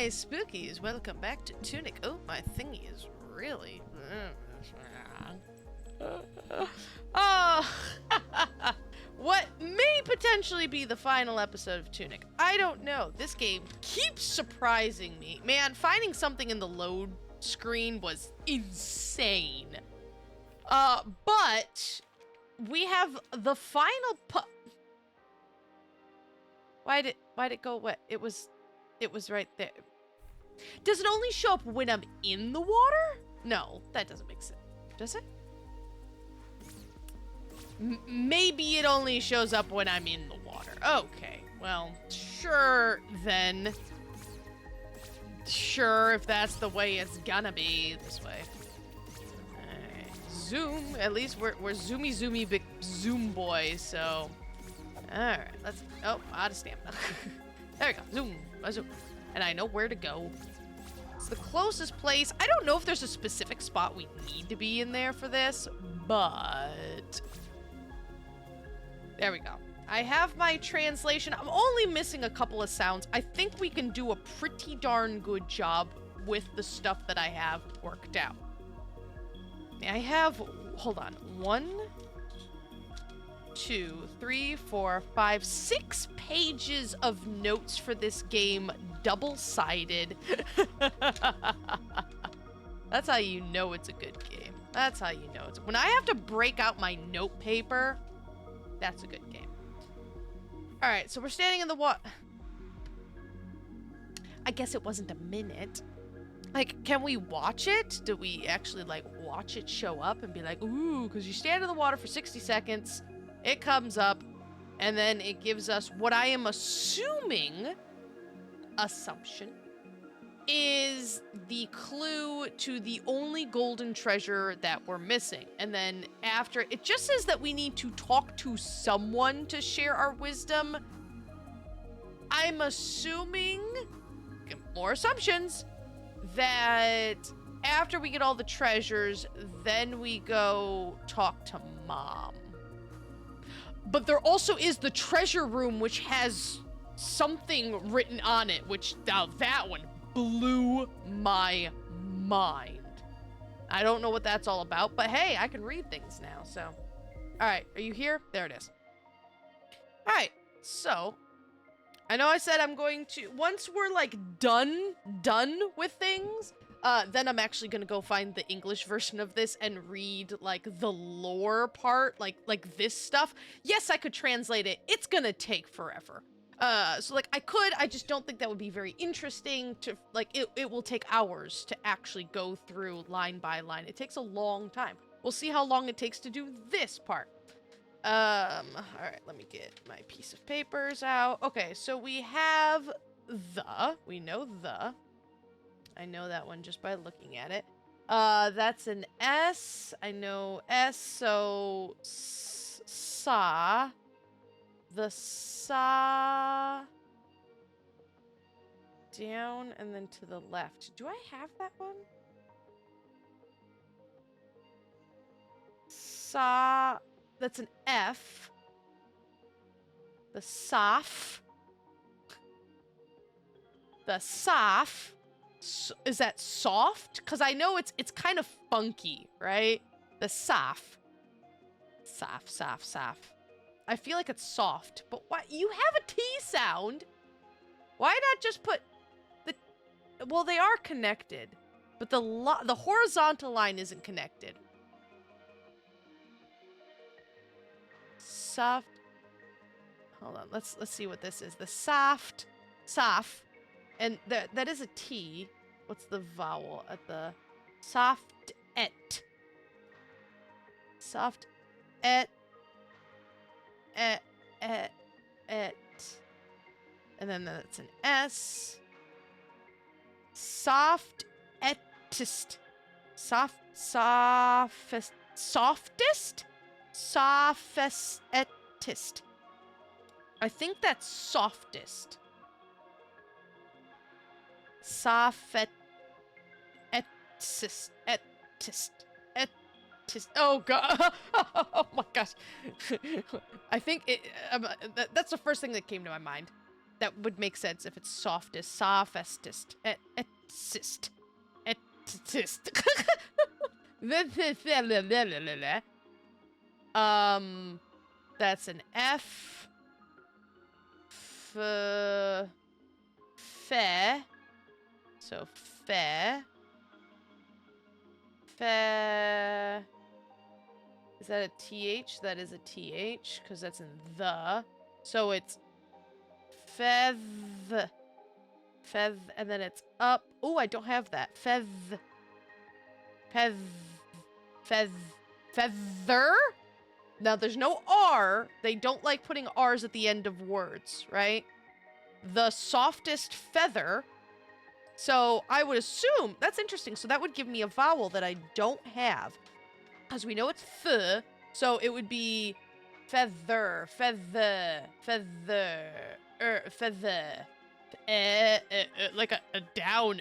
Hi, Spookies. Welcome back to Tunic. Oh, my thingy is really... Oh, what may potentially be the final episode of Tunic. I don't know. This game keeps surprising me. Man, finding something in the load screen was insane. But we have the final Why'd it go away? It was right there. Does it only show up when I'm in the water? No, that doesn't make sense. Does it? Maybe it only shows up when I'm in the water. Okay, well, sure then. Sure, if that's the way it's gonna be, this way. Alright, zoom. At least we're zoomy big zoom boys, so. Alright, let's, oh, out of stamina. There we go, zoom, zoom. And I know where to go. It's the closest place. I don't know if there's a specific spot we need to be in there for this, but there we go. I have my translation. I'm only missing a couple of sounds. I think we can do a pretty darn good job with the stuff that I have worked out. I have, hold on, 1, 2, 3, 4, 5, 6 pages of notes for this game, double-sided. That's how you know it's a good game. That's how you know it's... When I have to break out my note paper, that's a good game. Alright, so we're standing in the water. I guess it wasn't a minute. Like, can we watch it? Do we actually, like, watch it show up and be like, ooh, because you stand in the water for 60 seconds, it comes up, and then it gives us what I am assuming, assumption, is the clue to the only golden treasure that we're missing. And then after, it just says that we need to talk to someone to share our wisdom. I'm assuming, more assumptions, that after we get all the treasures, then we go talk to Mom. But there also is the treasure room, which has something written on it, which, now that one blew my mind. I don't know what that's all about, but hey, I can read things now, so. All right, are you here? There it is. All right, so I know I said I'm going to, once we're like done with things, then I'm actually gonna go find the English version of this and read like the lore part, like this stuff. Yes, I could translate it. It's gonna take forever. So like I just don't think that would be very interesting to, like, it will take hours to actually go through line by line. It takes a long time. We'll see how long it takes to do this part. All right, let me get my piece of papers out. Okay, so we have we know I know that one just by looking at it. That's an S. I know S, so sa. The sa down and then to the left. Do I have that one? Sa, that's an F. The saf. The saf. Is that soft? Because I know it's kind of funky, right? The saf. Saf. I feel like it's soft, but why? You have a T sound. Why not just put the... Well, they are connected, but the horizontal line isn't connected. Soft. Hold on, let's see what this is. The soft, saf, and that is a T. What's the vowel at the soft et? Soft et. Et. And then that's an S. Soft etist. Softest. Softest etist. I think that's softest. Softest. Etist. Oh god! Oh my gosh! I think that's the first thing that came to my mind. that would make sense if it's softest, softest, etist, etist. That's an F. Fe. So fe. Fe. Is that a TH? That is a TH, because that's in the. So it's fez. Fez, and then it's up. Oh, I don't have that. Fez. Fez. Fez. Feather? Now, there's no R. They don't like putting R's at the end of words, right? The softest feather. So I would assume, that's interesting. So that would give me a vowel that I don't have. Because we know it's th, so it would be feather, feather, feather, feather. Like a down,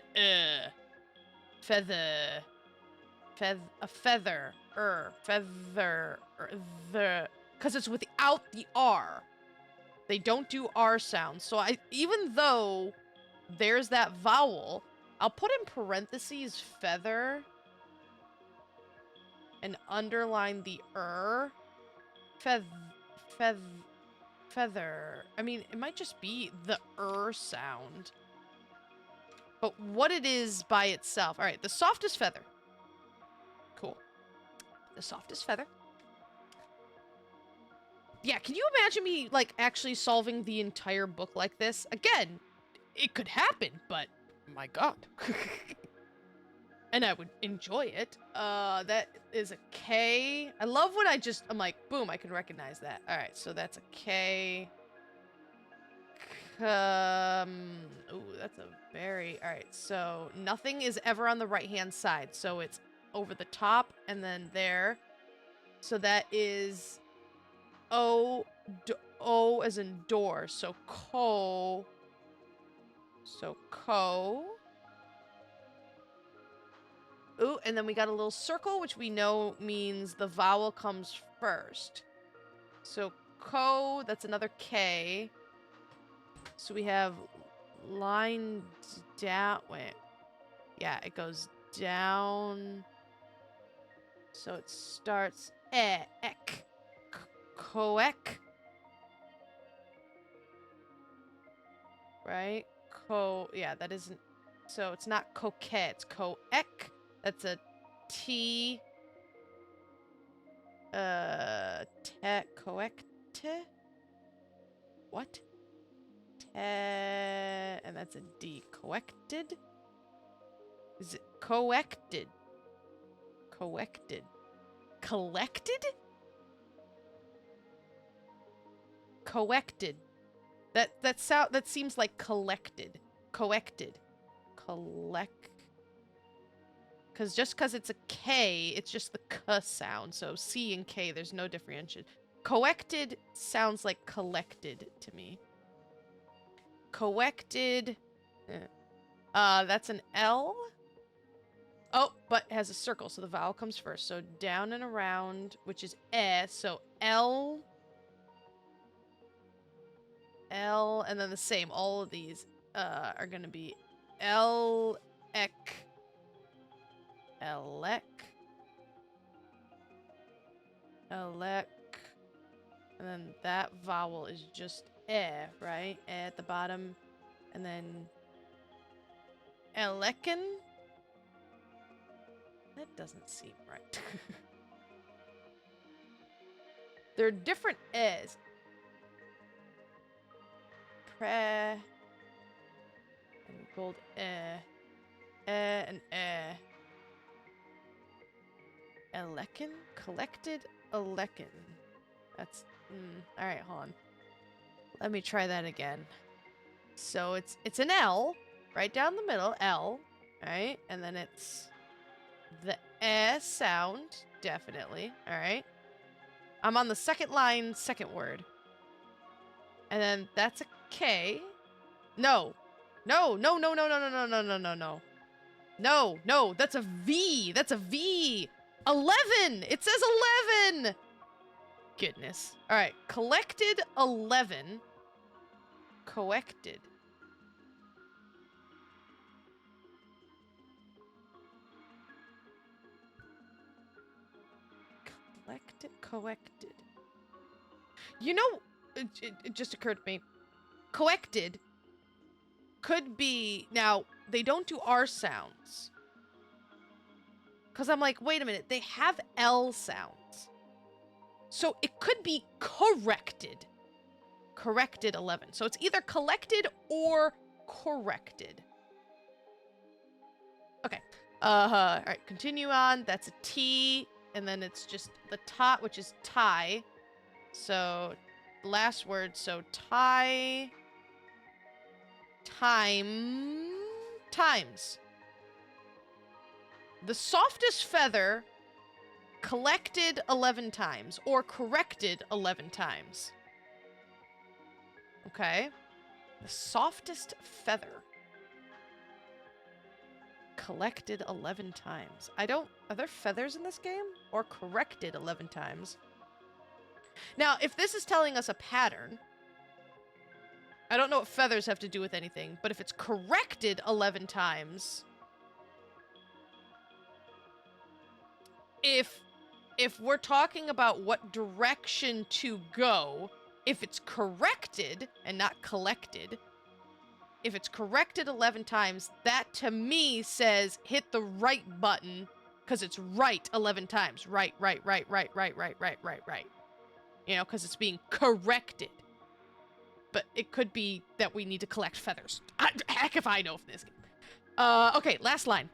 feather, a feather, feather, the, because it's without the R. They don't do R sounds, so even though there's that vowel, I'll put in parentheses feather and underline the feather. I mean, it might just be the sound. But what it is by itself. All right, the softest feather. Cool. The softest feather. Yeah, can you imagine me, like, actually solving the entire book like this? Again, it could happen, but my god. And I would enjoy it. That is a K. I love when I'm like, boom, I can recognize that. All right, so that's a K. Ooh, that's a very... All right, so nothing is ever on the right-hand side. So it's over the top and then there. So that is O as in door. So co. So co. Ooh, and then we got a little circle, which we know means the vowel comes first. So ko, that's another K. So we have line down. Wait. Yeah, it goes down. So it starts ek. Koek. Right? Yeah, that isn't. So it's not coquette, it's koek. That's a T. Coecte? What? And that's a D. Coected? Is it coected? Coected. Collected? Coected. That seems like collected. Coected. Because just because it's a K, it's just the K sound. So C and K, there's no differentiation. Coected sounds like collected to me. Coected. That's an L. Oh, but it has a circle, so the vowel comes first. So down and around, which is so L. L, and then the same. All of these are going to be L, ek. Elec. Elec. And then that vowel is just right? At the bottom. And then Elecin. That doesn't seem right. There are different es. Pre. And gold and Elecin? Collected Elecin. That's... Alright, hold on. Let me try that again. So it's an L, right down the middle, L, right? And then it's the sound, definitely, alright? I'm on the second line, second word. And then that's a K. No. No, no, no, no, no, no, no, no, no, no, no. No, no, that's a V. That's a V. 11! It says 11! Goodness. Alright, collected 11. Coected. Collected, coected. You know, it just occurred to me. Coected could be... Now, they don't do R sounds. Because I'm like, wait a minute, they have L sounds. So it could be corrected. Corrected 11. So it's either collected or corrected. Okay. All right, continue on. That's a T. And then it's just the top, which is tie. So, last word. So, tie. Times. The softest feather collected 11 times or corrected 11 times. Okay. The softest feather collected 11 times. Are there feathers in this game? Or corrected 11 times? Now, if this is telling us a pattern, I don't know what feathers have to do with anything, but if it's corrected 11 times, if we're talking about what direction to go, if it's corrected and not collected, if it's corrected 11 times, that to me says hit the right button because it's right 11 times. Right. You know, because it's being corrected. But it could be that we need to collect feathers. Heck if I know from this game. Okay, last line.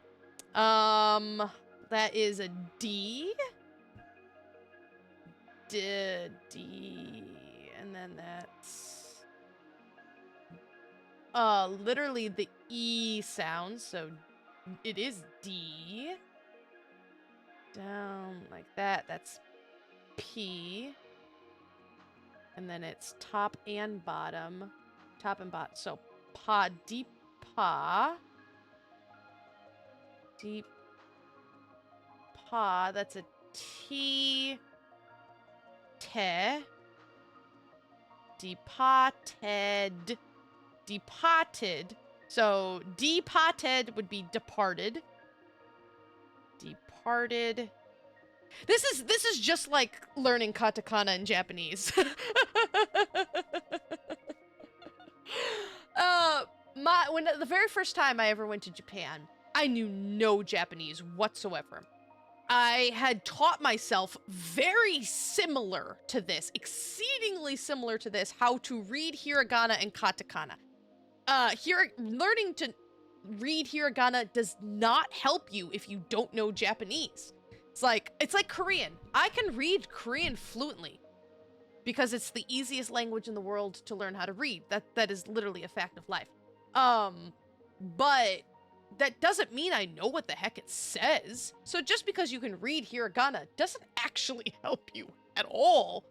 That is a D. D. And then that's... literally the E sound, so it is D. Down like that, that's P. And then it's top and bottom. Top and bottom. So pa, deep pa. Deep pa, that's a T. Te. Departed. Departed. So departed would be departed. Departed. This is just like learning katakana in Japanese. When the very first time I ever went to Japan, I knew no Japanese whatsoever. I had taught myself very similar to this, exceedingly similar to this, how to read hiragana and katakana. Learning to read hiragana does not help you if you don't know Japanese. It's like Korean. I can read Korean fluently because it's the easiest language in the world to learn how to read. That is literally a fact of life. But that doesn't mean I know what the heck it says. So just because you can read hiragana doesn't actually help you at all.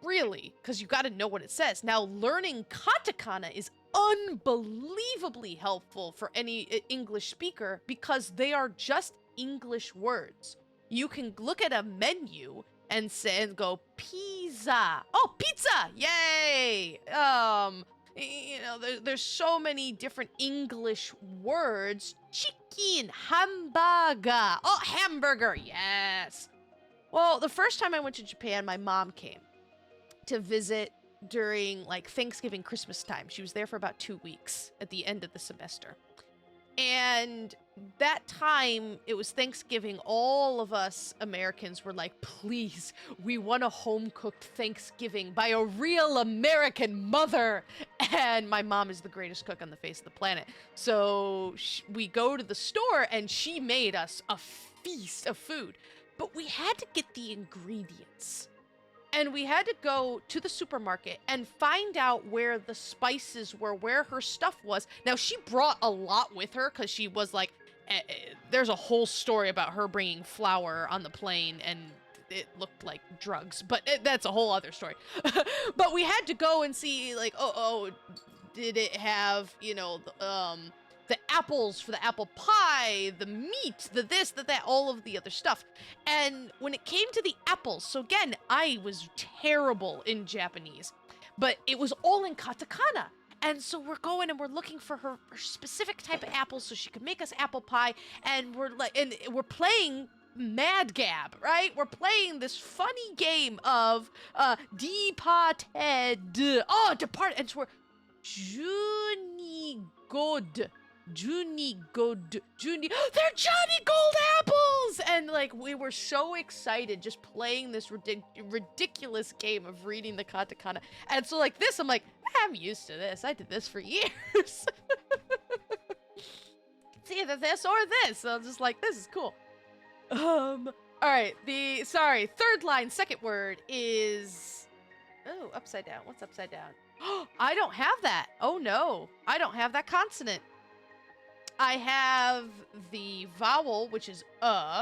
Really, because you got to know what it says. Now, learning katakana is unbelievably helpful for any English speaker because they are just English words. You can look at a menu and say and go pizza. Oh, pizza! Yay! You know, there's so many different English words. Chicken, hamburger. Oh, hamburger. Yes. Well, the first time I went to Japan, my mom came to visit during like Thanksgiving, Christmas time. She was there for about 2 weeks at the end of the semester. And that time, it was Thanksgiving, all of us Americans were like, please, we want a home-cooked Thanksgiving by a real American mother. And my mom is the greatest cook on the face of the planet. So we go to the store and she made us a feast of food. But we had to get the ingredients. And we had to go to the supermarket and find out where the spices were, where her stuff was. Now, she brought a lot with her because she was like, there's a whole story about her bringing flour on the plane and it looked like drugs, but that's a whole other story. But we had to go and see like, did it have, you know, the apples for the apple pie, the meat, the this, the that, all of the other stuff. And when it came to the apples, so again, I was terrible in Japanese. but it was all in katakana. And so we're going and we're looking for her specific type of apples so she can make us apple pie. And we're playing Mad Gab, right? We're playing this funny game of departed. Oh, depart. And so we're Juni God. Junie Gold. Junie. They're Johnny Gold apples! And like we were so excited just playing this ridiculous game of reading the katakana. And so like this, I'm like, I'm used to this. I did this for years. It's either this or this. So I'm just like, this is cool. All right. Third line, second word is, oh, upside down. What's upside down? I don't have that. Oh no, I don't have that consonant. I have the vowel, which is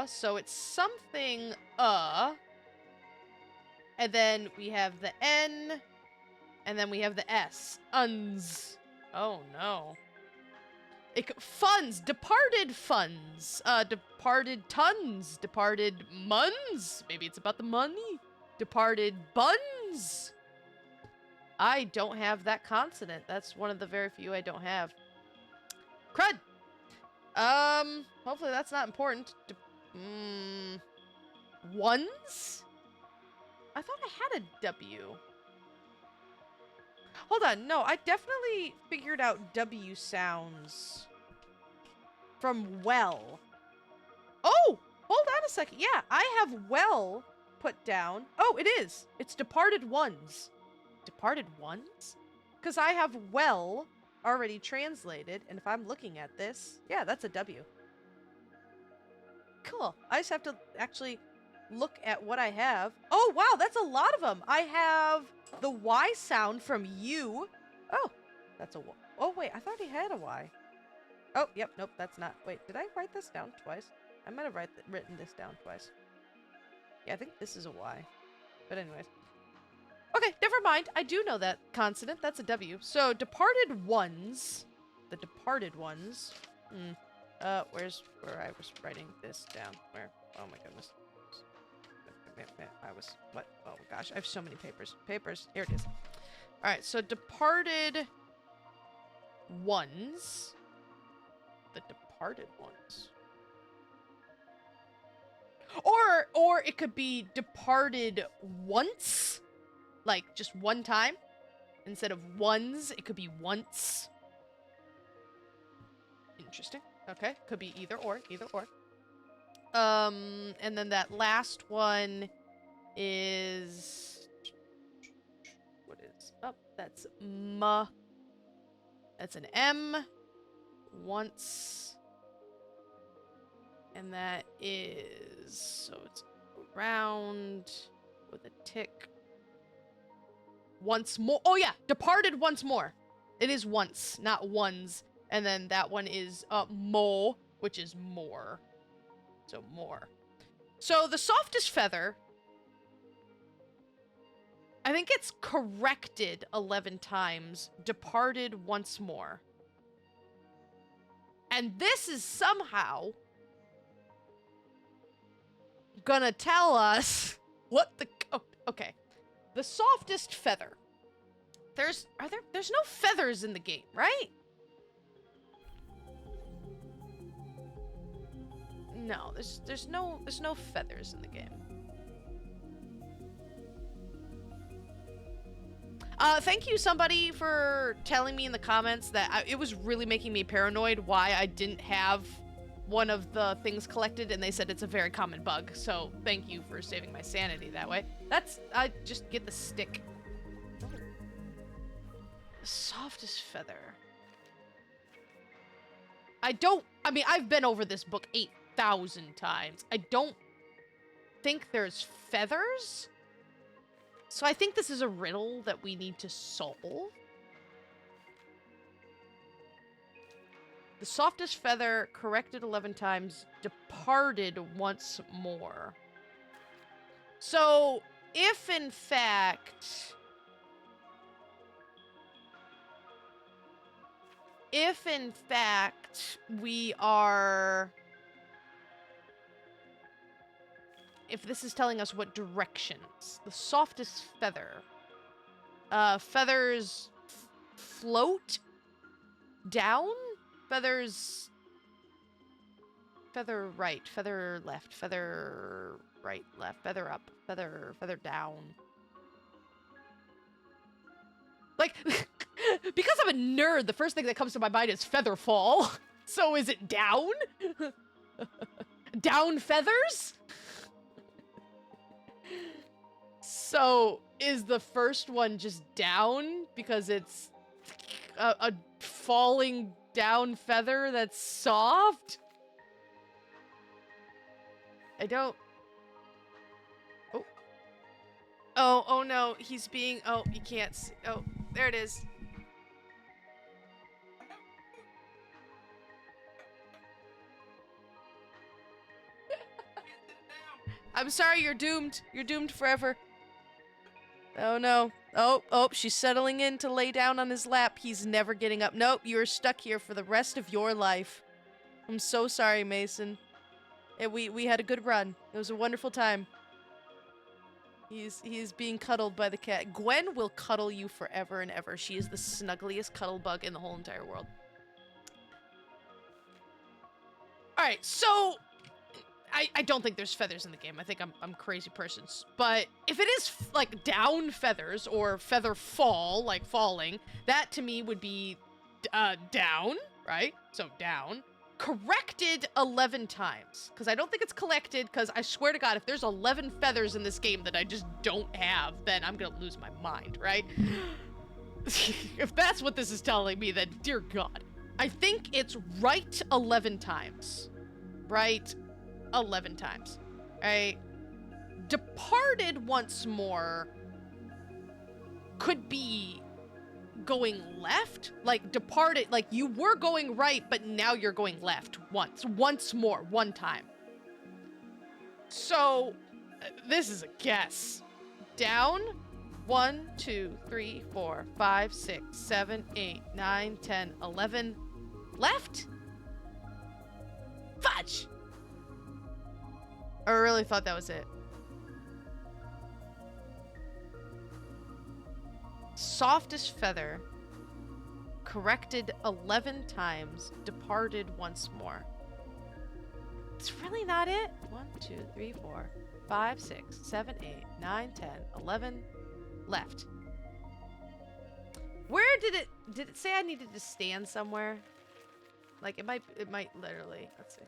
so it's something and then we have the N, and then we have the S. Uns. Oh no. Funds, departed funds, departed tons, departed muns. Maybe it's about the money. Departed buns. I don't have that consonant. That's one of the very few I don't have. Crud. Hopefully that's not important. Ones? I thought I had a W. Hold on, no, I definitely figured out W sounds from well. Oh, hold on a second. Yeah, I have well put down. Oh, it is. It's departed ones. Departed ones? Because I have well already translated, and if I'm looking at this, yeah, that's a W. Cool. I just have to actually look at what I have. Oh, wow, that's a lot of them. I have the Y sound from you. Oh, that's a Y. Oh, wait, I thought he had a Y. Oh, yep, nope, that's not. Wait, did I write this down twice? I might have written this down twice. Yeah, I think this is a Y. But anyways. Okay, never mind. I do know that consonant. That's a W. So, departed ones. The departed ones. Where's where I was writing this down? Where? Oh my goodness. What? Oh gosh, I have so many papers. Here it is. Alright, so departed ones. The departed ones. Or it could be departed once. Like, just one time. Instead of ones, it could be once. Interesting. Okay, could be either or. And then that last one is... What is... Oh, that's M. That's an M. Once. And that is... So it's round with a tick. Once more. Oh yeah, departed once more. It is once, not ones. And then that one is mo, which is more. So more. So the softest feather, I think it's corrected 11 times, departed once more. And this is somehow gonna tell us what the... Oh, okay. The softest feather. There's no feathers in the game, right? No, there's no feathers in the game. Thank you somebody for telling me in the comments that it was really making me paranoid why I didn't have one of the things collected, and they said it's a very common bug. So thank you for saving my sanity that way. I just get the stick. The softest feather. I mean, I've been over this book 8,000 times. I don't think there's feathers. So I think this is a riddle that we need to solve. The softest feather, corrected 11 times, departed once more. So, if in fact we are... If this is telling us what directions, the softest feather Feathers float down? Feathers... Feather right, feather left, feather right, left, feather up, feather down. Like, because I'm a nerd, the first thing that comes to my mind is feather fall. So is it down? Down feathers? So is the first one just down because it's a falling down feather that's soft? I don't... Oh. Oh no, he's being... Oh, you can't see... Oh, there it is. I'm sorry, you're doomed. You're doomed forever. Oh no. Oh, she's settling in to lay down on his lap. He's never getting up. Nope, you're stuck here for the rest of your life. I'm so sorry, Mason. We had a good run. It was a wonderful time. He's being cuddled by the cat. Gwen will cuddle you forever and ever. She is the snuggliest cuddle bug in the whole entire world. Alright, so... I don't think there's feathers in the game. I think I'm crazy person. But if it is, like, down feathers or feather fall, like falling, that to me would be down, right? So down. Corrected 11 times. Because I don't think it's collected, because I swear to God, if there's 11 feathers in this game that I just don't have, then I'm going to lose my mind, right? If that's what this is telling me, then dear God. I think it's right 11 times. Right 11 times. Right? Departed once more could be going left. Like, departed, like, you were going right, but now you're going left once more, one time. So, this is a guess. Down, 1, 2, 3, 4, 5, 6, 7, 8, 9, 10, 11. Left? Fudge! I really thought that was it. Softest feather. Corrected 11 times. Departed once more. It's really not it. 1, 2, 3, 4, 5, 6, 7, 8, 9, 10, 11. Left. Where did it say I needed to stand somewhere? Like, it might literally, let's see.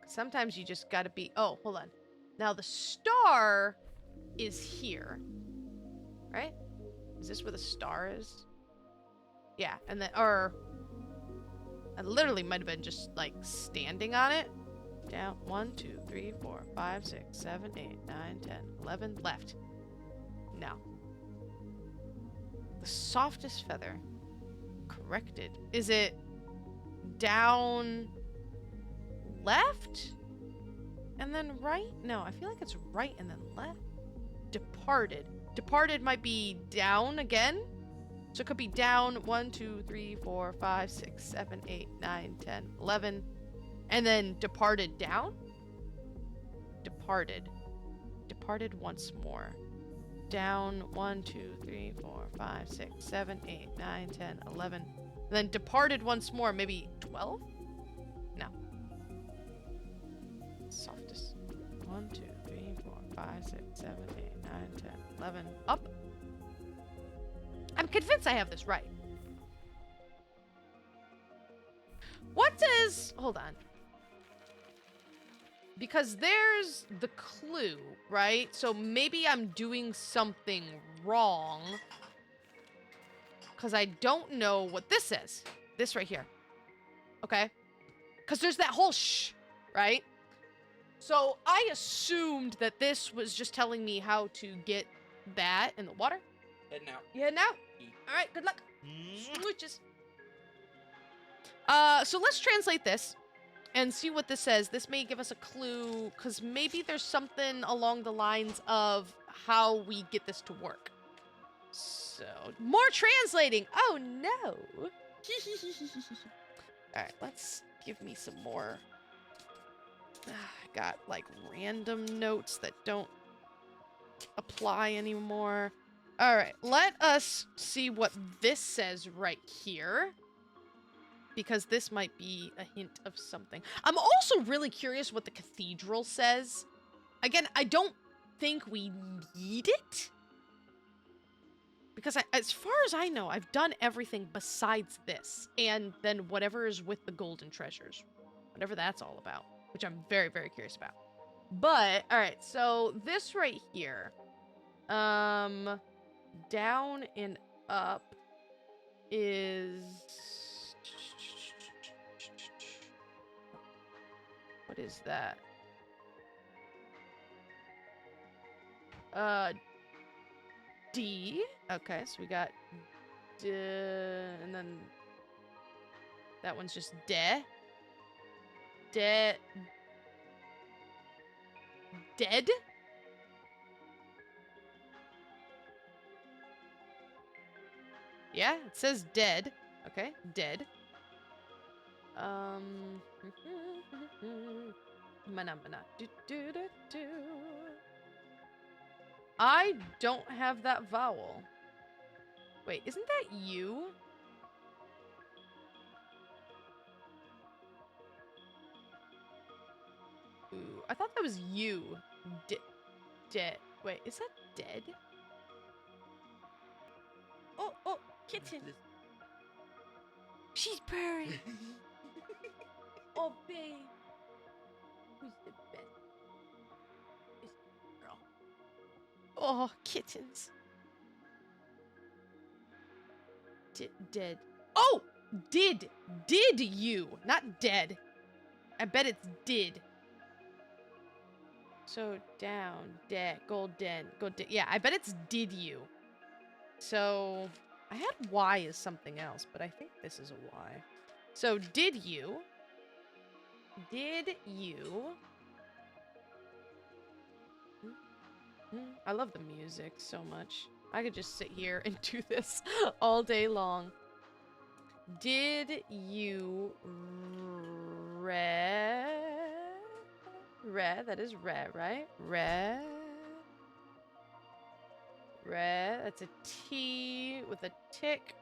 Sometimes you just gotta be... Oh, hold on. Now the star is here. Right? Is this where the star is? Yeah, and then... Or... I literally might have been just, like, standing on it. Down. 1, 2, 3, 4, 5, 6, 7, 8, 9, 10, 11. Left. No. The softest feather. Corrected. Is it... down... left? And then right? No, I feel like it's right and then left. Departed. Departed might be down again. So it could be down 1, 2, 3, 4, 5, 6, 7, 8, 9, 10, 11. And then departed down? Departed. Departed once more. Down 1, 2, 3, 4, 5, 6, 7, 8, 9, 10, 11. And then departed once more, maybe 12? No. Softest. 1, 2, 3, 4, 5, 6, 7, 8, 9, 10, 11. Up. I'm convinced I have this right. What does... Hold on. Because there's the clue, right? So maybe I'm doing something wrong. Because I don't know what this is. This right here. Okay? Because there's that whole shh, right? So I assumed that this was just telling me how to get that in the water. Heading out. You heading out? All right, good luck. Smooches. So let's translate this and see what this says. This may give us a clue, because maybe there's something along the lines of how we get this to work. So, more translating. Oh, no. All right, let's give me some more. I got, like, random notes that don't apply anymore. All right, let us see what this says right here. Because this might be a hint of something. I'm also really curious what the cathedral says. Again, I don't think we need it. Because as far as I know, I've done everything besides this. And then whatever is with the golden treasures. Whatever that's all about. Which I'm very, very curious about. But, alright, so this right here. Down and up is... What is that? D. Okay, so we got D, and then that one's just de. Dead. Yeah, it says dead. Okay, dead. Mana. I don't have that vowel. Wait, isn't that you? Ooh, I thought that was you. Dead. Wait, is that dead? Oh, kitten. She's purring. Oh, babe. Who's the best? It's the girl. Oh, kittens. Dead. Oh! Did you? Not dead. I bet it's did. So down, golden. Yeah, I bet it's did you. So I had Y as something else, but I think this is a Y. So did you? I love the music so much. I could just sit here and do this all day long. Did you that is right? That's a T with a tick.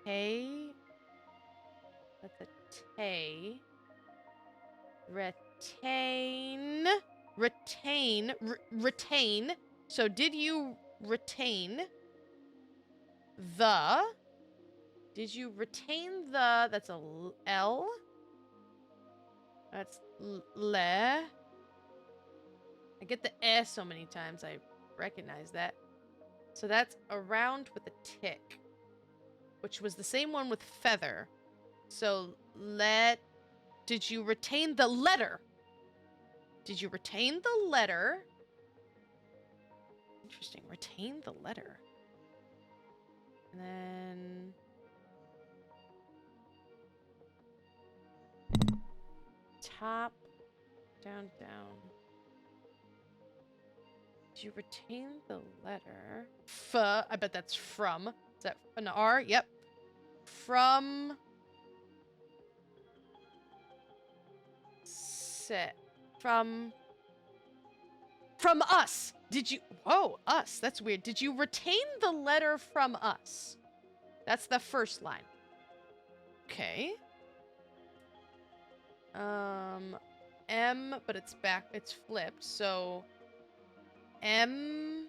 Retain. That's a tay. Retain. So did you retain the? Did you retain the? That's a L. That's le. I get the S so many times I recognize that. So that's around with a tick, which was the same one with feather. So did you retain the letter? Did you retain the letter? Interesting. Retain the letter. And then top, down. Did you retain the letter? I bet that's from. Is that an R? Yep. From. Set. From us. Did you... Whoa, us. That's weird. Did you retain the letter from us? That's the first line. Okay. M, but it's back. It's flipped. So... M...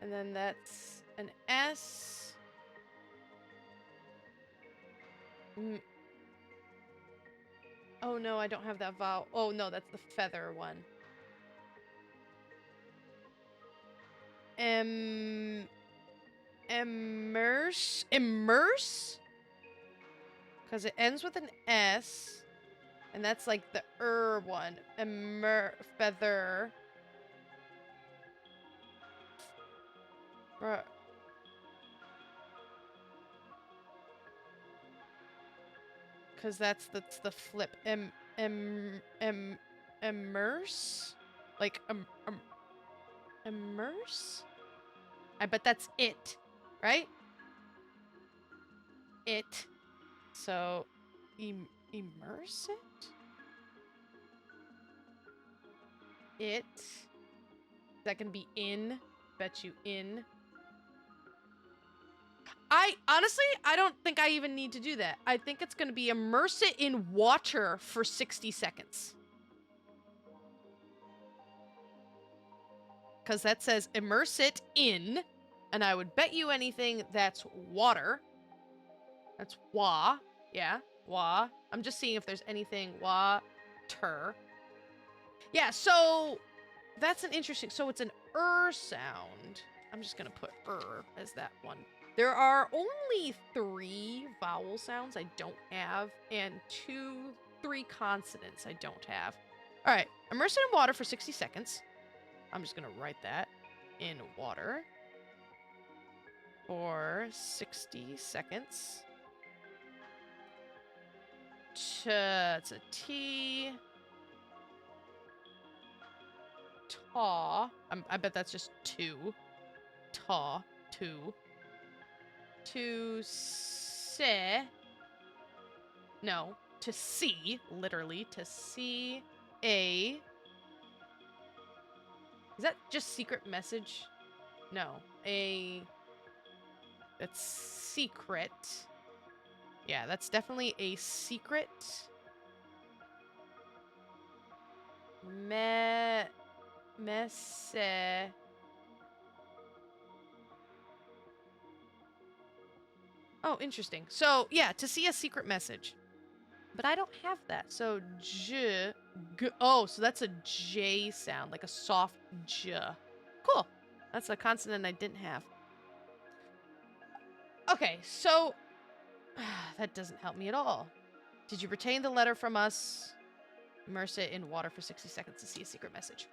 And then that's an S. Oh no, I don't have that vowel. Oh no, that's the feather one. Immerse? Because it ends with an S. And that's like the one. Feather. Because that's the flip. Immerse? Like, immerse? I bet that's it, right? it. So, immerse it? It. That can be in. Bet you in. Honestly, I don't think I even need to do that. I think it's going to be immerse it in water for 60 seconds. Because that says immerse it in, and I would bet you anything that's water. That's wa. Yeah, wa. I'm just seeing if there's anything water. Yeah, so that's an interesting, so it's an sound. I'm just going to put as that one. There are only 3 vowel sounds I don't have, and 3 consonants I don't have. All right, immerse it in water for 60 seconds. I'm just going to write that in water for 60 seconds. It's a T. Ta. I bet that's just 2. Ta. 2. To say. No. To see. Literally. To see a. Is that just secret message? No. That's secret. Yeah, that's definitely a secret. Messe. Oh, interesting. So, yeah, to see a secret message. But I don't have that. So, oh, so that's a J sound, like a soft J. Cool. That's a consonant I didn't have. Okay, so that doesn't help me at all. Did you retain the letter from us? Immerse it in water for 60 seconds to see a secret message.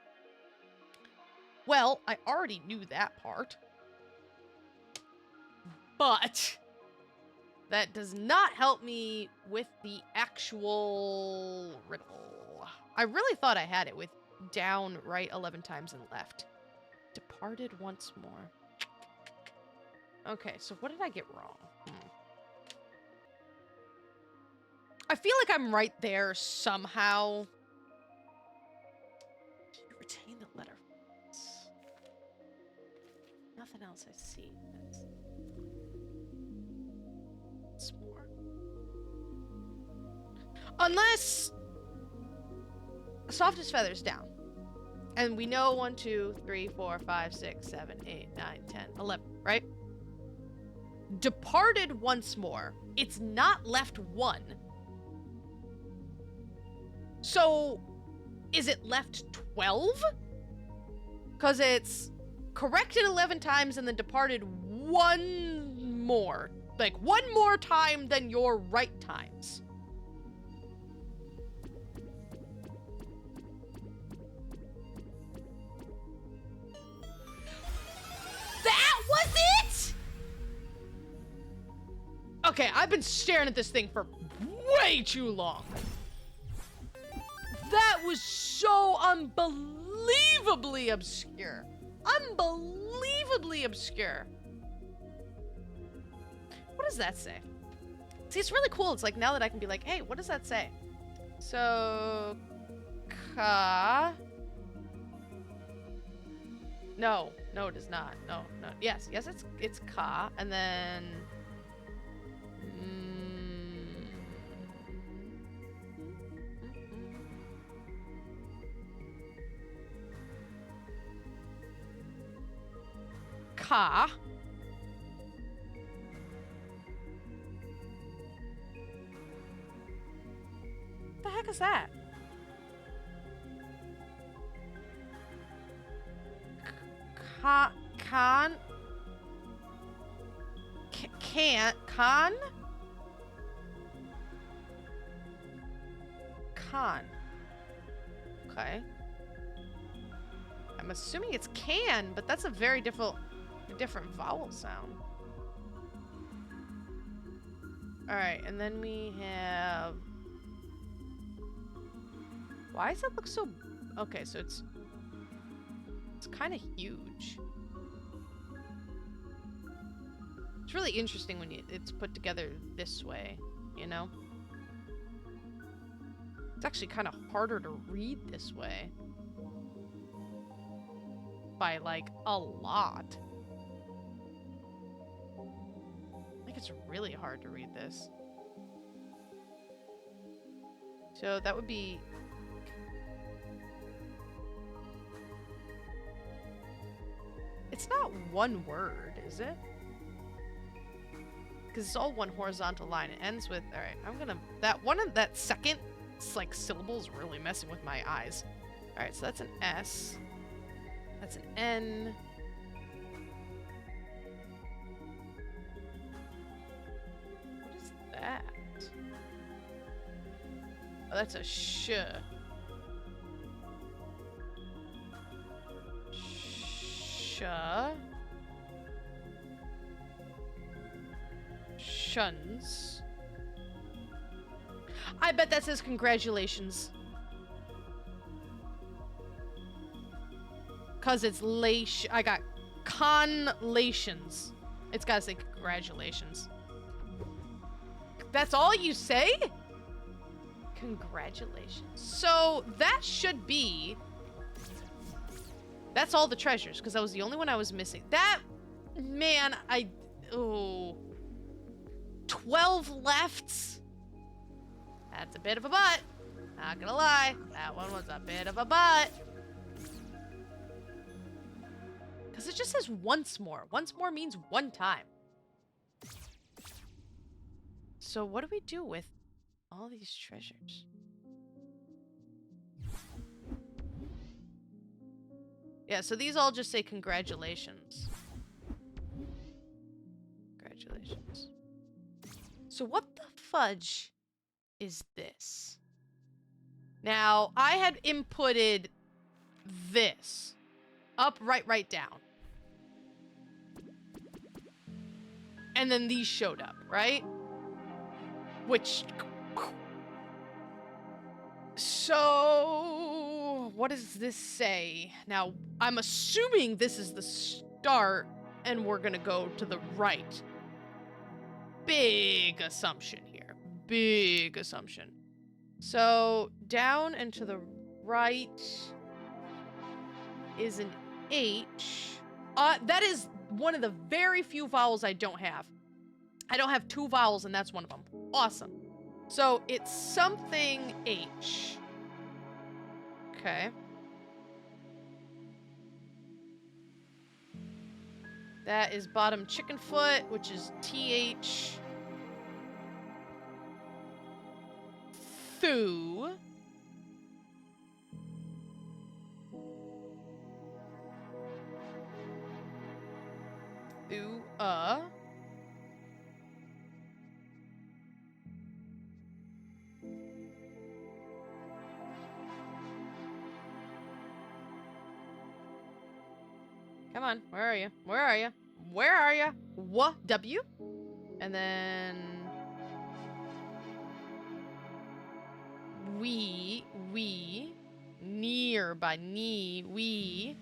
Well, I already knew that part. But that does not help me with the actual riddle. I really thought I had it with down, right 11 times, and left. Departed once more. Okay, so what did I get wrong? I feel like I'm right there somehow. You retain the letter. Nothing else I see. That's more. Unless soft as feathers down. And we know 1, 2, 3, 4, 5, 6, 7, 8, 9, 10, 11, right? Departed once more. It's not left 1. So, is it left 12? Because it's corrected 11 times and then departed 1 more. Like, 1 more time than your right times. That was it?! Okay, I've been staring at this thing for way too long. That was so unbelievably obscure. Unbelievably obscure. What does that say? See, it's really cool. It's like now that I can be like, hey, what does that say? So, ka. No, it is not. No. Yes, it's ka, and then. Ka. What the heck is that? Con? Can't. Con? Con. Okay. I'm assuming it's can, but that's a very different vowel sound. Alright, and then we have... Why does it look so... Okay, so it's kind of huge. It's really interesting when it's put together this way, you know? It's actually kind of harder to read this way. By, like, a lot. I think it's really hard to read this. So that would be... It's not one word, is it? Because it's all one horizontal line. It ends with... Alright, I'm gonna... That second, like, syllable is really messing with my eyes. Alright, so that's an S. That's an N. What is that? Oh, that's a sh. Sh. Shuns. I bet that says congratulations. Cause it's I got conlations. It's gotta say congratulations. That's all you say? Congratulations. So that should be... That's all the treasures, because that was the only one I was missing. That... Man, oh... 12 lefts? That's a bit of a butt. Not gonna lie. That one was a bit of a butt. Because it just says once more. Once more means one time. So what do we do with all these treasures? Yeah, so these all just say congratulations. Congratulations. So what the fudge is this? Now, I had inputted this. Up, right down. And then these showed up, right? Which... So... What does this say? Now, I'm assuming this is the start, and we're gonna go to the right. Big assumption here. Big assumption. So, down and to the right is an H. That is one of the very few vowels I don't have. I don't have 2 vowels, and that's one of them. Awesome. So, it's something H. Okay. That is bottom chicken foot, which is TH. Thu. Thu, Come on, where are you? Where are you? Where are you? W. And then... We. Near by knee, we.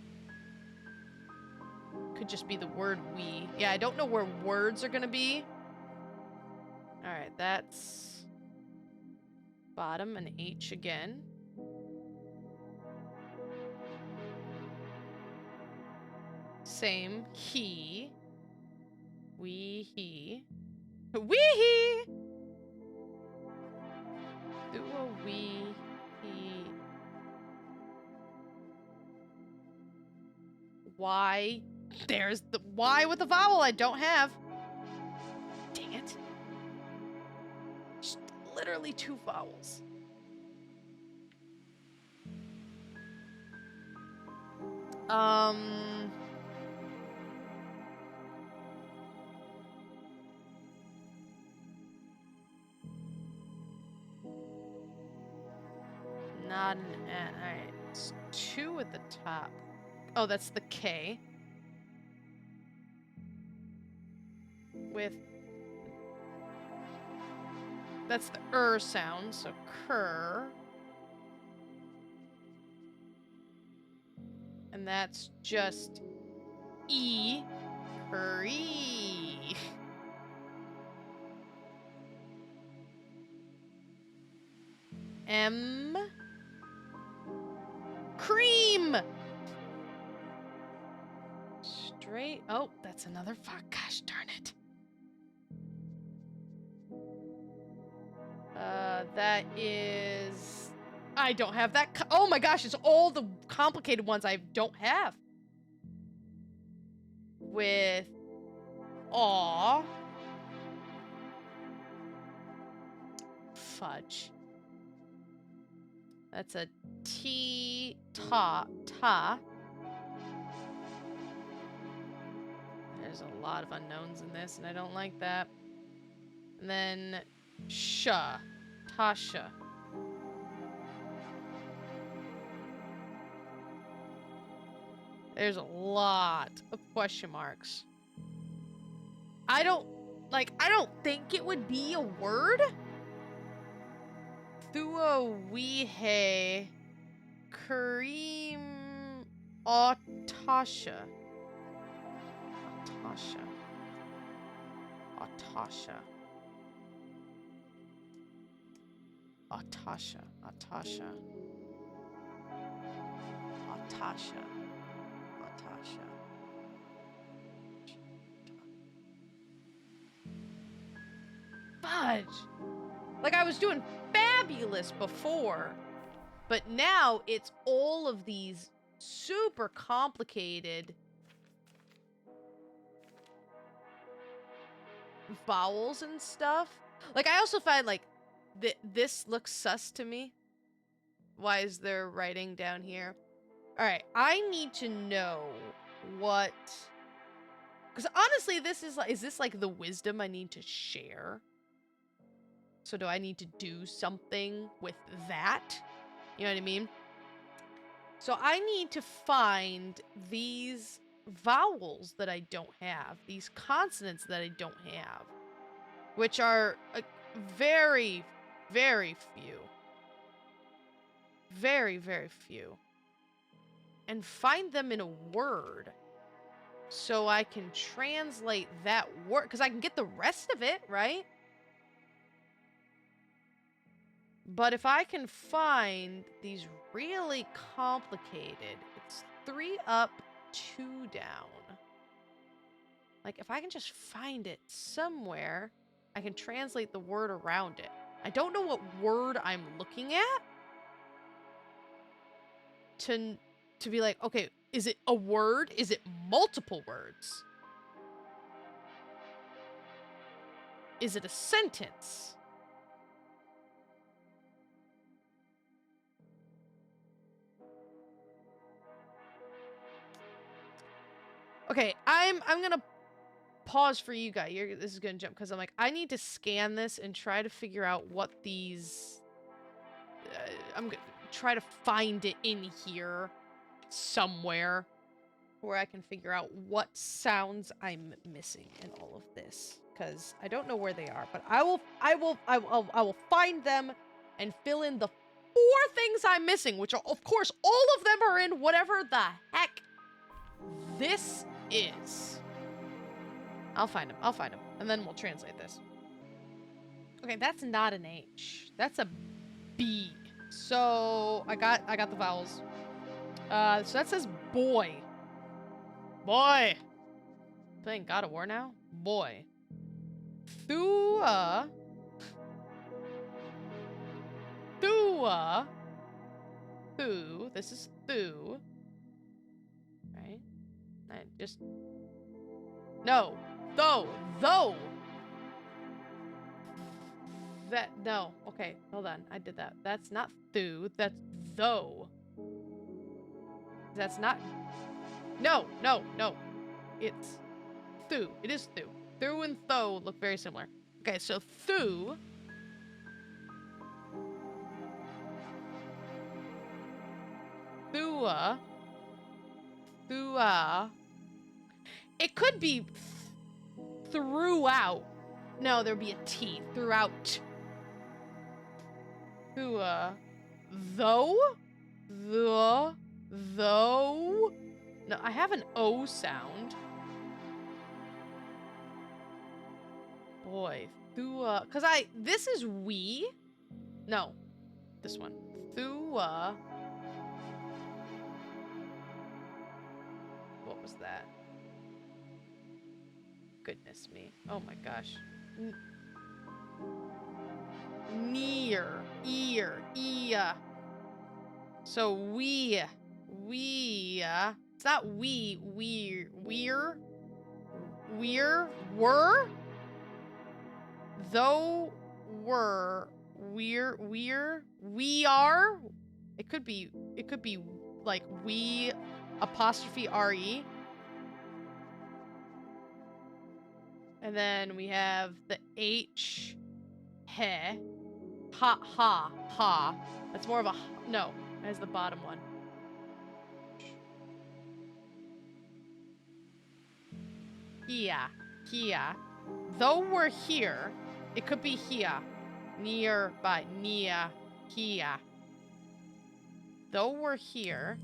Could just be the word we. Yeah, I don't know where words are gonna be. Alright, that's... Bottom, and H again. Same. He. We, he. Wee-hee! Do a we, he. Y. There's the Y with the vowel I don't have. Dang it. Just literally 2 vowels. Not an N. Alright. It's 2 at the top. Oh, that's the K. With... That's the sound, so cur. And that's just E. Curry. M. Cream! Straight. Oh, that's another fuck. Gosh darn it. That is. I don't have that. Oh my gosh, it's all the complicated ones I don't have. With. Aw. Fudge. That's a T. Ta. There's a lot of unknowns in this, and I don't like that. And then. Sha. Tasha. There's a lot of question marks. I don't think it would be a word. Thua Wehe Kareem Autasha. Fudge. Like, I was doing fabulous before, but now it's all of these super complicated vowels and stuff. Like, I also find, like, this looks sus to me. Why is there writing down here? Alright, I need to know what... Because honestly, this is like... Is this, like, the wisdom I need to share? So do I need to do something with that? You know what I mean? So I need to find these vowels that I don't have. These consonants that I don't have. Which are very, very few. Very, very few. And find them in a word. So I can translate that word. Because I can get the rest of it, right? But if I can find these really complicated, it's 3 up, 2 down. Like, if I can just find it somewhere, I can translate the word around it. I don't know what word I'm looking at. To be like, okay, is it a word? Is it multiple words? Is it a sentence? Okay, I'm gonna pause for you guys. This is gonna jump because I'm like, I need to scan this and try to figure out what these. I'm gonna try to find it in here somewhere where I can figure out what sounds I'm missing in all of this because I don't know where they are. But I will find them and fill in the 4 things I'm missing, which are, of course, all of them are in whatever the heck this is. I'll find them. And then we'll translate this. Okay, that's not an H. That's a B. So I got the vowels. So that says boy. Boy. Playing God of War now? Boy. Thua. Thu. This is Thu. Right? I just... No. Though. That... No. Okay, hold on. I did that. That's not Thu. That's though. That's not... No. It's Thu. It is Thu. Thu and Tho look very similar. Okay, so Thu. Thua. It could be throughout. No, there'd be a T. Throughout. Thua. Though? Though? No, I have an O sound. Boy. Thua. Because this is we. No. This one. Thua. What was that? Goodness me. Oh my gosh. Near. Ear. Ia. So we. It's not we're. Were. Though were. We are. It could be like we apostrophe re. And then we have the H, he, ha. That's more of a, no, as the bottom one. Here. Though we're here, it could be here. Nearby, near, here. Though we're here.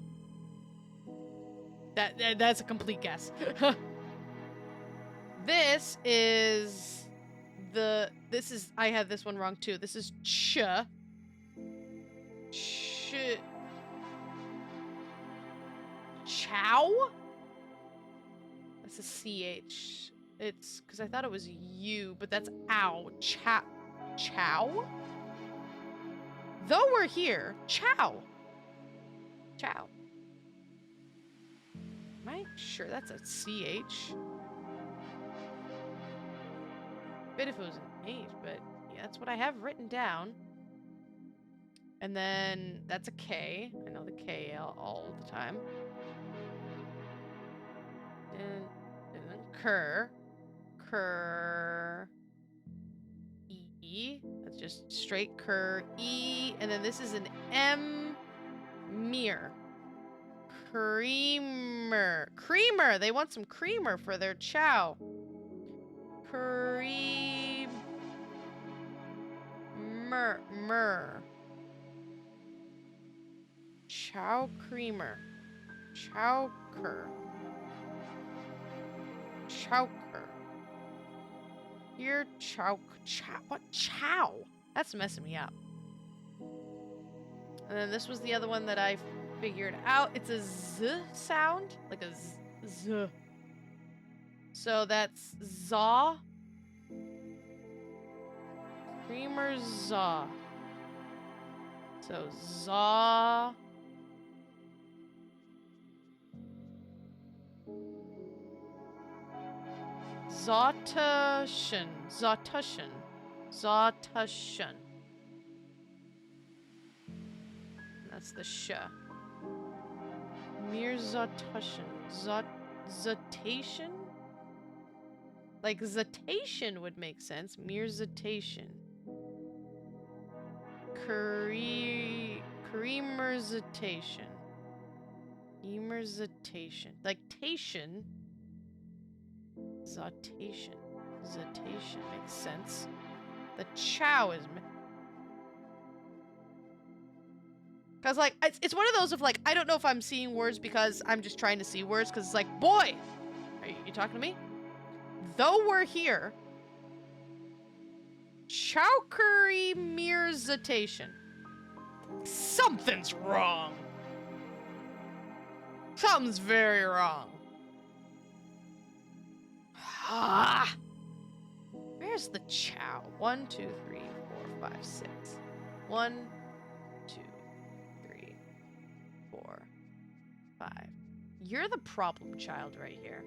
That's a complete guess. This is I had this one wrong too. This is chow. That's a ch. It's because I thought it was u, but that's ow. Chow. Though we're here, chow. Am I sure that's a ch? Bit if it was an H, but yeah, that's what I have written down. And then that's a K. I know the K all the time. And then cur. E. That's just straight cur. E. And then this is an M. Mere. Creamer. They want some creamer for their chow. Chow creamer. Chowker. Here, chow. What? Chow? That's messing me up. And then this was the other one that I figured out. It's a z sound. Like a z. So that's za. Creamer za. So za. Zatushan. That's the sh. Mirzatushan. Zatation? Like zatation would make sense. Mirzatation. Creamerzatation. Like tation. Zatation makes sense. The chow is... Because, like, it's one of those of, like, I don't know if I'm seeing words because I'm just trying to see words. Because it's like, boy! Are you talking to me? Though we're here... Chowkery mirzatation. Something's wrong. Something's very wrong. Ah! Where's the chow? 1, 2, 3, 4, 5, 6. 1, 2, 3, 4, 5. You're the problem child right here.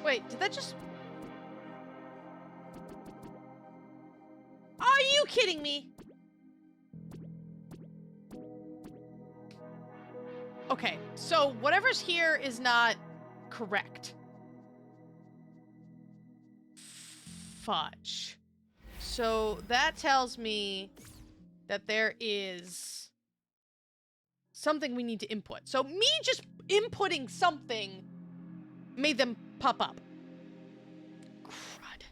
Wait, did that just... Are you kidding me? Okay, so whatever's here is not correct. Fudge. So that tells me that there is something we need to input. So me just inputting something made them pop up. Crud.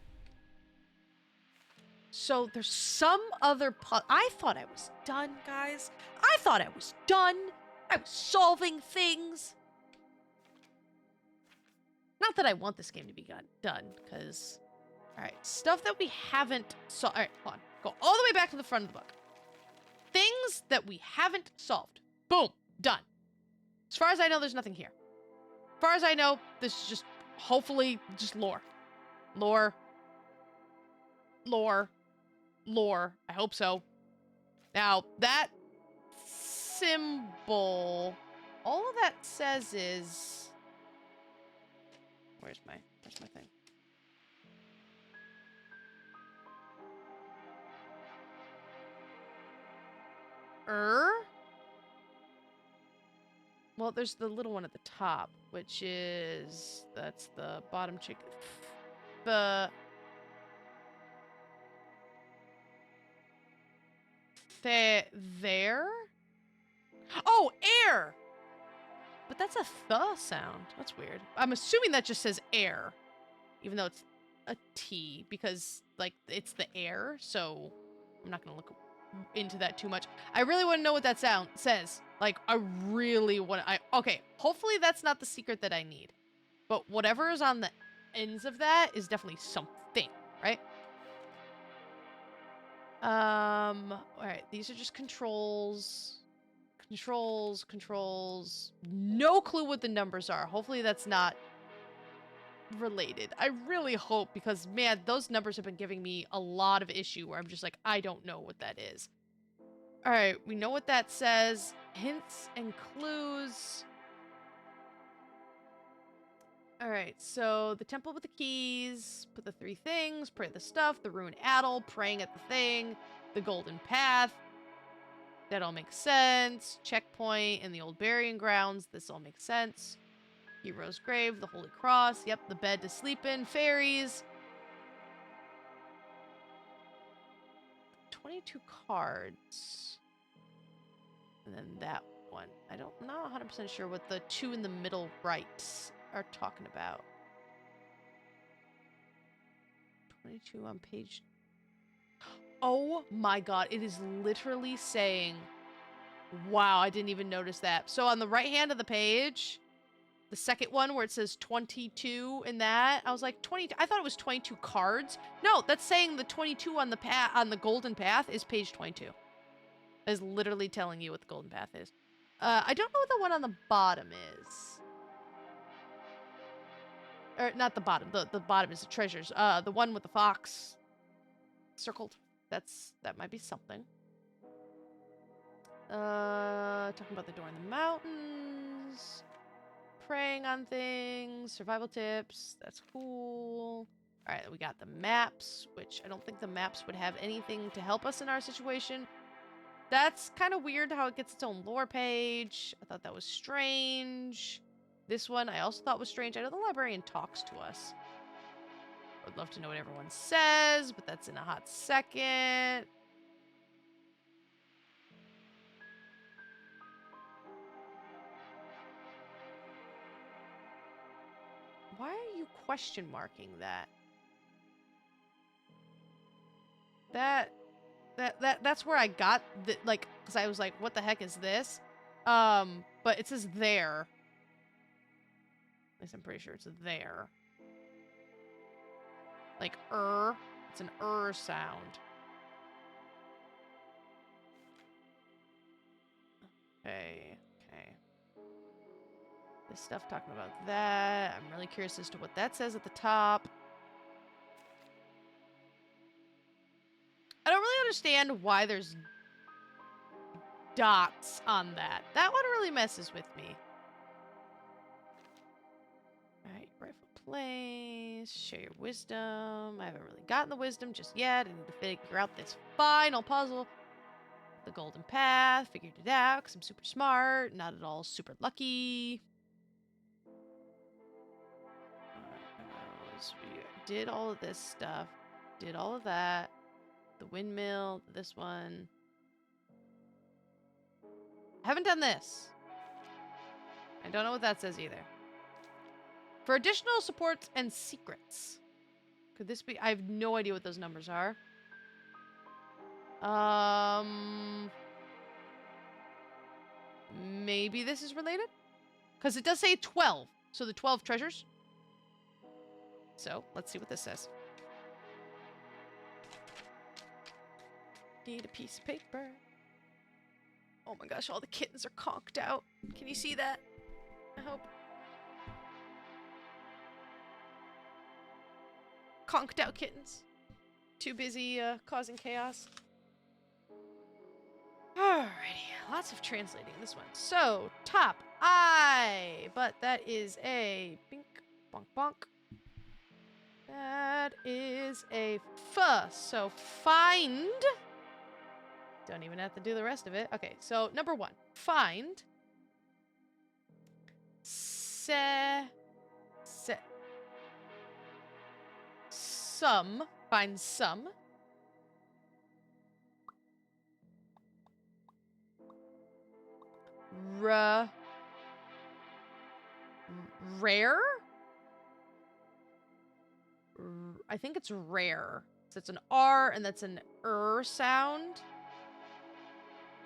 So there's some other I thought I was done, guys. I thought I was done. I was solving things. Not that I want this game to be done, because... Alright, stuff that we haven't solved. Alright, hold on. Go all the way back to the front of the book. Things that we haven't solved. Boom. Done. As far as I know, there's nothing here. As far as I know, this is just, hopefully, just lore. Lore. Lore. Lore. I hope so. Now, that symbol, all of that says is... Where's my thing? Well, there's the little one at the top, which is... That's the bottom chick. There? Oh, air! But that's a th sound. That's weird. I'm assuming that just says air. Even though it's a T, because, like, it's the air, so I'm not gonna look into that too much. I really want to know what that sound says. Like, I really want to... Okay, hopefully that's not the secret that I need. But whatever is on the ends of that is definitely something, right? Alright, these are just controls. Controls. No clue what the numbers are. Hopefully that's not related. I really hope, because, man, those numbers have been giving me a lot of issue where I'm just like, I don't know what that is. Alright, we know what that says. Hints and clues. Alright, so the temple with the keys, put the 3 things, pray the stuff, the ruined addle, praying at the thing, the golden path. That all makes sense. Checkpoint in the old burying grounds. This all makes sense. Hero's grave, the holy cross. Yep, the bed to sleep in. Fairies. 22 cards. And then that one. I'm not 100% sure what the 2 in the middle right are talking about. 22 on page... Oh my god, it is literally saying... Wow, I didn't even notice that. So on the right hand of the page, the second one where it says 22 in that, I was like, 22. I thought it was 22 cards. No, that's saying the 22 on the golden path is page 22. It is literally telling you what the golden path is. I don't know what the one on the bottom is. Or not the bottom. The bottom is the treasures. The one with the fox circled. That might be something. Talking about the door in the mountains. Preying on things. Survival tips. That's cool. Alright, we got the maps, which I don't think the maps would have anything to help us in our situation. That's kind of weird how it gets its own lore page. I thought that was strange. This one I also thought was strange. I know the librarian talks to us. I'd love to know what everyone says, but that's in a hot second. Why are you question marking that? That's where I got the, like, because I was like, what the heck is this? But it says there. At least I'm pretty sure it's there. Like, it's an sound. Okay. This stuff talking about that. I'm really curious as to what that says at the top. I don't really understand why there's dots on that. That one really messes with me. Alright, rifle place. Share your wisdom. I haven't really gotten the wisdom just yet. I need to figure out this final puzzle. The golden path. Figured it out because I'm super smart. Not at all super lucky. We did all of this stuff. Did all of that. The windmill. This one. Haven't done this. I don't know what that says either. For additional supports and secrets. Could this be? I have no idea what those numbers are. maybe this is related? Because it does say 12. So the 12 treasures. So let's see what this says. Need a piece of paper. Oh my gosh, all the kittens are conked out. Can you see that? I hope. Conked out kittens. Too busy causing chaos. Alrighty, lots of translating this one. So, top, I, but that is a bink, bonk, bonk. That is a F, so find. Don't even have to do the rest of it. Okay, so number 1, find. Some, find some. Rare? I think it's rare. So it's an R and that's an sound.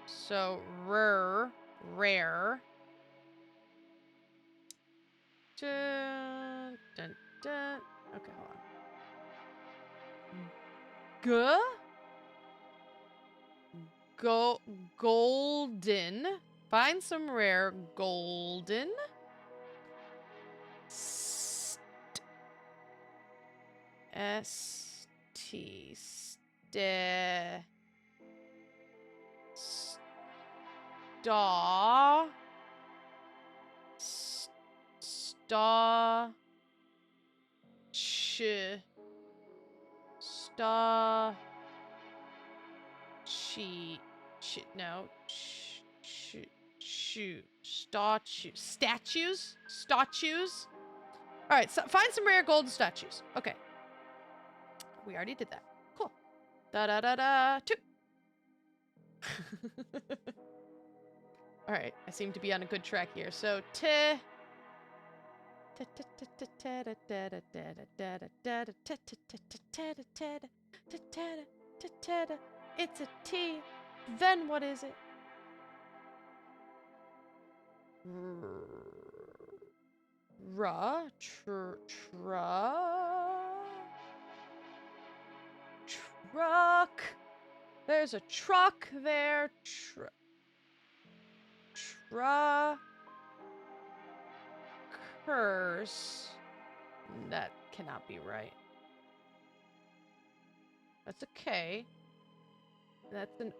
So rare. Dun, dun, dun. Okay, hold on. Golden. Find some rare golden. S-T. Statues. All right, so find some rare golden statues. Okay. We already did that. Cool. Da-da-da-da. 2. All right, I seem to be on a good track here. So, it's a T. Then what is it? Truck. There's a truck there. Truckers. That cannot be right. That's a K. That's an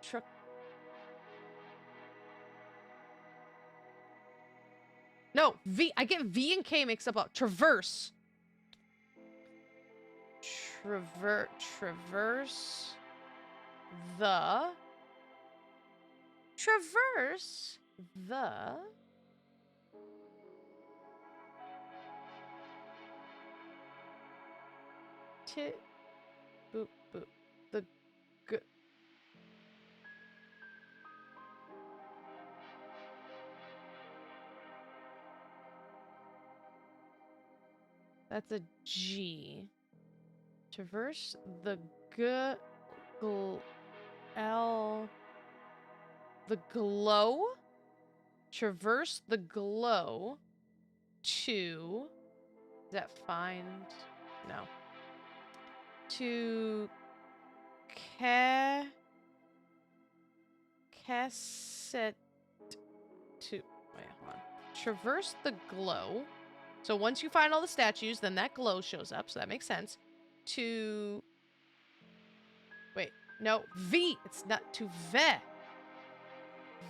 truck. No, V. I get V and K mixed up. Traverse. Traverse. Boop, boop. That's a G. Traverse the the glow. Traverse the glow to. Is that find? No. To cassette. To wait, hold on. Traverse the glow. So once you find all the statues, then that glow shows up. So that makes sense. To wait, no, V. It's not to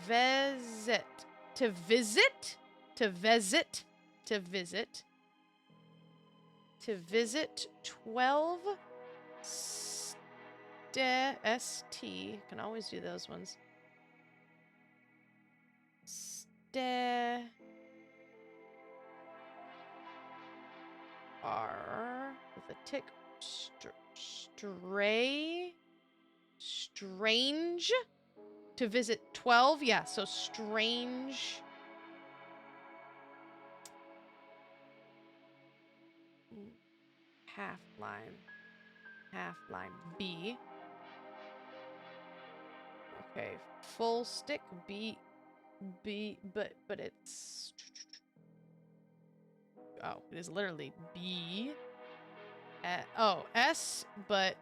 visit. To visit. To visit. To visit. To visit 12 ST. Can always do those ones. R with a tick. Strange. To visit 12. Yeah, so strange. Half line B. Okay, full stick B. B, but it's... Oh, it is literally B. Oh, S, but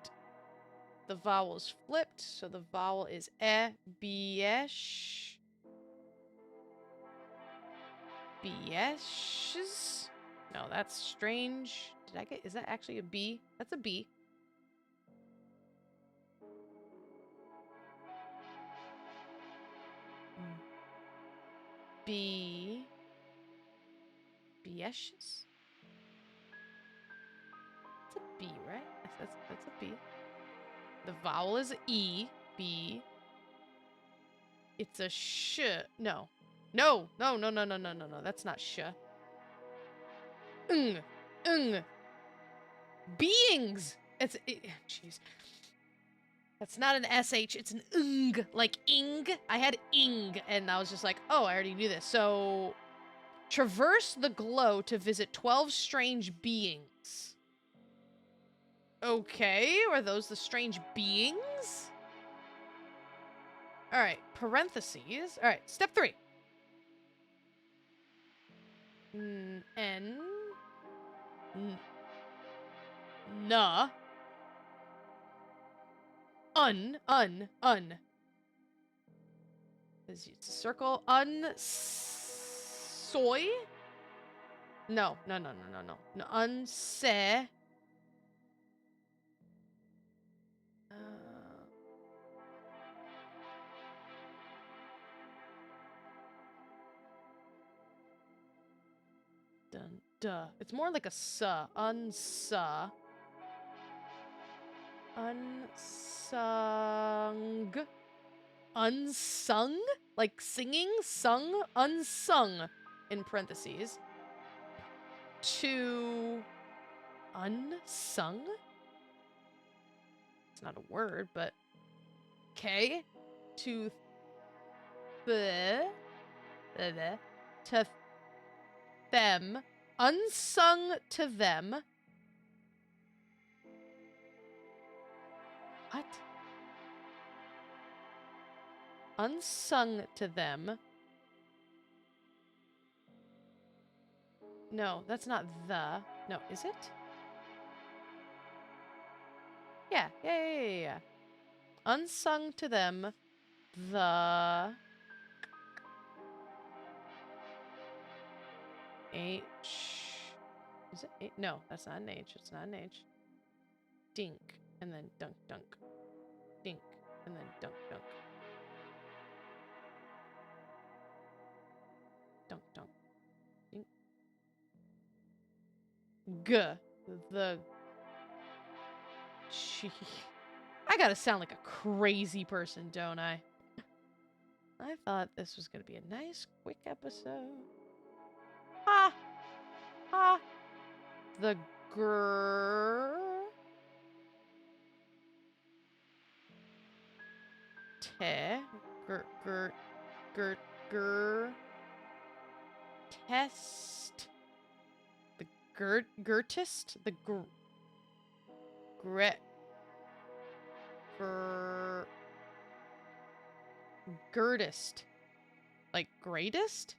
the vowel is flipped, so the vowel is E, B-esh. B-eshes? No, that's strange. Did I get... Is that actually a B? That's a B. B... B-eshes? That's a B, right? That's a B. The vowel is E, B. It's a sh. No. No, no, no, no, no, no, no, no. That's not sh. Ng. Ng. Beings. Jeez. That's not an SH. It's an ng. Like ing. I had ing. And I was just like, oh, I already knew this. So, traverse the glow to visit 12 strange beings. Okay. Are those the strange beings? All right. Parentheses. All right. Step 3. N. Nah. Un. It's a circle. Soy? No. Unse. Duh. It's more like a sa. Unsa. Unsung. Unsung? Like singing? Sung? Unsung. In parentheses. To... Unsung? It's not a word, but... Okay. To... To them. Unsung to them. What? Unsung to them. No, that's not the. No, is it? Yeah. Unsung to them. The... H... Is it H? No, that's not an H. It's not an H. Dink. And then dunk. Dink. And then dunk. Dunk. Dink. G. The... Gee. I gotta sound like a crazy person, don't I? I thought this was gonna be a nice, quick episode. Ha! The test. The gertist? The girdist. Like greatest?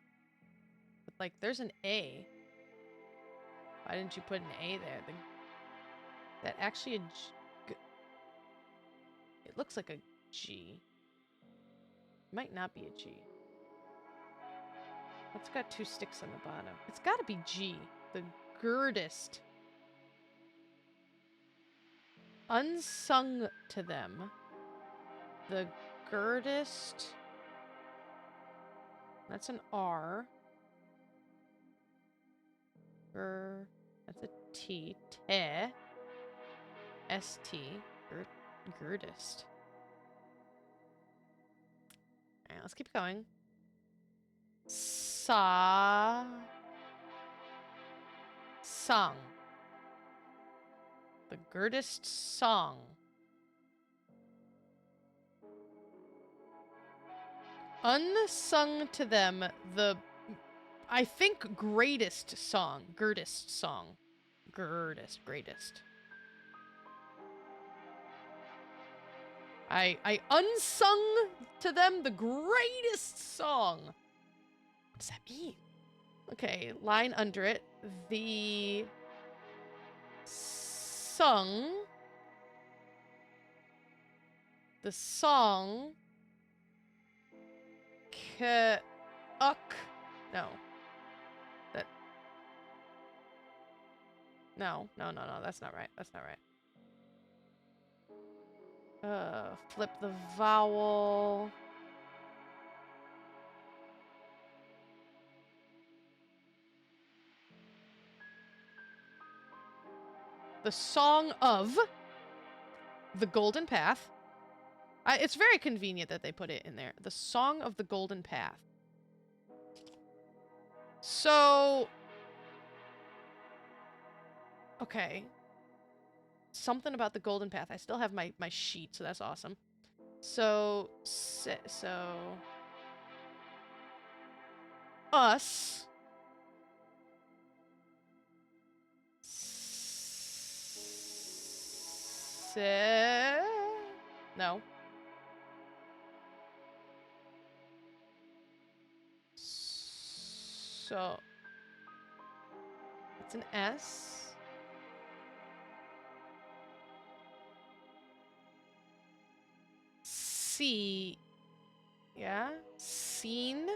But like there's an A. Why didn't you put an A there? That actually it looks like a G. It might not be a G. It's got 2 sticks on the bottom. It's got to be G. The girdist. Unsung to them. The girdist. That's an R. That's a T. Te. S-T. Girdist. Alright, let's keep going. Song. The girdist song. Unsung to them, the... I think greatest song. Greatest. I unsung to them the greatest song. What does that mean? Okay, line under it. The song. The song. No. That. No, that's not right. That's not right. Flip the vowel. The Song of the Golden Path. It's very convenient that they put it in there. The Song of the Golden Path. So... Okay. Something about the Golden Path. I still have my sheet, so that's awesome. So... Us... No. So... It's an S. C. Yeah? Seen.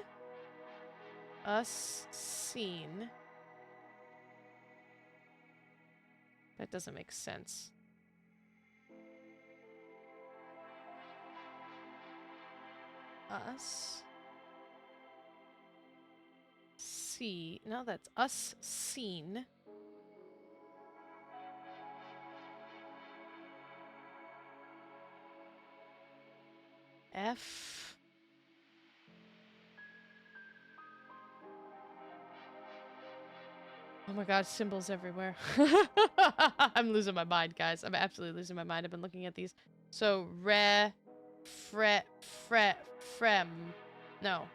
Us. Seen. That doesn't make sense. Us. See. No, that's us seen. F. Oh my god, symbols everywhere. I'm losing my mind, guys. I'm absolutely losing my mind. I've been looking at these. So, frem. No.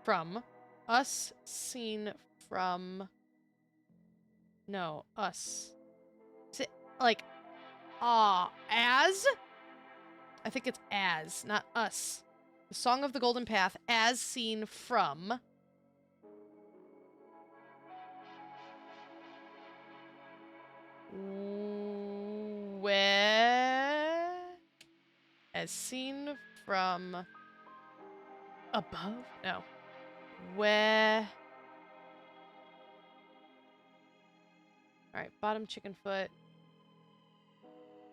From. Us seen from. No, us. Is it like, as? I think it's as, not us. The Song of the Golden Path, as seen from. Where? As seen from above? No. Where? Alright, bottom chicken foot.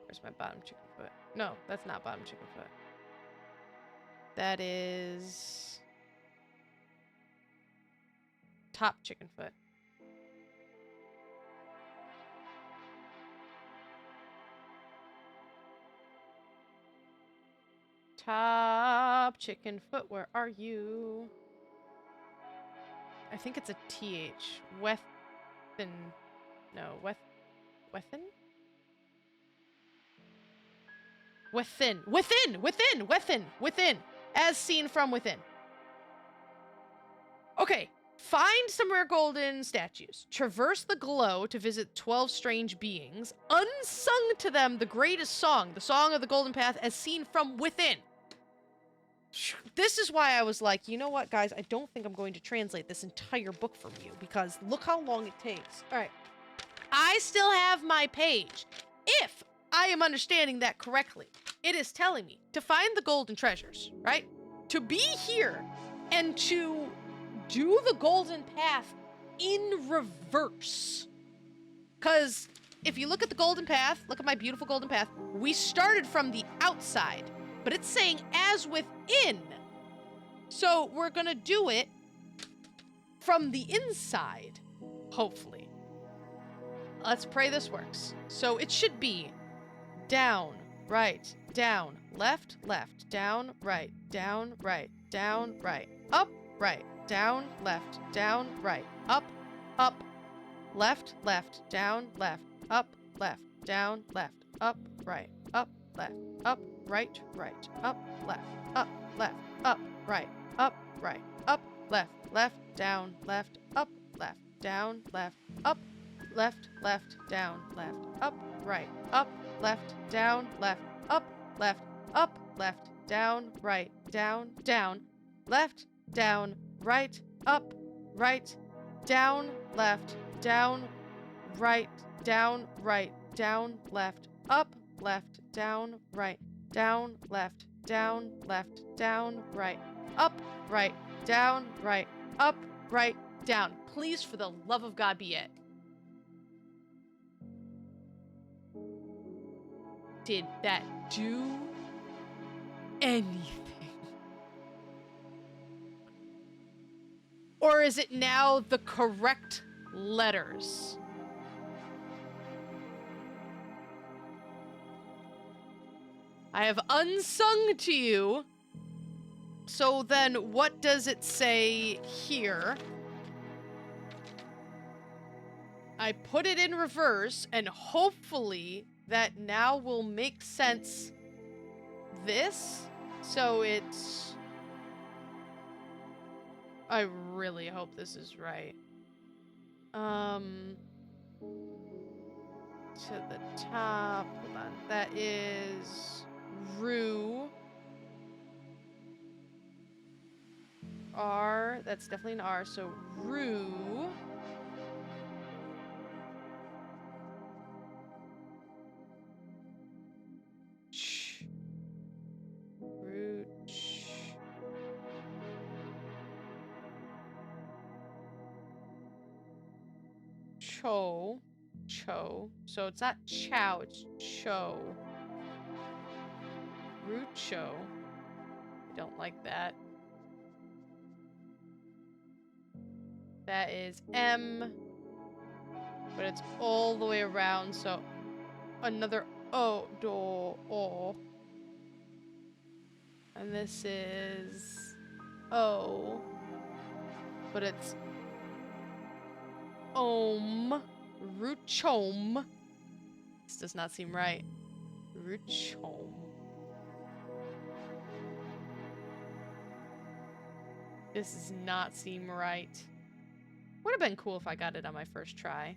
Where's my bottom chicken foot? No, that's not bottom chicken foot. That is... top chicken foot. Top chicken foot, where are you? I think it's a TH. Wethin. No, Wethin? Within. As seen from within. Okay. Find some rare golden statues. Traverse the glow to visit 12 strange beings. Unsung to them the greatest song, the Song of the Golden Path, as seen from within. This is why I was like, you know what, guys? I don't think I'm going to translate this entire book from you, because look how long it takes. All right. I still have my page. If I am understanding that correctly, it is telling me to find the golden treasures, right? To be here and to do the golden path in reverse. Because if you look at the golden path, look at my beautiful golden path, we started from the outside, but it's saying as within. So we're going to do it from the inside, hopefully. Let's pray this works. So it should be down, right, down, left, left, down, right, down, right, down, right, up, right, down, left, up, up, left, left, down, left, up, down, left, up, right, right, right, up, left, up, right, up, left, down, left, up, down, left, up, left, down, left, up, right, up, left, down, left, up, left, down, right, down, left, down, right, up, right, down, left, down, right, down, right, down, left, up, left, down, right, down, left, down, left, down, right, up, right, down, right, up, right, down. Please, for the love of God, be it. Did that do anything? Or is it now the correct letters? I have unsung to you. So then what does it say here? I put it in reverse, and hopefully that now will make sense. This? So it's... I really hope this is right. To the top. Hold on. That is... Rue. R. That's definitely an R. So Rue. Rue. Cho. Cho. So it's not chow, it's cho. Rucho. I don't like that. That is M. But it's all the way around, so another O. Do. O. And this is O. But it's Om. Ruchom. This does not seem right. Ruchom. This does not seem right. Would have been cool if I got it on my first try.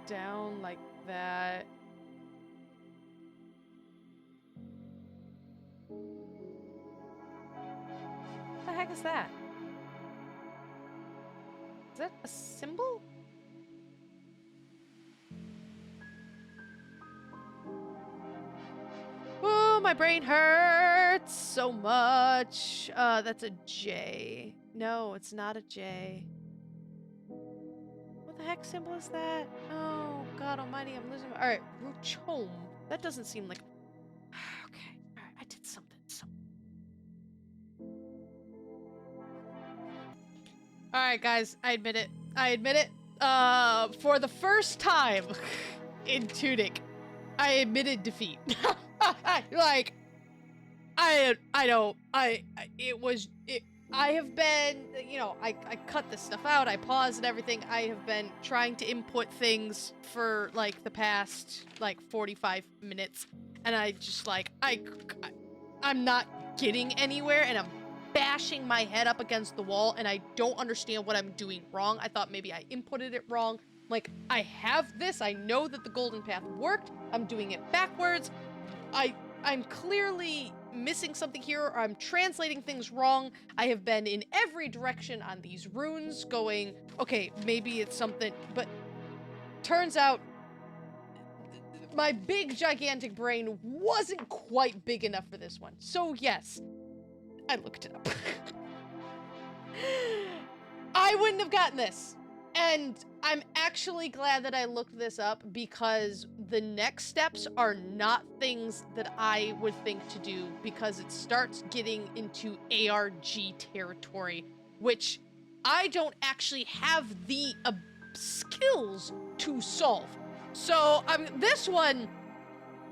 Down like that. What the heck is that? Is that a symbol? Oh, my brain hurts so much. That's a J. No, it's not a J. What the heck symbol is that? Oh, God almighty, I'm losing my... Alright, Ruchom. That doesn't seem like... Okay, alright, I did something. Alright, guys, I admit it. I admit it. For the first time in Tunic, I admitted defeat. Like, I have been, you know, I cut this stuff out, I paused and everything. I have been trying to input things for, like, the past, like, 45 minutes. And I just, like, I'm not getting anywhere, and I'm bashing my head up against the wall, and I don't understand what I'm doing wrong. I thought maybe I inputted it wrong. Like, I have this, I know that the golden path worked, I'm doing it backwards. I'm clearly missing something here, or I'm translating things wrong. I have been in every direction on these runes going, okay, maybe it's something, but turns out my big, gigantic brain wasn't quite big enough for this one. So yes, I looked it up. I wouldn't have gotten this. And I'm actually glad that I looked this up, because the next steps are not things that I would think to do, because it starts getting into ARG territory, which I don't actually have the skills to solve. So, this one,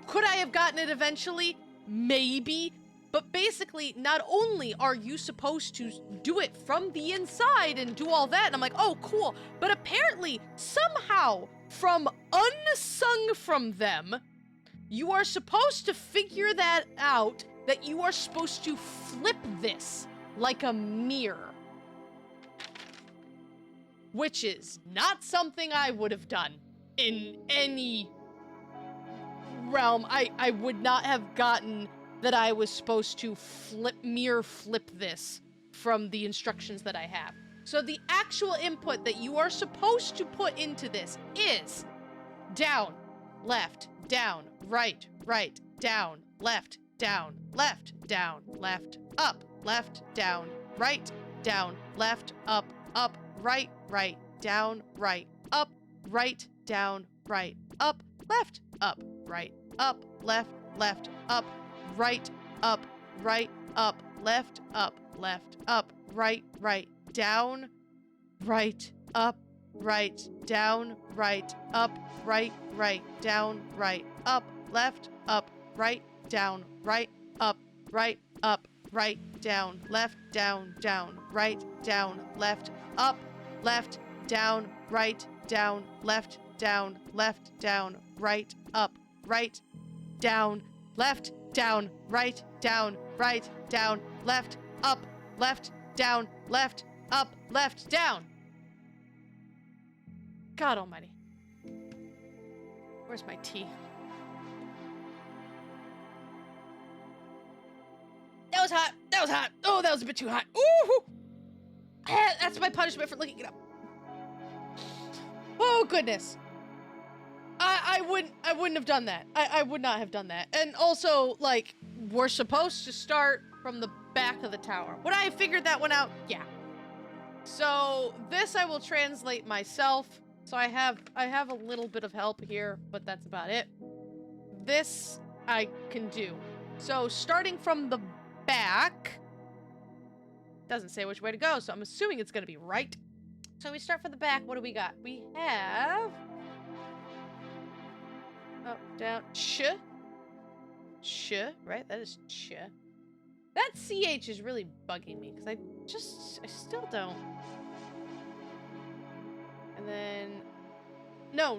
could I have gotten it eventually? Maybe. But basically, not only are you supposed to do it from the inside and do all that, and I'm like, oh, cool. But apparently, somehow, from unsung from them, you are supposed to figure that out, that you are supposed to flip this like a mirror. Which is not something I would have done in any realm. I would not have gotten that I was supposed to mirror flip this from the instructions that I have. So the actual input that you are supposed to put into this is down, left, down, right, right, down, left, down, left, down, left, up, left, down, right, down, left, up, right, right, down, right, up, right, down, right, up, left, right, up, left, left, up, right, up, left, right, right, down, right, up, right, down, right, up, right, right, down, right, up, left, right, down, right, up, right, down, left, down, right, down, left, up, left, down, right, down, left, down, right, up, right, down, left, down, right, down, left, up, left, down, left, up, left, down. God almighty. Where's my tea? That was hot. That was hot. Oh, that was a bit too hot. Ooh! That's my punishment for looking it up. Oh, goodness. I wouldn't have done that. I would not have done that. And also, like, we're supposed to start from the back of the tower. Would I have figured that one out? Yeah. So this I will translate myself. So I have a little bit of help here, but that's about it. This I can do. So starting from the back, doesn't say which way to go, so I'm assuming it's gonna be right. So we start from the back. What do we got? We have up, down, ch, right? That is ch. That CH is really bugging me because I still don't. And then, no,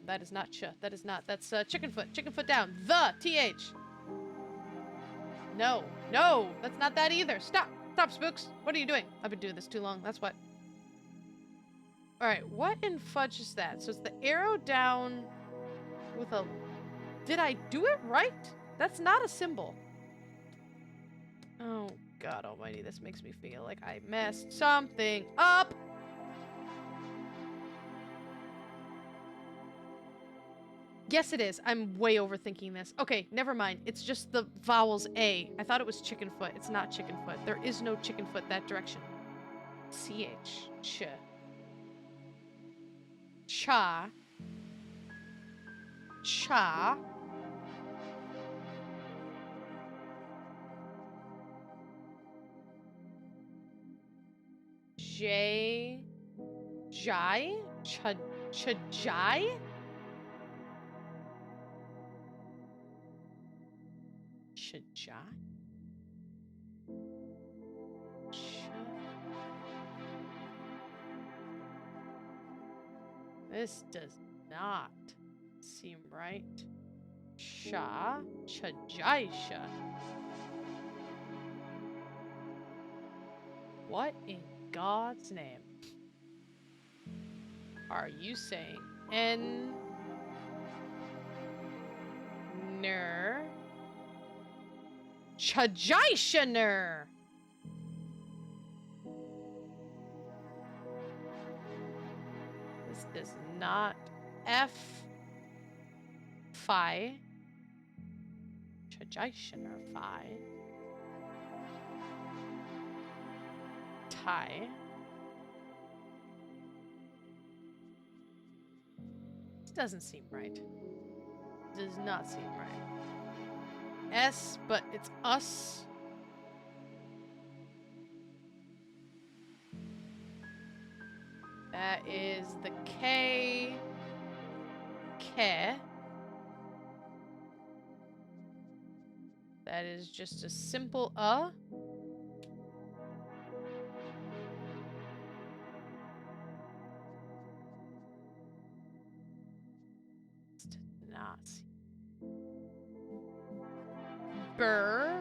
that is not ch. That is not. That's chicken foot down. The TH. No, that's not that either. Stop, spooks. What are you doing? I've been doing this too long. That's what. All right, what in fudge is that? So it's the arrow down with a. Did I do it right? That's not a symbol. Oh, God almighty, this makes me feel like I messed something up. Yes, it is. I'm way overthinking this. Okay, never mind. It's just the vowels A. I thought it was chicken foot. It's not chicken foot. There is no chicken foot that direction. CH. Ch. Cha. Cha. J. Jai? Chajai? Chajai? This does not seem right. Sha. Chajaisha. What in God's name are you saying? Ner. Chajaishaner. This is not F. Phi. Chajaishaner Phi. Tai. This doesn't seem right. Does not seem right. S, but it's us. That is the K. Ke. That is just a simple Does not seem. Burr.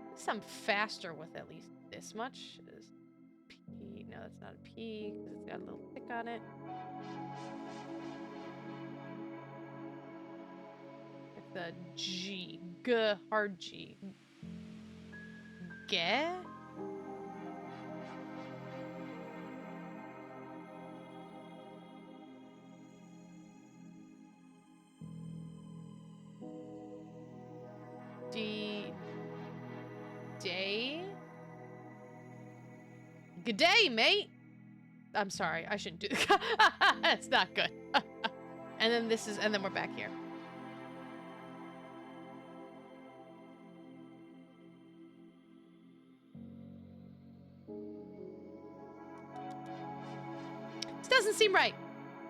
At least I'm faster with at least this much. Is P? No, that's not a P because it's got a little tick on it. the G. G, hard G. Ge? D. Day? Good day, mate! I'm sorry, I shouldn't do that. It's not good. And then this is, and then we're back here. This doesn't seem right.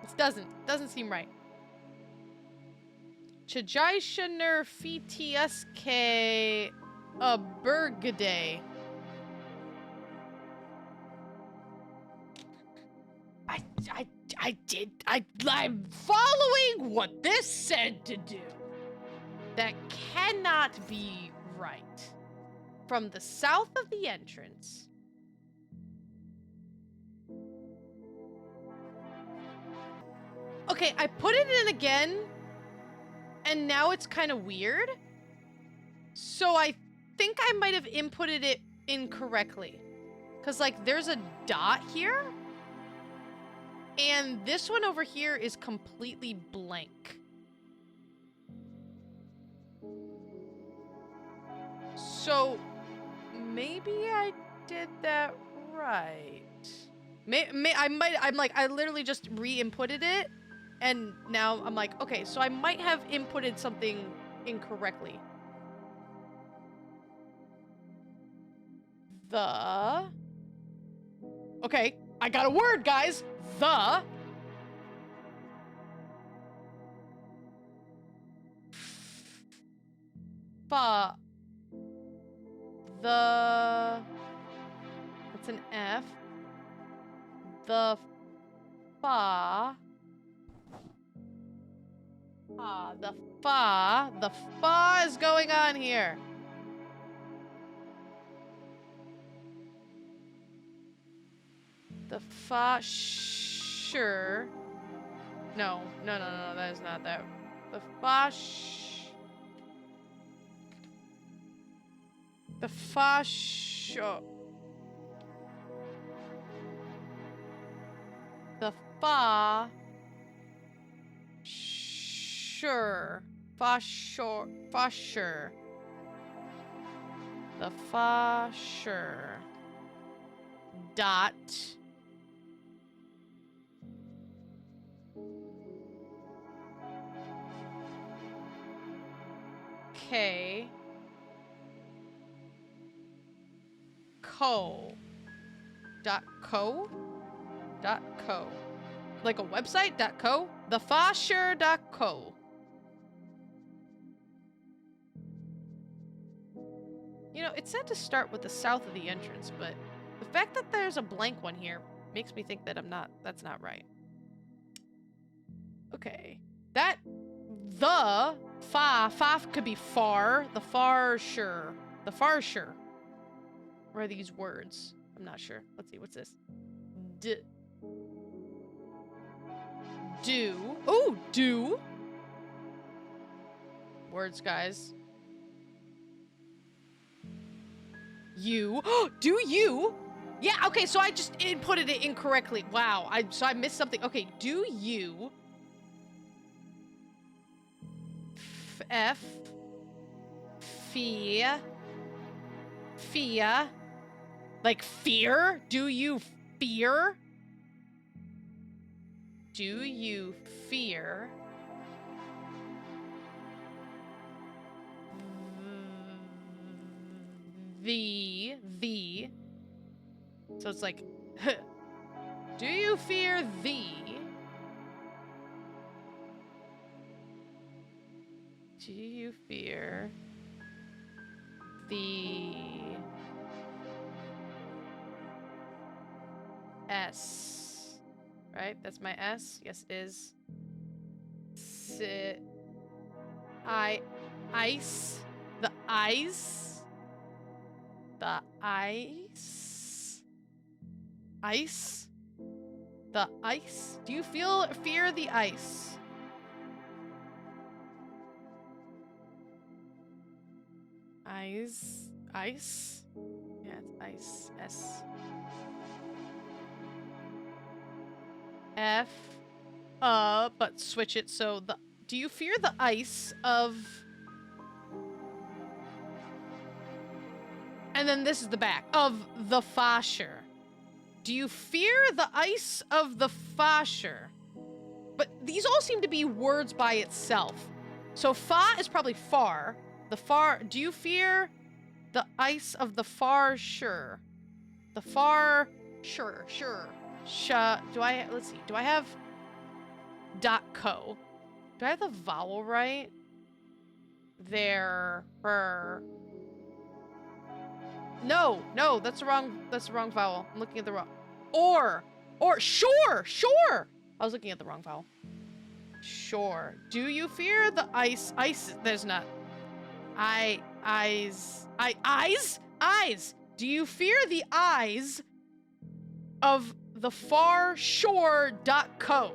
This doesn't seem right. Chajaishaner fitiuske a burgade. I'm following what this said to do. That cannot be right. From the south of the entrance. Okay, I put it in again, and now it's kind of weird. So I think I might have inputted it incorrectly. Because, like, there's a dot here. And this one over here is completely blank. So, maybe I did that right. I literally just re-inputted it. And now I'm like, okay, so I might have inputted something incorrectly. Okay, I got a word, guys. The that's an F. The fa is going on here. The fa, sure. No, that is not that. The fa, the fa, sure. The fa, sure. Fa, sure. Fa, sure. The fa, sure. Dot. K. Co. Dot co. Dot co. Like a website? Dot co. The Fasher dot co. You know, it said to start with the south of the entrance, but the fact that there's a blank one here makes me think that that's not right. Okay. That, the, fa could be far, the far sure. The far sure. Where are these words? I'm not sure. Let's see, what's this? Do. Oh, do. Words, guys. You. Do you? Yeah, okay, so I just inputted it incorrectly. Wow, so I missed something. Okay, do you. F. Fear. Fear. Like fear? Do you fear? Do you fear? The. So it's like, do you fear thee? Do you fear the S? Right? That's my S. Yes, is. Ice. The ice. The ice. Ice. The ice. Do you fear the ice? Ice. Ice? Yeah, it's ice. S. F. But switch it so the... Do you fear the ice of... And then this is the back. Of the Fasher. Do you fear the ice of the Fasher? But these all seem to be words by itself. So fa is probably far. The far... Do you fear the ice of the far sure? The far... Sure. Do I... Let's see. Do I have... .co? Do I have the vowel right? There... Her... No, that's the wrong vowel. I'm looking at the wrong... Or, sure! I was looking at the wrong vowel. Sure. Do you fear the ice? There's not. Eyes. Do you fear the eyes of the far shore.co?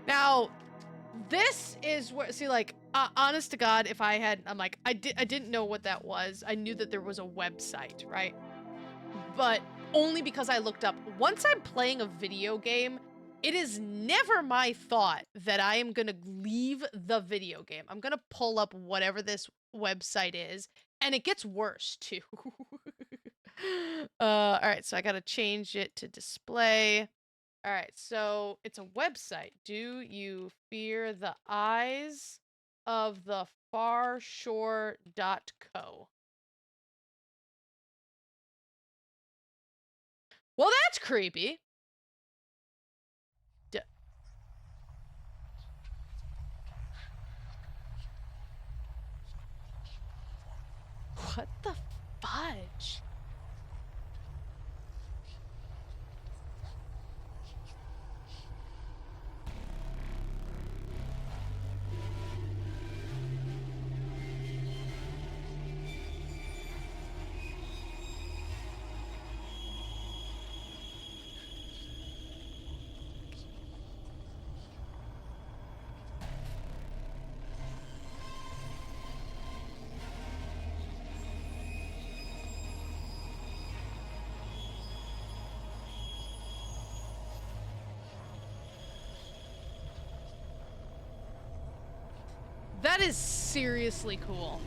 Now, this is where, see, like, honest to God, if I had, I'm like, I didn't know what that was. I knew that there was a website, right? But only because I looked up, once I'm playing a video game, it is never my thought that I am gonna leave the video game. I'm gonna pull up whatever this website is, and it gets worse too. All right, so I gotta change it to display. All right, so it's a website. Do you fear the eyes of the farshore.co? Well, that's creepy. What the fudge? That is seriously cool.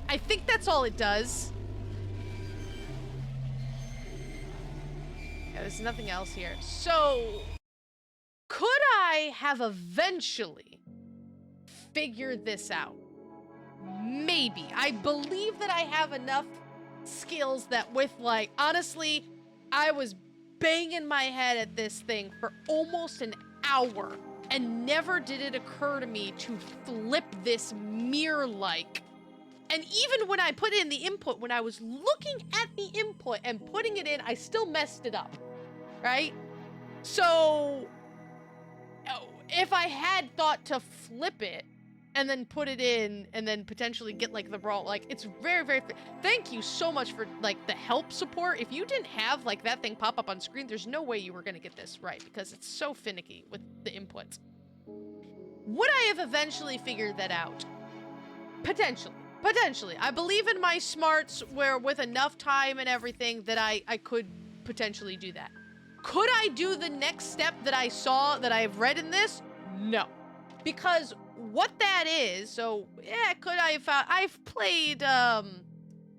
I think that's all it does. Yeah, there's nothing else here. So, could I have eventually figured this out? Maybe. I believe that I have enough skills that with, like, honestly, I was banging my head at this thing for almost an hour, and never did it occur to me to flip this mirror-like. And even when I put in the input, when I was looking at the input and putting it in, I still messed it up, right? So, if I had thought to flip it, and then put it in, and then potentially get, like, the wrong, like, it's very, very, thank you so much for, like, the help support. If you didn't have, like, that thing pop up on screen, there's no way you were gonna get this right, because it's so finicky with the inputs. Would I have eventually figured that out? Potentially. I believe in my smarts where with enough time and everything that I could potentially do that. Could I do the next step that I saw, that I've read in this? No. Because what that is, so yeah, could I have found, I've played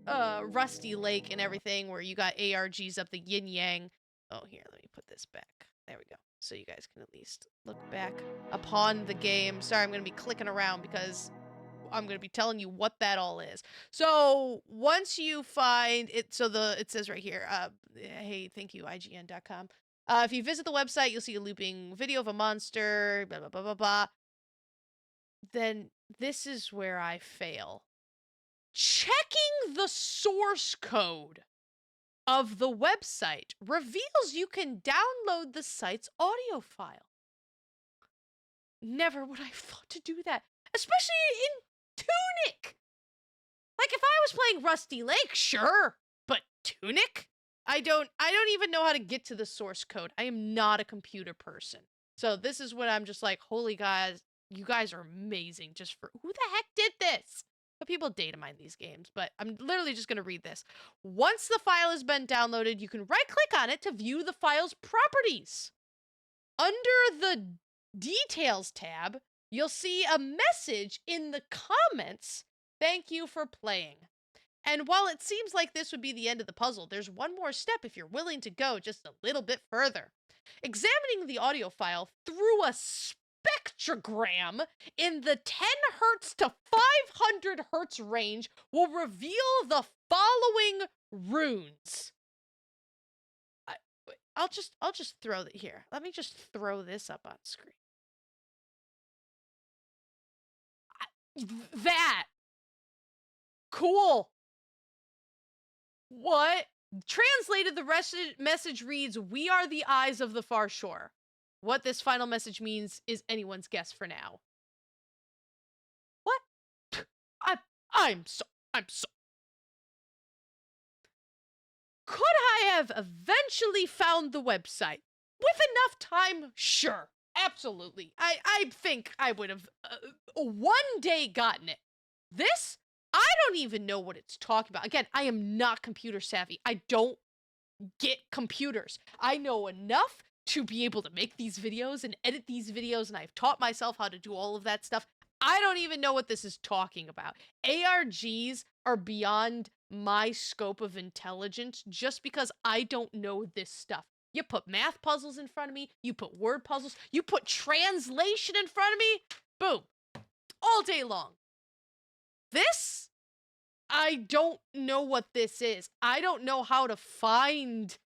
Rusty Lake and everything where you got ARGs up the yin yang. Oh, here, let me put this back. There we go. So you guys can at least look back upon the game. Sorry, I'm going to be clicking around because I'm going to be telling you what that all is. So once you find it, so it says right here, hey, thank you, IGN.com. If you visit the website, you'll see a looping video of a monster, blah, blah, blah, blah, blah. Then this is where I fail. Checking the source code of the website reveals you can download the site's audio file. Never would I have thought to do that, especially in Tunic. Like, if I was playing Rusty Lake, sure, but Tunic? I don't even know how to get to the source code. I am not a computer person. So this is when I'm just like, holy guys, you guys are amazing. Just for, who the heck did this? But people data mine these games, but I'm literally just going to read this. Once the file has been downloaded, you can right-click on it to view the file's properties. Under the Details tab, you'll see a message in the comments, "Thank you for playing." And while it seems like this would be the end of the puzzle, there's one more step if you're willing to go just a little bit further. Examining the audio file through a spectrogram in the 10 hertz to 500 hertz range will reveal the following runes. I'll just throw it here. Let me just throw this up on screen. That. Cool. What? Translated, the message reads, "We are the eyes of the far shore." What this final message means is anyone's guess for now. What? I'm so. Could I have eventually found the website? With enough time, sure. Absolutely. I think I would have one day gotten it. This, I don't even know what it's talking about. Again, I am not computer savvy. I don't get computers. I know enough to be able to make these videos and edit these videos, and I've taught myself how to do all of that stuff. I don't even know what this is talking about. ARGs are beyond my scope of intelligence just because I don't know this stuff. You put math puzzles in front of me, you put word puzzles, you put translation in front of me, boom, all day long. This, I don't know what this is. I don't know how to find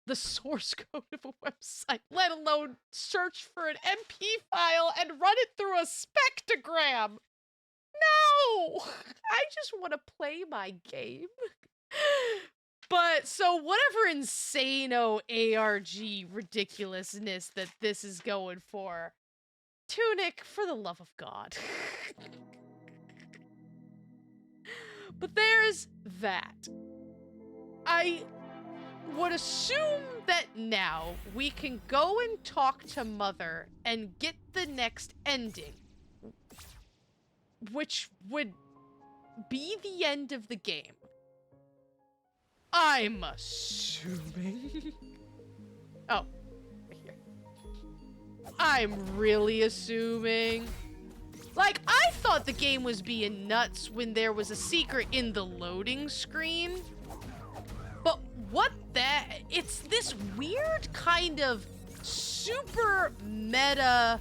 the source code of a website, let alone search for an MP file and run it through a spectrogram. No! I just want to play my game. But, so whatever insano ARG ridiculousness that this is going for, Tunic, for the love of God. But there's that. I would assume that now we can go and talk to Mother and get the next ending, which would be the end of the game. I'm assuming. Oh, right here. I'm really assuming. Like, I thought the game was being nuts when there was a secret in the loading screen. But what it's this weird kind of super meta,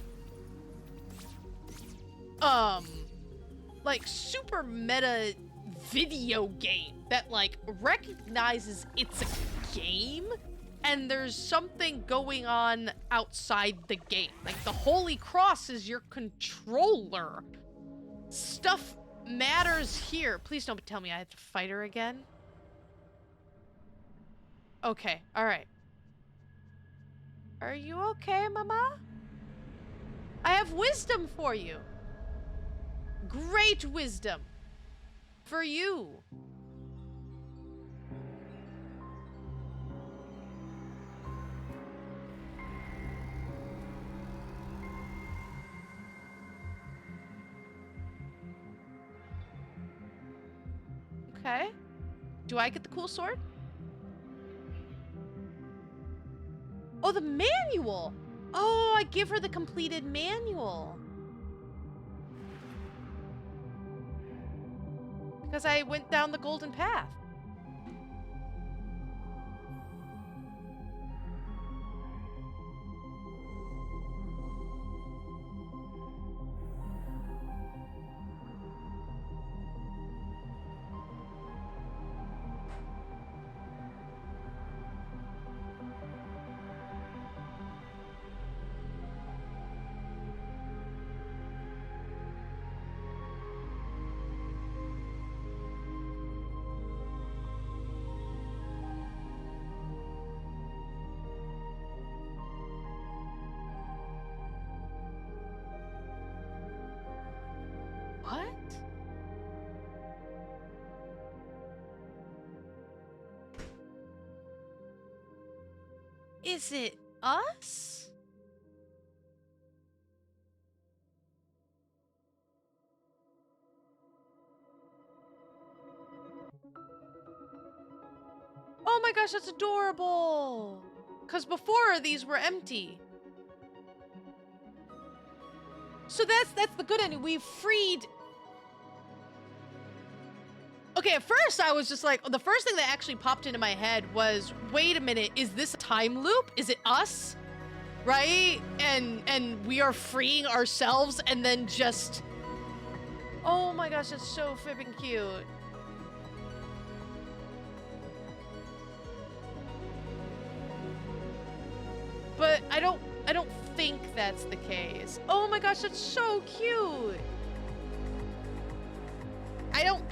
like super meta video game that like recognizes it's a game and there's something going on outside the game. Like the Holy Cross is your controller. Stuff matters here. Please don't tell me I have to fight her again. Okay, alright. Are you okay, Mama? I have wisdom for you. Great wisdom. For you. Okay. Do I get the cool sword? Oh, the manual! Oh, I give her the completed manual. Because I went down the golden path. What? Is it us? Oh my gosh, that's adorable. Because before, these were empty. So that's the good ending. We've freed... Okay, at first I was just like, the first thing that actually popped into my head was, wait a minute, is this a time loop? Is it us? Right? And we are freeing ourselves and then just... Oh my gosh, that's so flipping cute. But I don't think that's the case. Oh my gosh, that's so cute. I don't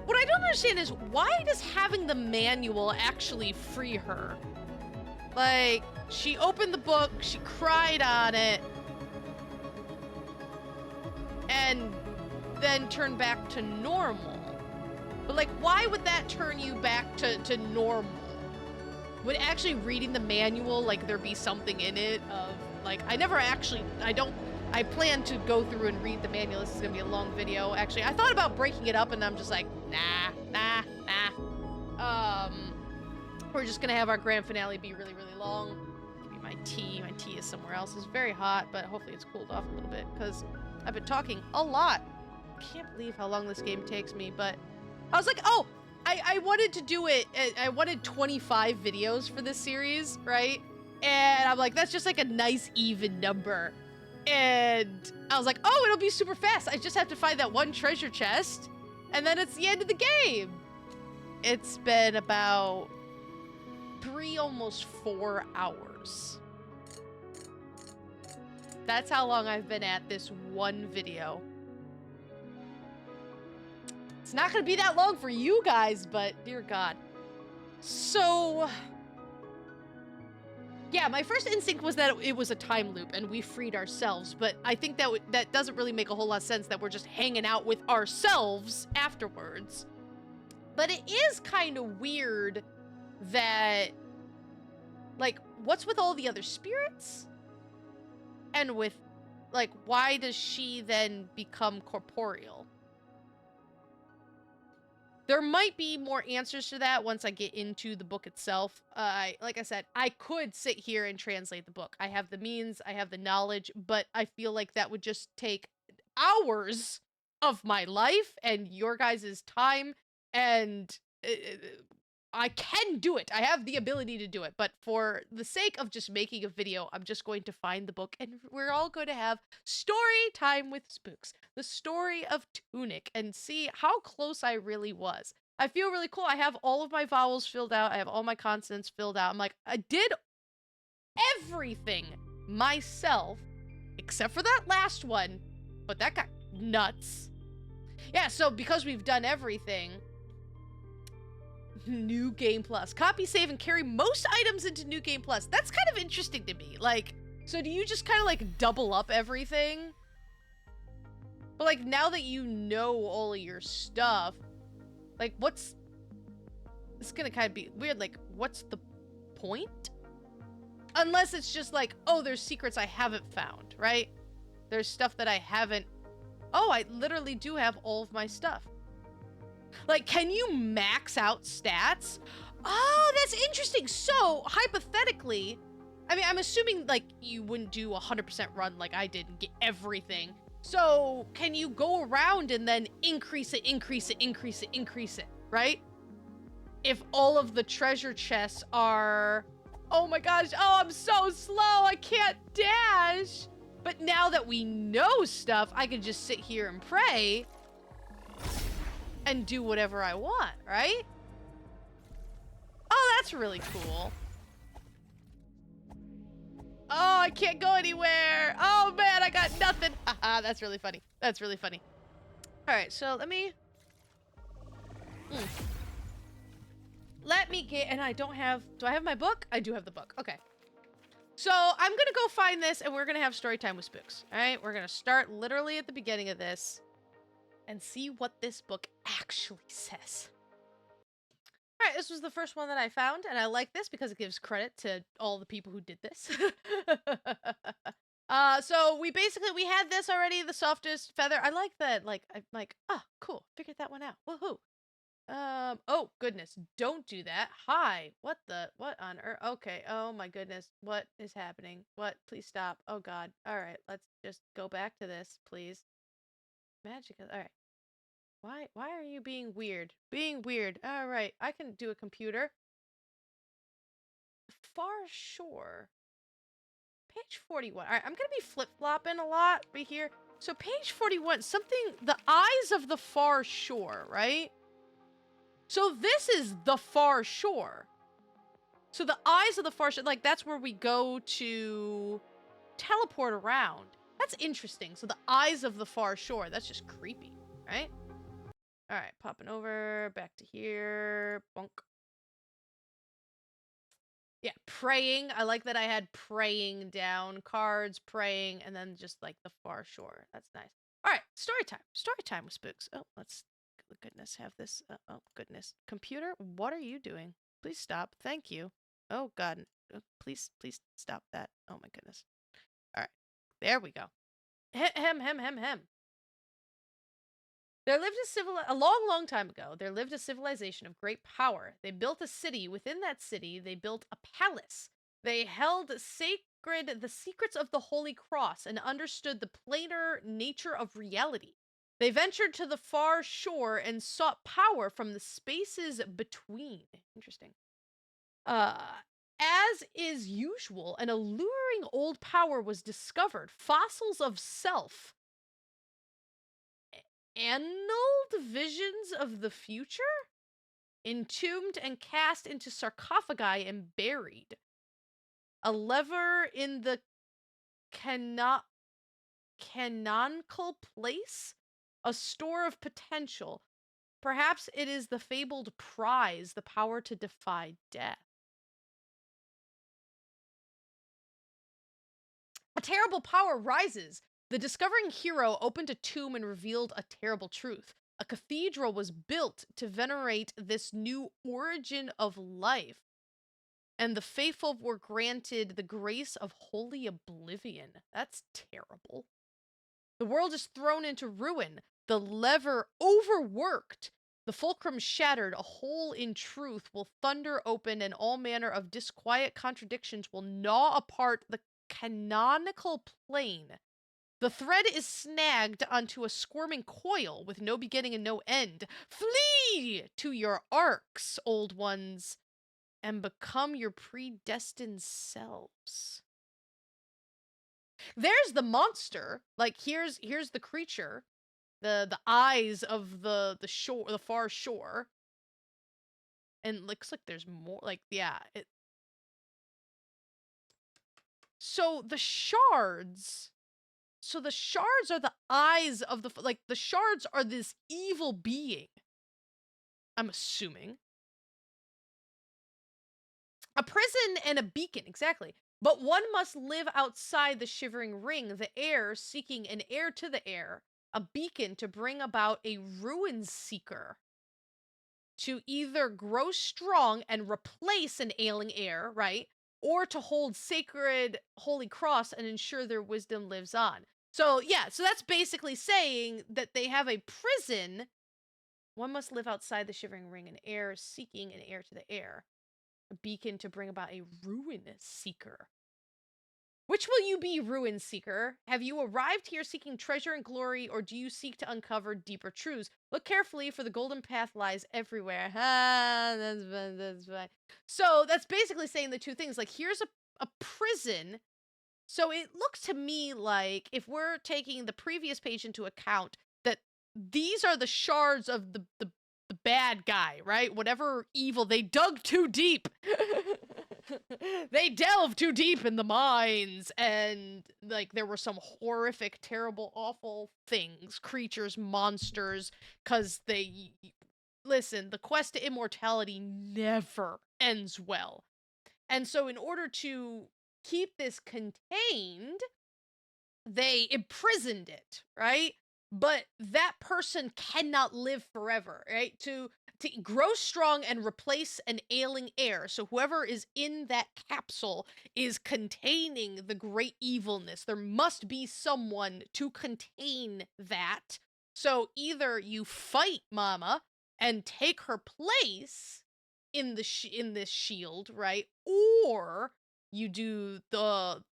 What I don't understand is, why does having the manual actually free her? Like, she opened the book, she cried on it, and then turned back to normal. But like, why would that turn you back to normal? Would actually reading the manual, like, there be something in it of, like, I plan to go through and read the manual. This is gonna be a long video, actually. I thought about breaking it up, and I'm just like, nah. We're just gonna have our grand finale be really, really long. Give me my tea. My tea is somewhere else. It's very hot, but hopefully it's cooled off a little bit, because I've been talking a lot. Can't believe how long this game takes me, but I was like, oh, I wanted to do it. I wanted 25 videos for this series, right? And I'm like, that's just like a nice even number. And I was like, oh, it'll be super fast. I just have to find that one treasure chest, and then it's the end of the game. It's been about 3, almost 4 hours. That's how long I've been at this one video. It's not gonna be that long for you guys, but dear God. So, yeah, my first instinct was that it was a time loop and we freed ourselves, but I think that doesn't really make a whole lot of sense, that we're just hanging out with ourselves afterwards. But it is kind of weird that, like, what's with all the other spirits? And with, like, why does she then become corporeal? There might be more answers to that once I get into the book itself. Like I said, I could sit here and translate the book. I have the means, I have the knowledge, but I feel like that would just take hours of my life and your guys' time, and I can do it. I have the ability to do it, but for the sake of just making a video, I'm just going to find the book, and we're all going to have story time with Spooks, the story of Tunic, and see how close I really was. I feel really cool. I have all of my vowels filled out. I have all my consonants filled out. I'm like, I did everything myself, except for that last one, but that got nuts. Yeah, so because we've done everything... New Game Plus. Copy, save, and carry most items into New Game Plus. That's kind of interesting to me. Like, so do you just kind of like double up everything? But like, now that you know all of your stuff, like, what's... It's gonna kind of be weird. Like, what's the point? Unless it's just like, oh, there's secrets I haven't found, right? There's stuff that I haven't... Oh, I literally do have all of my stuff. Like, can you max out stats? Oh, that's interesting. So, hypothetically, I mean, I'm assuming, like, you wouldn't do a 100% run like I did and get everything. So, can you go around and then increase it, right? If all of the treasure chests are... Oh my gosh, oh, I'm so slow, I can't dash! But now that we know stuff, I can just sit here and pray and do whatever I want, right? Oh, that's really cool. Oh, I can't go anywhere. Oh man, I got nothing. Haha, that's really funny. That's really funny. All right, so let me... Let me get... And I don't have... Do I have my book? I do have the book. Okay. So I'm gonna go find this and we're gonna have story time with Spooks. All right, we're gonna start literally at the beginning of this and see what this book actually says. All right, this was the first one that I found, and I like this because it gives credit to all the people who did this. So we had this already, the softest feather. I like that, like, I'm like, oh, cool, figured that one out. Woohoo. Oh goodness, don't do that. Hi, what on earth? Okay, oh my goodness, what is happening? What? Please stop. Oh god. All right, let's just go back to this, please. Magic. All right. Why are you being weird? Being weird. All right, I can do a computer. Far shore. Page 41. All right, I'm gonna be flip-flopping a lot right here. So page 41, something, the eyes of the far shore, right? So this is the far shore. So the eyes of the far shore, like, that's where we go to teleport around. That's interesting. So the eyes of the far shore, that's just creepy, right? All right, popping over, back to here, bonk. Yeah, praying. I like that I had praying down, cards, praying, and then just like the far shore. That's nice. All right, story time. Story time with spooks. Oh, let's, goodness, have this. Oh, goodness. Computer, what are you doing? Please stop. Thank you. Oh, God. Please stop that. Oh, my goodness. All right, there we go. Hem. There lived a long time ago, there lived a civilization of great power. They built a city. Within that city, they built a palace. They held sacred the secrets of the Holy Cross and understood the planar nature of reality. They ventured to the far shore and sought power from the spaces between. Interesting. As is usual, an alluring old power was discovered. Fossils of self, annulled visions of the future, entombed and cast into sarcophagi and buried. A lever in the canonical place, a store of potential. Perhaps it is the fabled prize, the power to defy death. A terrible power rises. The discovering hero opened a tomb and revealed a terrible truth. A cathedral was built to venerate this new origin of life, and the faithful were granted the grace of holy oblivion. That's terrible. The world is thrown into ruin. The lever overworked. The fulcrum shattered. A hole in truth will thunder open, and all manner of disquiet contradictions will gnaw apart the canonical plane. The thread is snagged onto a squirming coil with no beginning and no end. Flee to your arcs, old ones, and become your predestined selves. There's the monster. Like, here's the creature, the eyes of the shore, the far shore. And looks like there's more. Like, yeah. So the shards. So the shards are the eyes of the, like, the shards are this evil being, I'm assuming. A prison and a beacon, exactly. But one must live outside the shivering ring, the air seeking an heir to the air, a beacon to bring about a ruin seeker. To either grow strong and replace an ailing heir, right? Or to hold sacred holy cross and ensure their wisdom lives on. So, yeah, so that's basically saying that they have a prison. One must live outside the shivering ring, an heir seeking an heir to the air. A beacon to bring about a ruin seeker. Which will you be, ruin seeker? Have you arrived here seeking treasure and glory, or do you seek to uncover deeper truths? Look carefully, for the golden path lies everywhere. Ah, that's fine. So that's basically saying the two things. Like, here's a prison. So it looks to me like, if we're taking the previous page into account, that these are the shards of the bad guy, right? Whatever evil, they dug too deep. They delved too deep in the mines, and like there were some horrific, terrible, awful things, creatures, monsters, because they, listen, the quest to immortality never ends well. And so in order to keep this contained, they imprisoned it, right? But that person cannot live forever, right? To to grow strong and replace an ailing heir. So whoever is in that capsule is containing the great evilness. There must be someone to contain that. So either you fight Mama and take her place in the in this shield, right? Or you do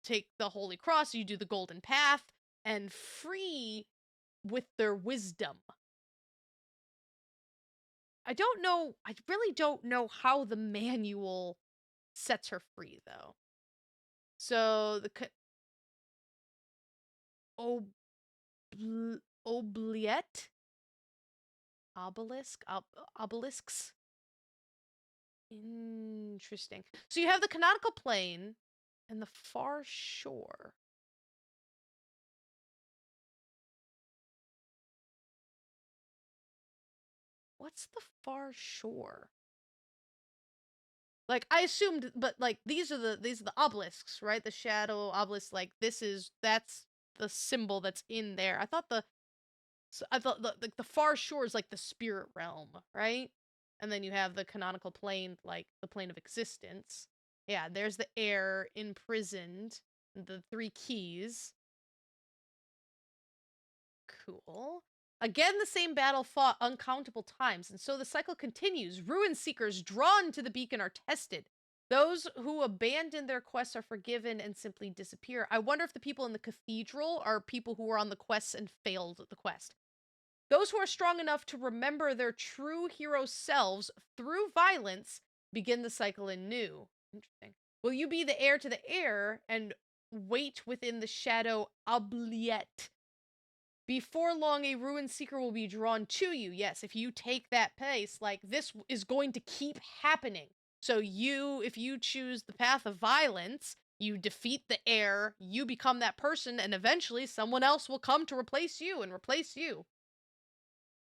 take the Holy Cross, you do the Golden Path, and free with their wisdom. I don't know. I really don't know how the manual sets her free, though. So the oubliette, obelisks. Interesting. So you have the canonical plane and the far shore. What's the far shore? Like, I assumed, but like these are the obelisks, right? The shadow obelisk. Like, that's the symbol that's in there. I thought the far shore is like the spirit realm, right? And then you have the canonical plane, like the plane of existence. Yeah, there's the heir imprisoned, the 3 keys. Cool. Again, the same battle fought uncountable times, and so the cycle continues. Ruin seekers drawn to the beacon are tested. Those who abandon their quests are forgiven and simply disappear. I wonder if the people in the cathedral are people who were on the quests and failed the quest. Those who are strong enough to remember their true hero selves through violence begin the cycle anew. Interesting. Will you be the heir to the heir and wait within the shadow oubliette? Before long, a ruin seeker will be drawn to you. Yes, if you take that pace, like, this is going to keep happening. So if you choose the path of violence, you defeat the heir, you become that person, and eventually someone else will come to replace you and replace you.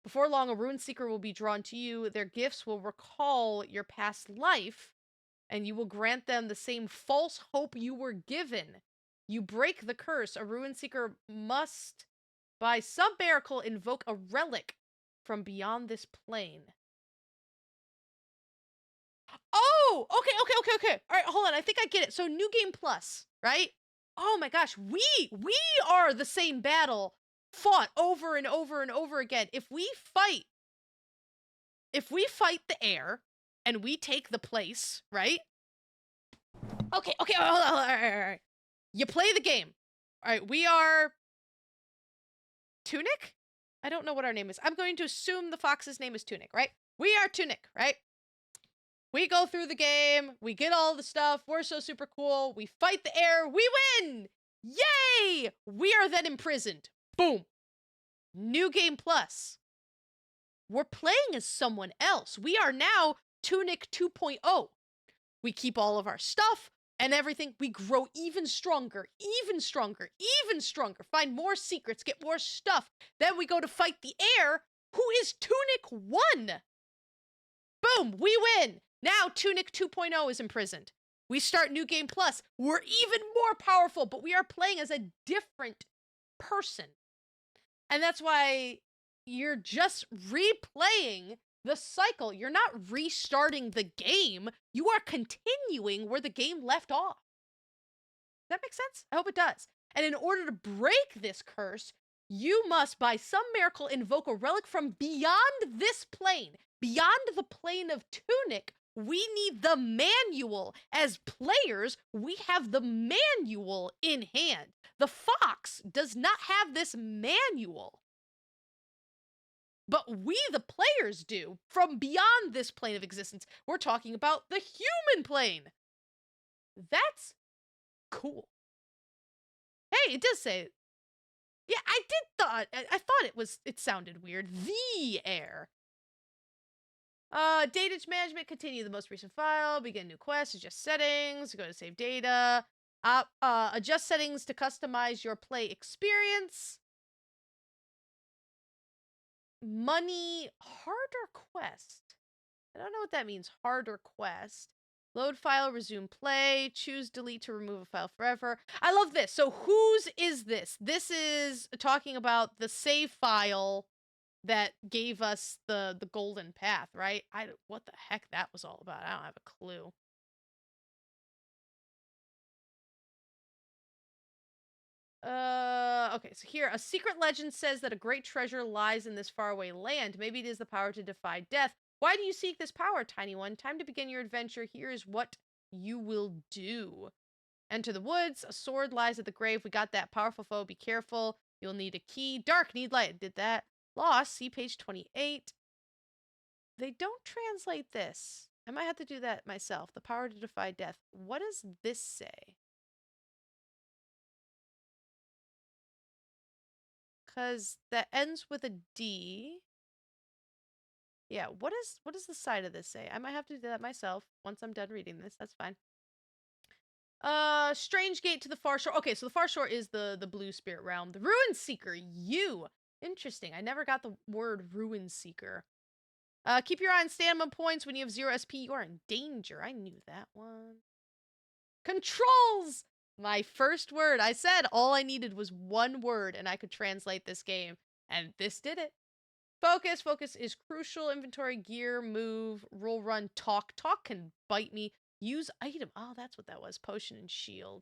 Before long, a ruin seeker will be drawn to you. Their gifts will recall your past life, and you will grant them the same false hope you were given. You break the curse. A ruin seeker must, by some miracle, invoke a relic from beyond this plane. Oh, okay. All right, hold on. I think I get it. So New Game Plus, right? Oh my gosh, we are the same battle fought over and over and over again. If we fight the heir and we take the place, right? Okay, hold on. All right. You play the game. All right, we are Tunic? I don't know what our name is. I'm going to assume the fox's name is Tunic, right? We are Tunic, right? We go through the game. We get all the stuff. We're so super cool. We fight the heir. We win! Yay! We are then imprisoned. Boom. New Game Plus. We're playing as someone else. We are now Tunic 2.0. We keep all of our stuff and everything. We grow even stronger. Find more secrets, get more stuff. Then we go to fight the heir, who is Tunic 1. Boom, we win. Now Tunic 2.0 is imprisoned. We start New Game Plus. We're even more powerful, but we are playing as a different person. And that's why you're just replaying the cycle. You're not restarting the game. You are continuing where the game left off. Does that make sense? I hope it does. And in order to break this curse, you must, by some miracle, invoke a relic from beyond this plane. Beyond the plane of Tunic, we need the manual. As players, we have the manual in hand. The fox does not have this manual. But we, the players, do. From beyond this plane of existence. We're talking about the human plane. That's cool. Hey, it does say... Yeah, I thought it sounded weird. The heir. Data management, continue the most recent file, begin new quest, adjust settings, go to save data, adjust settings to customize your play experience. Money, harder quest. I don't know what that means, harder quest. Load file, resume play, choose delete to remove a file forever. I love this. So whose is this? This is talking about the save file that gave us the golden path, right? What the heck that was all about? I don't have a clue. Okay, so here, a secret legend says that a great treasure lies in this faraway land. Maybe it is the power to defy death. Why do you seek this power, tiny one? Time to begin your adventure. Here is what you will do. Enter the woods. A sword lies at the grave. We got that. Powerful foe. Be careful. You'll need a key. Dark, need light. Did that. Lost. See page 28. They don't translate this. I might have to do that myself. The power to defy death. What does this say? Because that ends with a D. Yeah, what does the side of this say? I might have to do that myself once I'm done reading this. That's fine. Strange gate to the far shore. Okay, so the far shore is the blue spirit realm. The ruin seeker, you. Interesting. I never got the word ruin seeker. Keep your eye on stamina points. When you have 0 SP, you are in danger. I knew that one. Controls! My first word. I said all I needed was one word and I could translate this game. And this did it. Focus. Focus is crucial. Inventory, gear, move, roll, run, talk. Talk can bite me. Use item. Oh, that's what that was. Potion and shield.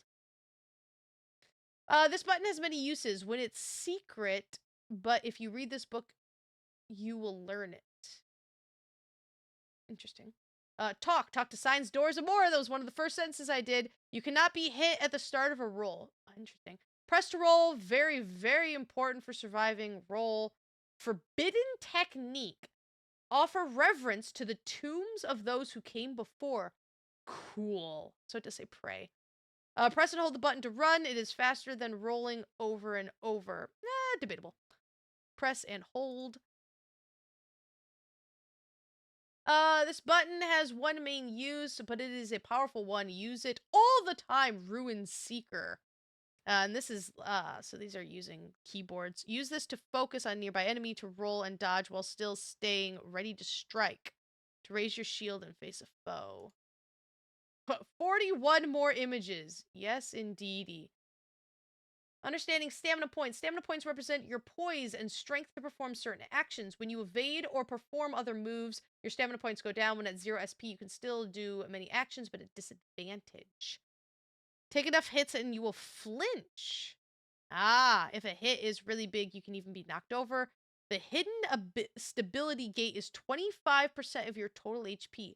This button has many uses. When it's secret, but if you read this book, you will learn it. Interesting. Talk. Talk to signs, doors, and more. That was one of the first sentences I did. You cannot be hit at the start of a roll. Interesting. Press to roll. Very, very important for surviving. Roll. Forbidden technique. Offer reverence to the tombs of those who came before. Cool. So to say pray. Press and hold the button to run. It is faster than rolling over and over. Debatable. Press and hold. This button has one main use, but it is a powerful one. Use it all the time. Ruin Seeker. And this is, so these are using keyboards. Use this to focus on nearby enemy to roll and dodge while still staying ready to strike. To raise your shield and face a foe. 41 more images. Yes, indeedy. Understanding stamina points. Stamina points represent your poise and strength to perform certain actions. When you evade or perform other moves, your stamina points go down. When at 0 SP, you can still do many actions, but at disadvantage. Take enough hits and you will flinch. If a hit is really big, you can even be knocked over. The hidden stability gate is 25% of your total HP.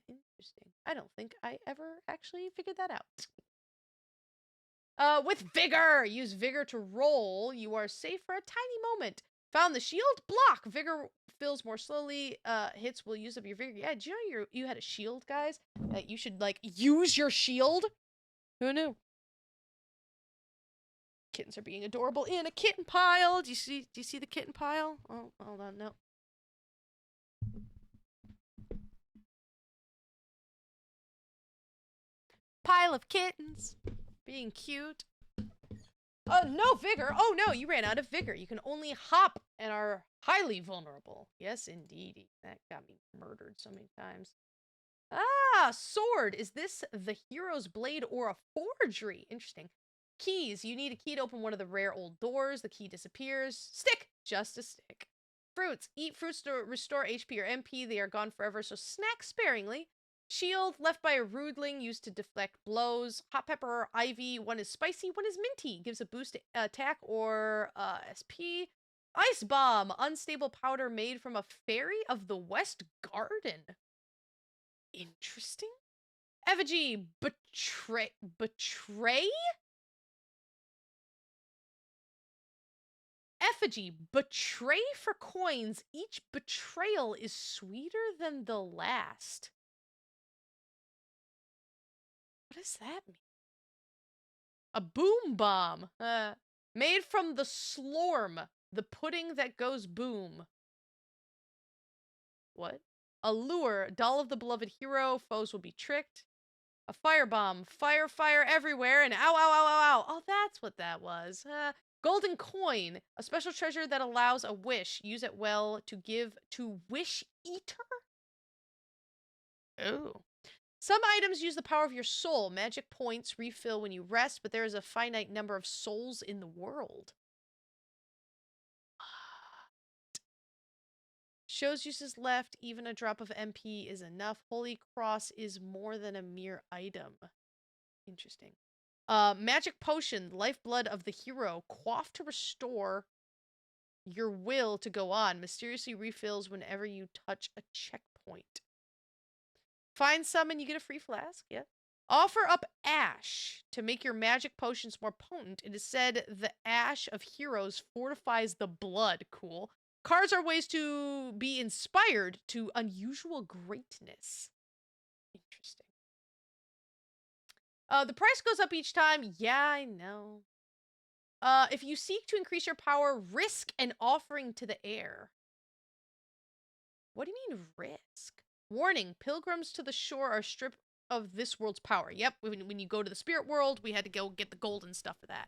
Interesting. I don't think I ever actually figured that out. With vigor! Use vigor to roll. You are safe for a tiny moment. Found the shield? Block! Vigor fills more slowly. Hits will use up your vigor. Yeah, did you know you had a shield, guys? That you should, like, use your shield? Who knew? Kittens are being adorable in a kitten pile. Do you see the kitten pile? Oh, hold on, no. Pile of kittens. Being cute. No vigor. Oh no, you ran out of vigor. You can only hop and are highly vulnerable. Yes, indeed. That got me murdered so many times. Sword. Is this the hero's blade or a forgery? Interesting. Keys. You need a key to open one of the rare old doors. The key disappears. Stick. Just a stick. Fruits. Eat fruits to restore HP or MP. They are gone forever, so snack sparingly. Shield, left by a rudling, used to deflect blows. Hot pepper or ivy, one is spicy, one is minty. Gives a boost to attack or SP. Ice bomb, unstable powder made from a fairy of the West Garden. Interesting. Effigy, betray? Effigy, betray for coins. Each betrayal is sweeter than the last. What does that mean? A boom bomb. Made from the slorm, the pudding that goes boom. What? A lure, doll of the beloved hero. Foes will be tricked. A firebomb. Fire everywhere, and ow, ow, ow, ow, ow. Oh, that's what that was. Golden coin. A special treasure that allows a wish. Use it well to give to Wish Eater? Oh. Some items use the power of your soul. Magic points refill when you rest, but there is a finite number of souls in the world. Shows uses left. Even a drop of MP is enough. Holy Cross is more than a mere item. Interesting. Magic potion, lifeblood of the hero. Quaff to restore your will to go on. Mysteriously refills whenever you touch a checkpoint. Find summon, you get a free flask. Yeah. Offer up ash to make your magic potions more potent. It is said the ash of heroes fortifies the blood. Cool. Cards are ways to be inspired to unusual greatness. Interesting. The price goes up each time. Yeah, I know. If you seek to increase your power, risk an offering to the air. What do you mean risk? Warning, pilgrims to the shore are stripped of this world's power. Yep, when you go to the spirit world, we had to go get the golden stuff for that.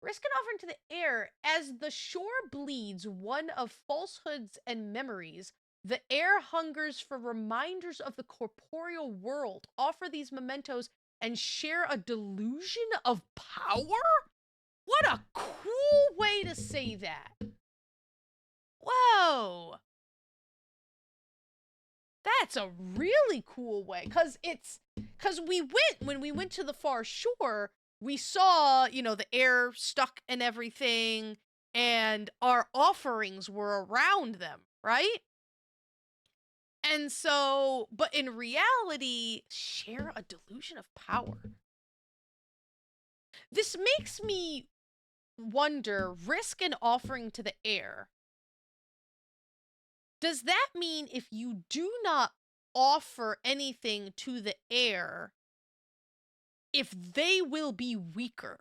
Risk an offering to the air. As the shore bleeds one of falsehoods and memories, the air hungers for reminders of the corporeal world. Offer these mementos and share a delusion of power? What a cool way to say that. Whoa. That's a really cool way. Because when we went to the far shore, we saw, the air stuck and everything, and our offerings were around them, right? And so, but in reality, share a delusion of power. This makes me wonder, risk an offering to the air. Does that mean if you do not offer anything to the air, if they will be weaker?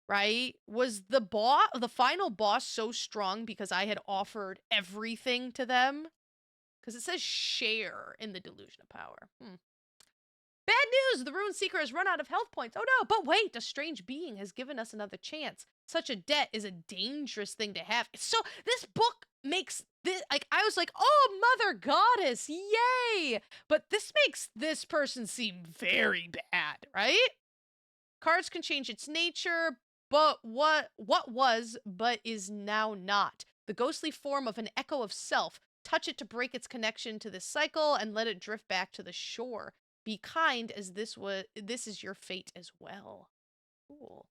Right? Was the final boss so strong because I had offered everything to them? Because it says share in the delusion of power. Bad news! The Ruin Seeker has run out of health points. Oh no, but wait, a strange being has given us another chance. Such a debt is a dangerous thing to have. So this book makes this, I was like, oh, Mother Goddess, yay! But this makes this person seem very bad, right? Cards can change its nature, but what was, but is now not. The ghostly form of an echo of self. Touch it to break its connection to this cycle and let it drift back to the shore. Be kind, as this is your fate as well. Cool.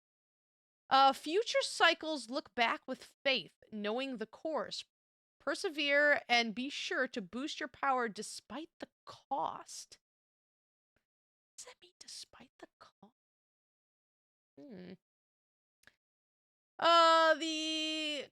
Future cycles look back with faith, knowing the course. Persevere and be sure to boost your power despite the cost. What does that mean, despite the cost? The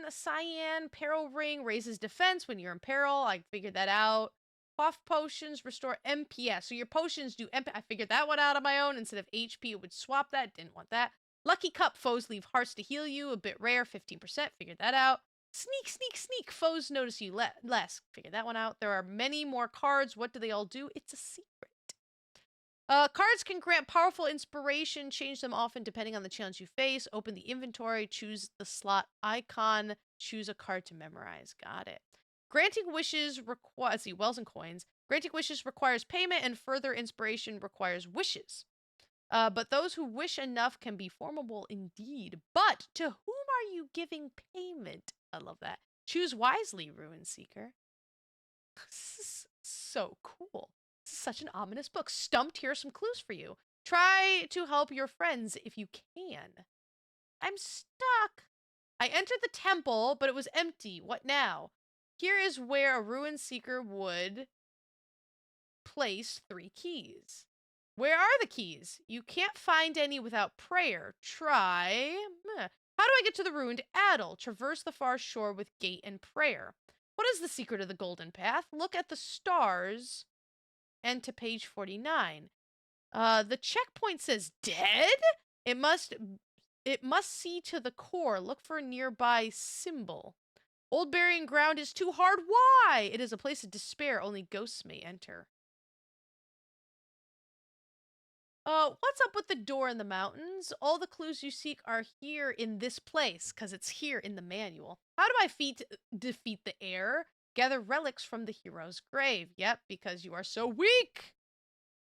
Cyan Peril Ring raises defense when you're in peril. I figured that out. Quaff potions restore MPS. So your potions do MP. I figured that one out on my own. Instead of HP, it would swap that. Didn't want that. Lucky Cup. Foes leave hearts to heal you. A bit rare. 15%. Figured that out. Sneak, sneak, sneak. Foes notice you less. Figured that one out. There are many more cards. What do they all do? It's a secret. Cards can grant powerful inspiration. Change them often depending on the challenge you face. Open the inventory. Choose the slot icon. Choose a card to memorize. Got it. Granting wishes requires, see, wells and coins. Granting wishes requires payment, and further inspiration requires wishes. But those who wish enough can be formable indeed. But to whom are you giving payment? I love that. Choose wisely, Ruin Seeker. This is so cool. This is such an ominous book. Stumped, here are some clues for you. Try to help your friends if you can. I'm stuck. I entered the temple, but it was empty. What now? Here is where a Ruin Seeker would place 3 keys. Where are the keys? You can't find any without prayer. Try. How do I get to the ruined Adel? Traverse the far shore with gate and prayer. What is the secret of the golden path? Look at the stars and to page 49. The checkpoint says dead? It must see to the core. Look for a nearby symbol. Old burying ground is too hard. Why? It is a place of despair. Only ghosts may enter. What's up with the door in the mountains? All the clues you seek are here in this place, because it's here in the manual. How do I defeat the air? Gather relics from the hero's grave. Yep, because you are so weak.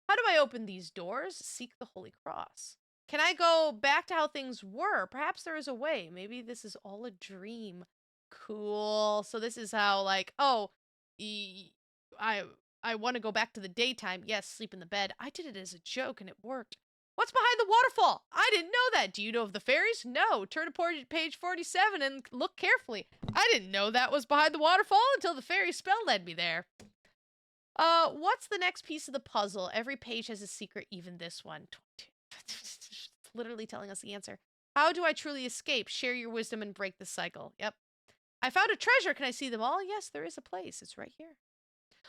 How do I open these doors? Seek the Holy Cross. Can I go back to how things were? Perhaps there is a way. Maybe this is all a dream. Cool. So this is how, like, oh, e- I I want to go back to the daytime. Yes, sleep in the bed. I did it as a joke and it worked. What's behind the waterfall? I didn't know that. Do you know of the fairies? No. Turn to page 47 and look carefully. I didn't know that was behind the waterfall until the fairy spell led me there. What's the next piece of the puzzle? Every page has a secret, even this one. Literally telling us the answer. How do I truly escape? Share your wisdom and break the cycle. Yep. I found a treasure. Can I see them all? Yes, there is a place. It's right here.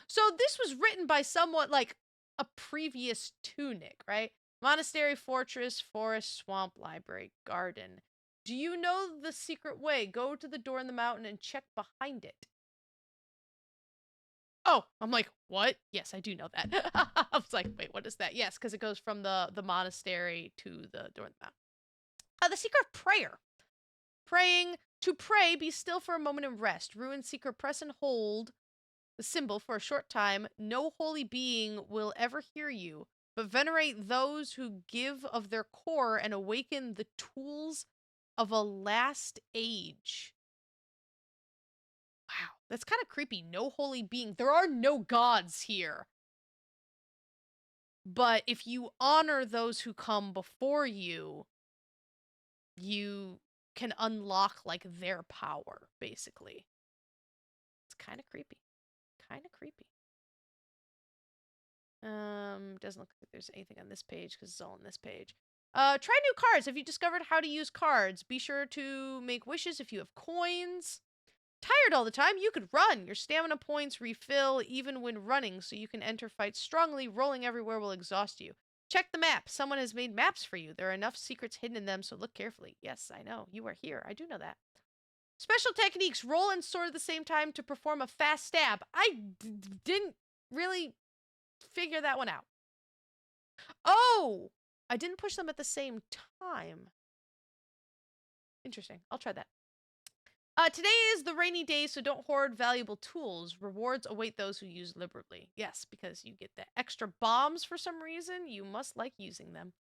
So this was written by somewhat like a previous Tunic, right? Monastery, fortress, forest, swamp, library, garden. Do you know the secret way? Go to the door in the mountain and check behind it. Oh, I'm like, what? Yes, I do know that. I was like, wait, what is that? Yes, because it goes from the monastery to the door in the mountain. The secret of prayer. Praying. To pray, be still for a moment and rest. Ruin secret, press and hold the symbol for a short time. No holy being will ever hear you, but venerate those who give of their core and awaken the tools of a last age. Wow, that's kind of creepy. No holy being. There are no gods here. But if you honor those who come before you, you can unlock like their power, basically. It's kind of creepy. Kind of creepy. Doesn't look like there's anything on this page because it's all on this page. Try new cards. Have you discovered how to use cards? Be sure to make wishes if you have coins. Tired all the time? You could run. Your stamina points refill even when running, so you can enter fights strongly. Rolling everywhere will exhaust you. Check the map. Someone has made maps for you. There are enough secrets hidden in them, so look carefully. Yes, I know. You are here. I do know that. Special techniques. Roll and sword at the same time to perform a fast stab. I didn't really figure that one out. Oh! I didn't push them at the same time. Interesting. I'll try that. Today is the rainy day, so don't hoard valuable tools. Rewards await those who use liberally. Yes, because you get the extra bombs for some reason. You must like using them.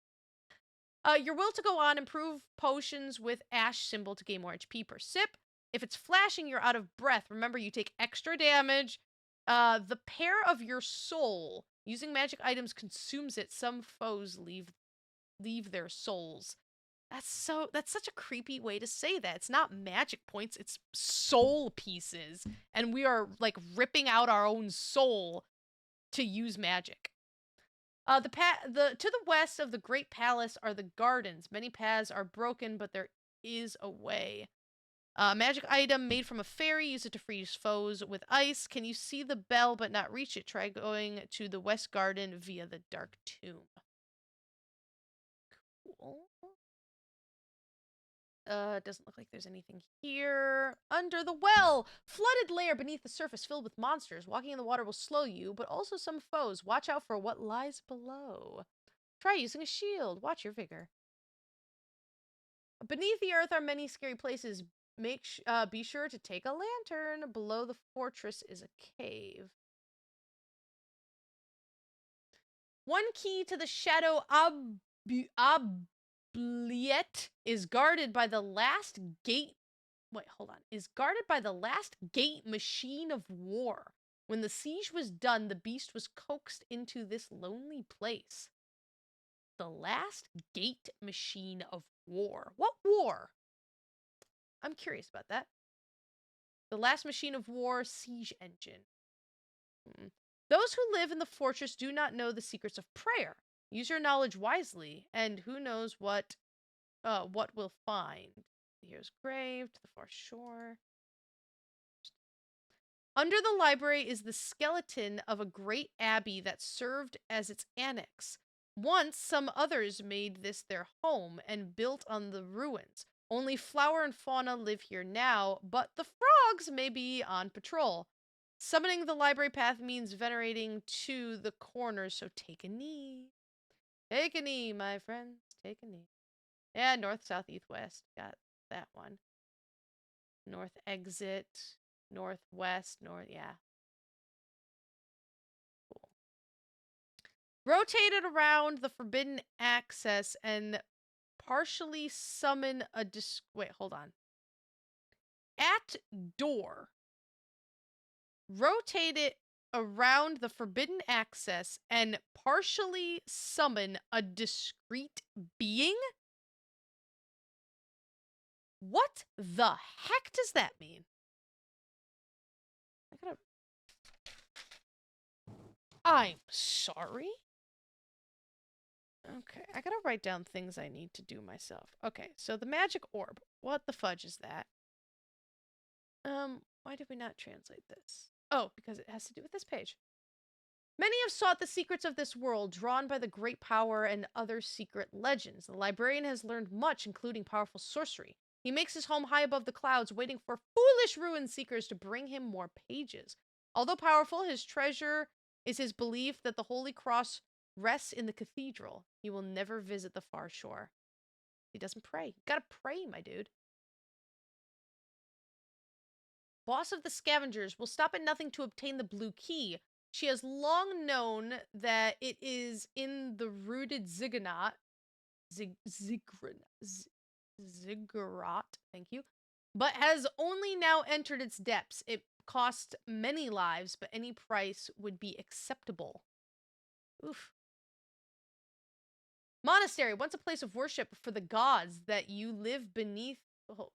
Your will to go on. Improve potions with ash symbol to gain more HP per sip. If it's flashing, you're out of breath. Remember, you take extra damage. The pair of your soul. Using magic items consumes it. Some foes leave their souls. That's such a creepy way to say that. It's not magic points, it's soul pieces. And we are like ripping out our own soul to use magic. To the west of the Great Palace are the gardens. Many paths are broken, but there is a way. Magic item made from a fairy. Use it to freeze foes with ice. Can you see the bell but not reach it? Try going to the west garden via the dark tomb. Cool. Doesn't look like there's anything here. Under the well! Flooded lair beneath the surface filled with monsters. Walking in the water will slow you, but also some foes. Watch out for what lies below. Try using a shield. Watch your vigor. Beneath the earth are many scary places. Be sure to take a lantern. Below the fortress is a cave. One key to the shadow Oubliette is guarded by the last gate. Wait, hold on. Is guarded by the last gate machine of war. When the siege was done, the beast was coaxed into this lonely place. The last gate machine of war. What war? I'm curious about that. The last machine of war, siege engine. Those who live in the fortress do not know the secrets of prayer. Use your knowledge wisely, and who knows what we'll find. Here's grave to the far shore. Under the library is the skeleton of a great abbey that served as its annex. Once, some others made this their home and built on the ruins. Only flora and fauna live here now, but the frogs may be on patrol. Summoning the library path means venerating to the corners, so take a knee. Take a knee, my friends. Take a knee. Yeah, north, south, east, west. Got that one. North exit. Northwest. North, yeah. Cool. Rotate it around the forbidden access and partially summon a wait, hold on. at door. Rotate it around the forbidden access and partially summon a discrete being? What the heck does that mean? I'm sorry? Okay, I gotta write down things I need to do myself. Okay, so the magic orb. What the fudge is that? Why did we not translate this? Oh, because it has to do with this page. Many have sought the secrets of this world, drawn by the great power and other secret legends. The librarian has learned much, including powerful sorcery. He makes his home high above the clouds, waiting for foolish ruin seekers to bring him more pages. Although powerful, his treasure is his belief that the Holy Cross rests in the cathedral. He will never visit the far shore. He doesn't pray. You gotta pray, my dude. Boss of the scavengers will stop at nothing to obtain the blue key. She has long known that it is in the rooted ziggurat. Ziggurat, thank you. But has only now entered its depths. It cost many lives, but any price would be acceptable. Oof. Monastery, once a place of worship for the gods that you live beneath. Oh.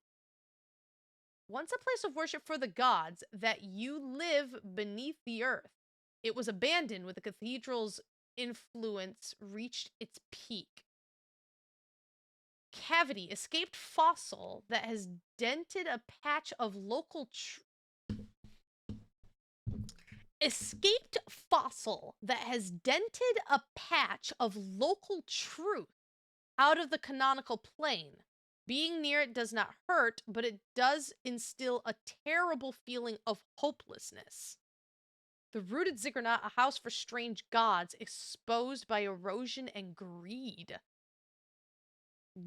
Once a place of worship for the gods that you live beneath the earth. It was abandoned when the cathedral's influence reached its peak. Cavity, escaped fossil that has dented a patch of local escaped fossil that has dented a patch of local truth out of the canonical plane. Being near it does not hurt, but it does instill a terrible feeling of hopelessness. The rooted ziggurat, a house for strange gods, exposed by erosion and greed.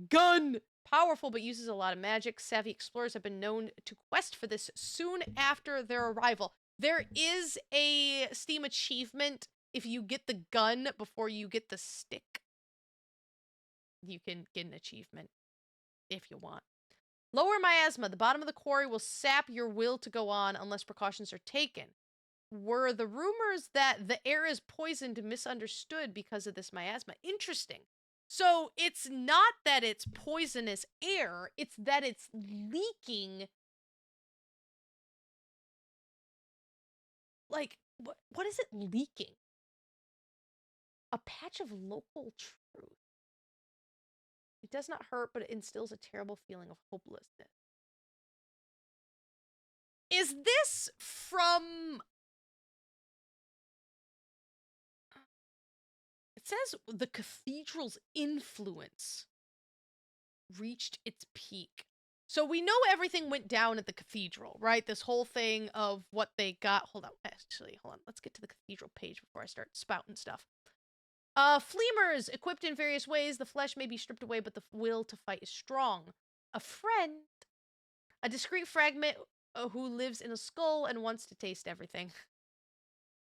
Gun! Powerful, but uses a lot of magic. Savvy explorers have been known to quest for this soon after their arrival. There is a Steam achievement if you get the gun before you get the stick. You can get an achievement if you want. Lower miasma. The bottom of the quarry will sap your will to go on unless precautions are taken. Were the rumors that the air is poisoned misunderstood because of this miasma? Interesting. So it's not that it's poisonous air, it's that it's leaking. Like, what is it leaking? A patch of local truth. It does not hurt, but it instills a terrible feeling of hopelessness. Is this from... It says the cathedral's influence reached its peak. So we know everything went down at the cathedral, right? This whole thing of what they got. Hold on. Let's get to the cathedral page before I start spouting stuff. Fleemers, equipped in various ways. The flesh may be stripped away, but the will to fight is strong. A friend. A discreet fragment who lives in a skull and wants to taste everything.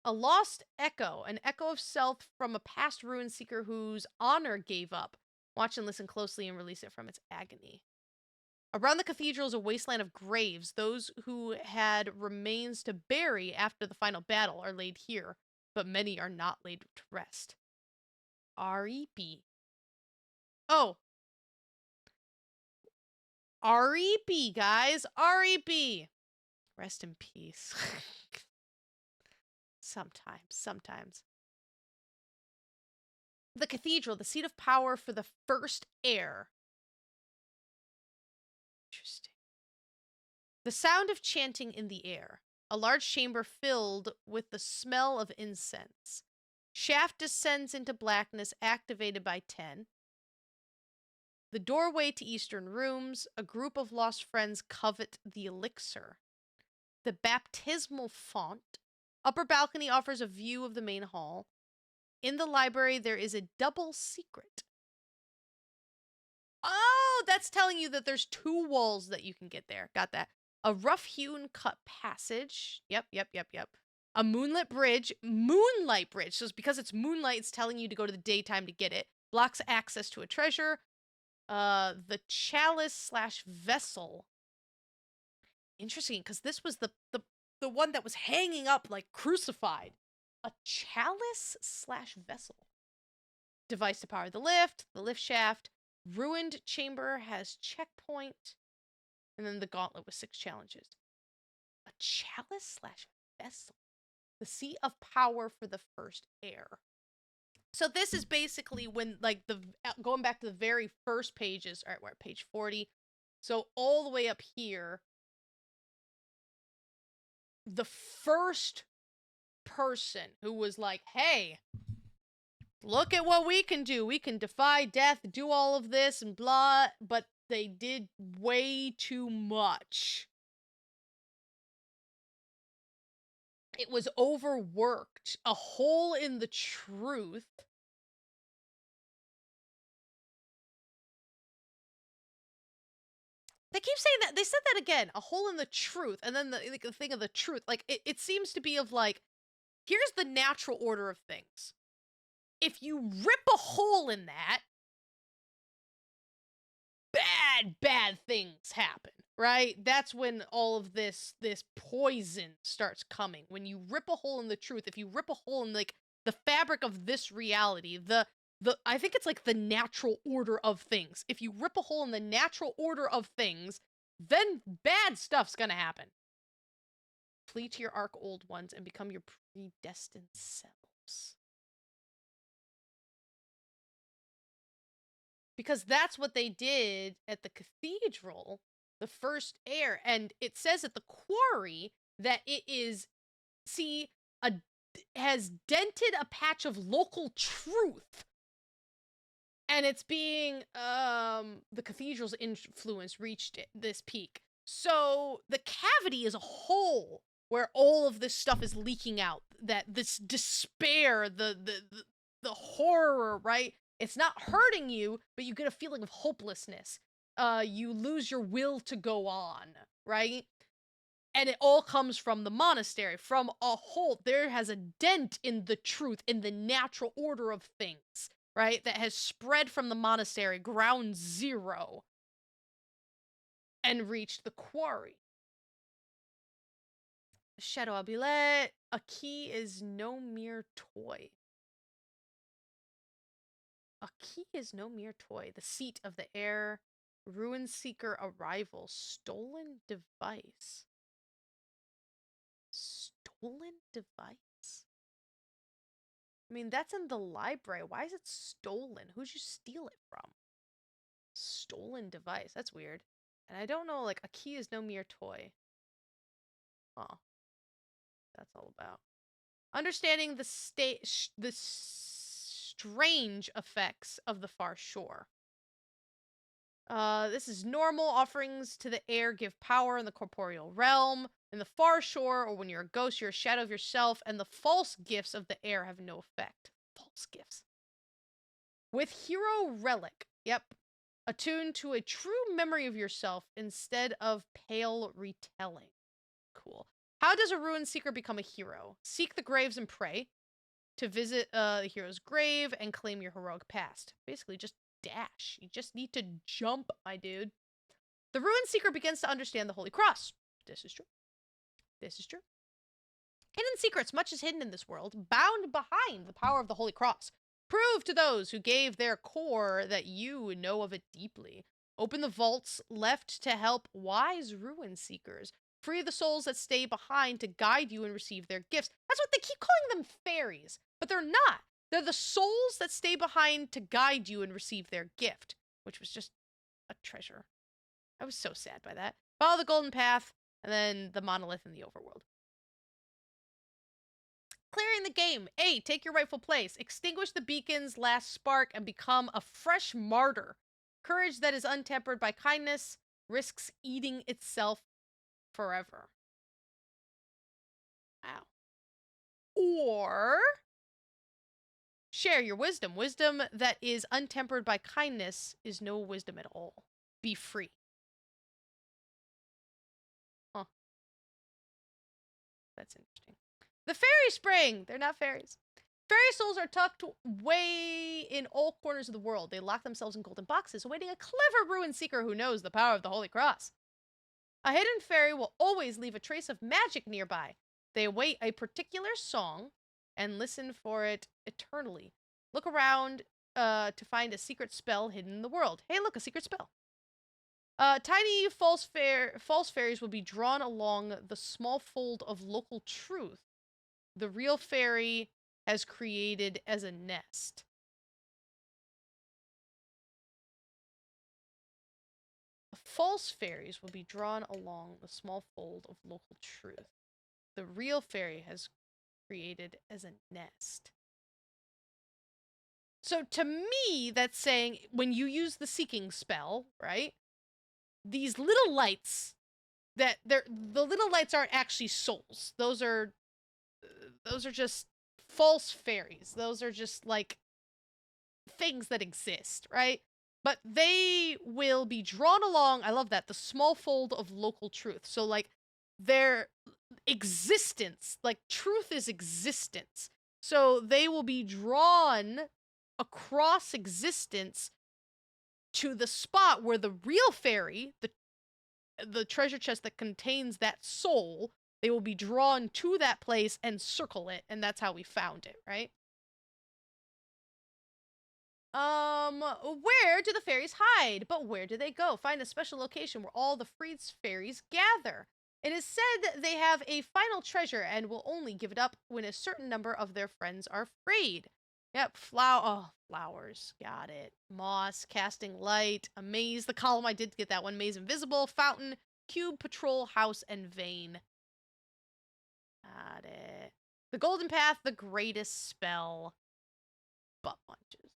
A lost echo, an echo of self from a past ruin seeker whose honor gave up. Watch and listen closely and release it from its agony. Around the cathedral is a wasteland of graves. Those who had remains to bury after the final battle are laid here, but many are not laid to rest. R.E.P. Oh. R.E.P., guys. R.E.P. Rest in peace. Sometimes. The cathedral, the seat of power for the first heir. Interesting. The sound of chanting in the air. A large chamber filled with the smell of incense. Shaft descends into blackness, activated by 10. The doorway to eastern rooms. A group of lost friends covet the elixir. The baptismal font. Upper balcony offers a view of the main hall. In the library, there is a double secret. Oh, that's telling you that there's 2 walls that you can get there. Got that. A rough-hewn cut passage. Yep. A moonlit bridge. Moonlight bridge. So it's because it's moonlight, it's telling you to go to the daytime to get it. Blocks access to a treasure. The chalice/vessel Interesting, because this was the one that was hanging up like crucified. A chalice slash vessel. Device to power the lift shaft. Ruined chamber has checkpoint. And then the gauntlet with 6 challenges. A chalice slash vessel. The seat of power for the first heir. So this is basically when, like, going back to the very first pages. All right, we're at page 40. So all the way up here, the first person who was like, hey, look at what we can do. We can defy death, do all of this and blah, but they did way too much. It was overworked. A hole in the truth. They keep saying that. They said that again. A hole in the truth. And then the thing of the truth. Like, it seems to be of like, here's the natural order of things. If you rip a hole in that, bad things happen, right? That's when all of this poison starts coming. When you rip a hole in the truth, if you rip a hole in like the fabric of this reality, I think it's like the natural order of things. If you rip a hole in the natural order of things, then bad stuff's gonna happen. Flee to your arc, old ones, and become your predestined selves. Because that's what they did at the cathedral, the first heir. And it says at the quarry that it is, has dented a patch of local truth. And it's being, the cathedral's influence reached this peak. So the cavity is a hole where all of this stuff is leaking out. That this despair, the horror, right? It's not hurting you, but you get a feeling of hopelessness. You lose your will to go on, right? And it all comes from the monastery, from a hole. There has a dent in the truth, in the natural order of things, right? That has spread from the monastery, ground zero, and reached the quarry. Shadow Amulet. A key is no mere toy. A key is no mere toy. The seat of the heir. Ruin Seeker arrival. Stolen device. Stolen device? I mean, that's in the library. Why is it stolen? Who'd you steal it from? Stolen device. That's weird. And I don't know, like, a key is no mere toy. Huh. That's all about. Understanding the strange effects of the far shore. This is normal. Offerings to the heir give power in the corporeal realm. In the far shore, or when you're a ghost, you're a shadow of yourself, and the false gifts of the heir have no effect. False gifts. With Hero Relic. Yep. Attuned to a true memory of yourself instead of pale retelling. Cool. How does a Ruin Seeker become a hero? Seek the graves and pray. To visit the hero's grave and claim your heroic past. Basically, just dash. You just need to jump, my dude. The Ruin Seeker begins to understand the Holy Cross. This is true. This is true. Hidden secrets, much is hidden in this world, bound behind the power of the Holy Cross. Prove to those who gave their core that you know of it deeply. Open the vaults left to help wise Ruin Seekers. Free the souls that stay behind to guide you and receive their gifts. That's what they keep calling them, fairies. But they're not. They're the souls that stay behind to guide you and receive their gift. Which was just a treasure. I was so sad by that. Follow the golden path, and then the monolith in the overworld. Clearing the game. A, take your rightful place. Extinguish the beacon's last spark and become a fresh martyr. Courage that is untempered by kindness risks eating itself forever. Wow. Or share your wisdom. Wisdom that is untempered by kindness is no wisdom at all. Be free. Huh. That's interesting. The fairy spring! They're not fairies. Fairy souls are tucked way in all corners of the world. They lock themselves in golden boxes, awaiting a clever Ruin Seeker who knows the power of the Holy Cross. A hidden fairy will always leave a trace of magic nearby. They await a particular song and listen for it eternally. Look around to find a secret spell hidden in the world. Hey, look, a secret spell. Tiny false fairies will be drawn along the small fold of local truth the real fairy has created as a nest. False fairies will be drawn along the small fold of local truth the real fairy has created as a nest. So to me, that's saying when you use the seeking spell, right? These little lights the little lights aren't actually souls. Those are just false fairies. Those are just like things that exist, right? But they will be drawn along, I love that, the small fold of local truth. So like their existence, like truth is existence. So they will be drawn across existence to the spot where the real fairy, the treasure chest that contains that soul, they will be drawn to that place and circle it, and that's how we found it, right? Where do the fairies hide? But where do they go? Find a special location where all the freed fairies gather. It is said they have a final treasure and will only give it up when a certain number of their friends are freed. Yep, flowers. Got it. Moss, casting light, a maze. The column, I did get that one. Maze invisible, fountain, cube, patrol, house, and vein. Got it. The golden path, the greatest spell. Butt punches.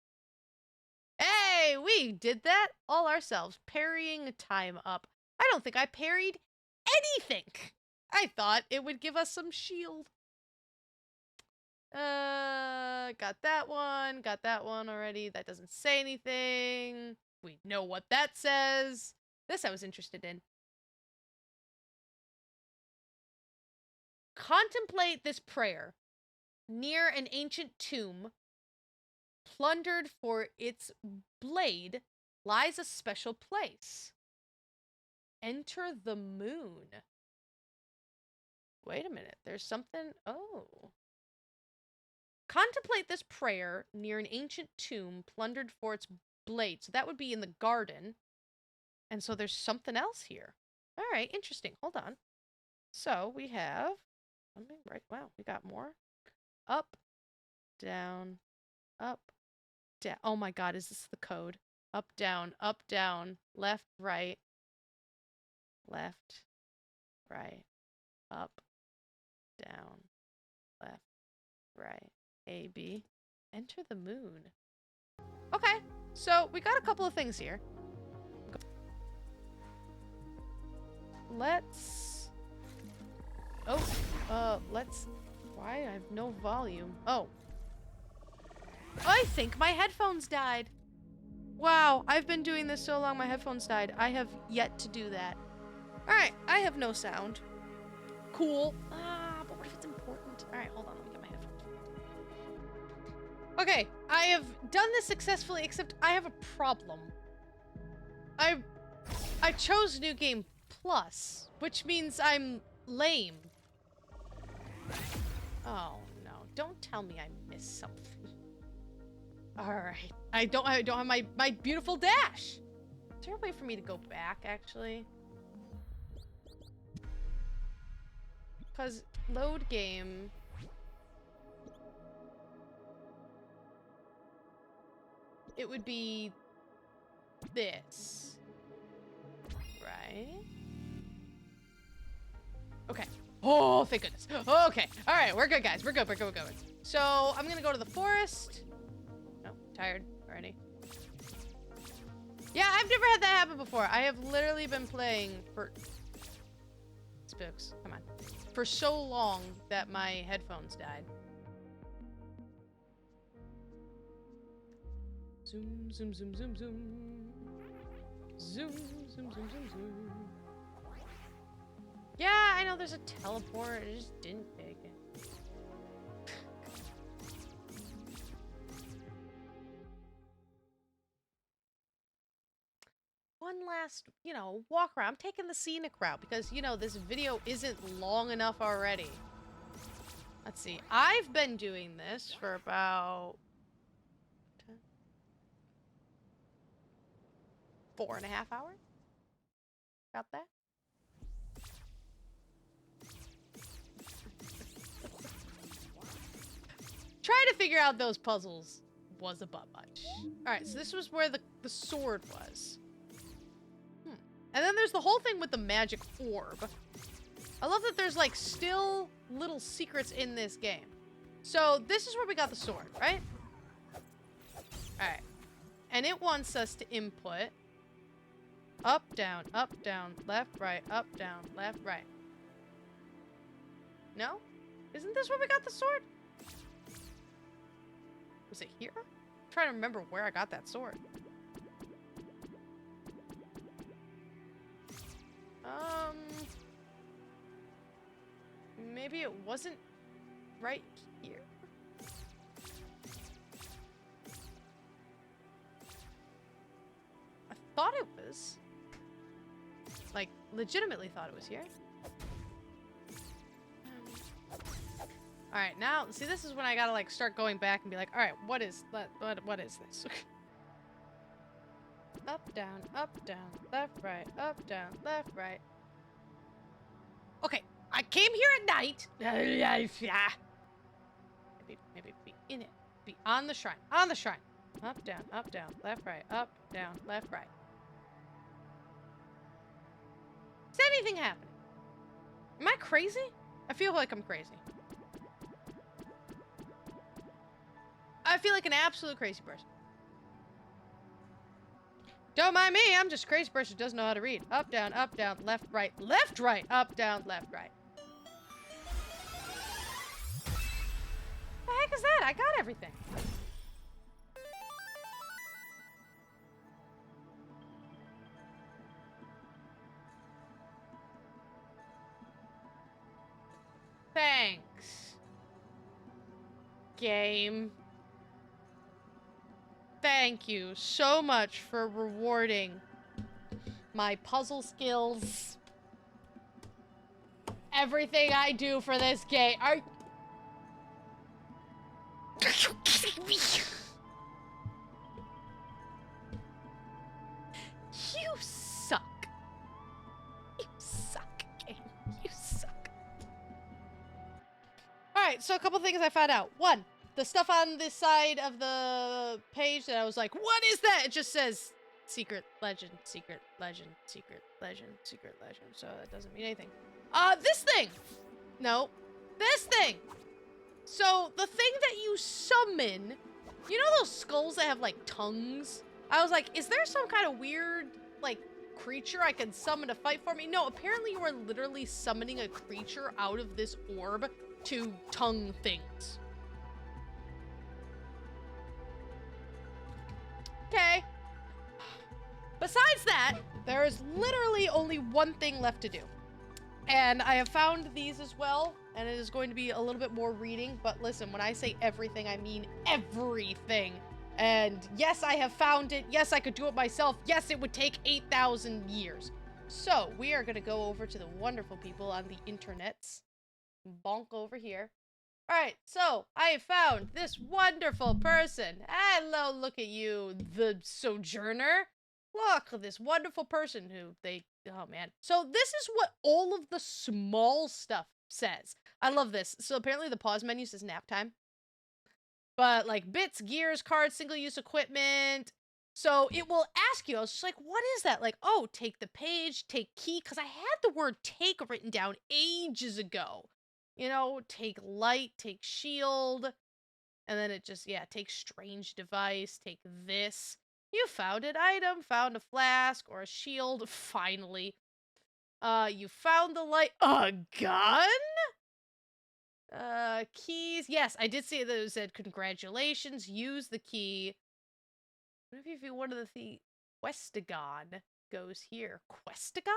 Hey, we did that all ourselves. Parrying time up. I don't think I parried anything. I thought it would give us some shield. Got that one already. That doesn't say anything. We know what that says. This I was interested in. Contemplate this prayer. Near an ancient tomb, plundered for its blade, lies a special place. Enter the moon. Wait a minute. There's something. Oh. Contemplate this prayer near an ancient tomb plundered for its blade. So that would be in the garden. And so there's something else here. All right, interesting. Hold on. So we have. Right. Wow, we got more. Up, down, up, down. Oh my God, is this the code? Up, down, left, right, up, down, left, right. A, B. Enter the moon. Okay, so we got a couple of things here. Let's... Oh, let's... Why? I have no volume. Oh. I think my headphones died. Wow, I've been doing this so long my headphones died. I have yet to do that. Alright, I have no sound. Cool. But what if it's important? Alright, hold on, let me get my headphones. Okay, I have done this successfully, except I have a problem. I chose New Game Plus, which means I'm lame. Oh no, don't tell me I missed something. Alright. I don't have my beautiful dash. Is there a way for me to go back, actually? Because load game... It would be... this. Right? Okay. Oh, thank goodness. Okay. Alright, we're good, guys. We're good. So, I'm gonna go to the forest. No, tired already. Yeah, I've never had that happen before. I have literally been playing for... Spooks, come on. For so long that my headphones died. Zoom, zoom, zoom, zoom, zoom. Zoom, zoom, zoom, zoom, zoom. Yeah, I know there's a teleport. I just didn't take it. last, you know, walk around. I'm taking the scenic route because, you know, this video isn't long enough already. Let's see. I've been doing this for about 4.5 hours. Got that? Trying to figure out those puzzles was a butt much. Alright, so this was where the sword was. And then there's the whole thing with the magic orb. I love that there's, like, still little secrets in this game. So, this is where we got the sword, right? Alright. And it wants us to input up, down, left, right, up, down, left, right. No? Isn't this where we got the sword? Was it here? I'm trying to remember where I got that sword. Maybe it wasn't right here. I thought it was. Like, legitimately thought it was here. Alright, now, see, this is when I gotta, like, start going back and be like, alright, what is this? Up, down, left, right, up, down, left, right. Okay, I came here at night. Maybe be in it. Be on the shrine. On the shrine. Up, down, left, right, up, down, left, right. Is anything happening? Am I crazy? I feel like I'm crazy. I feel like an absolute crazy person. Don't mind me, I'm just a crazy person who doesn't know how to read. Up, down, left, right, up, down, left, right. The heck is that? I got everything. Thanks. Game. Thank you so much for rewarding my puzzle skills. Everything I do for this game. Are you kidding me? You suck. You suck, game. You suck. Alright, so a couple things I found out. One, the stuff on this side of the page that I was like, what is that? It just says secret legend, secret legend, secret legend, secret legend. So that doesn't mean anything. This thing! No. This thing! So, the thing that you summon, you know those skulls that have, like, tongues? I was like, is there some kind of weird, like, creature I can summon to fight for me? No, apparently you are literally summoning a creature out of this orb to tongue things. Okay. Besides that, there is literally only one thing left to do. And I have found these as well, and it is going to be a little bit more reading, but listen, when I say everything, I mean everything. And yes, I have found it. Yes, I could do it myself. Yes, it would take 8,000 years. So, we are going to go over to the wonderful people on the internets. Bonk over here. Alright, so, I have found this wonderful person. Hello, look at you, the sojourner. Look, this wonderful person who oh man. So this is what all of the small stuff says. I love this. So apparently the pause menu says nap time. But like bits, gears, cards, single-use equipment. So it will ask you, I was just like, what is that? Like, oh, take the page, take key, because I had the word take written down ages ago. You know, take light, take shield. And then it just, yeah, take strange device, take this. You found an item, found a flask or a shield, finally. You found the light. A gun? Keys. Yes, I did see that it said, congratulations, use the key. What if you one of the Questagon goes here? Questagon?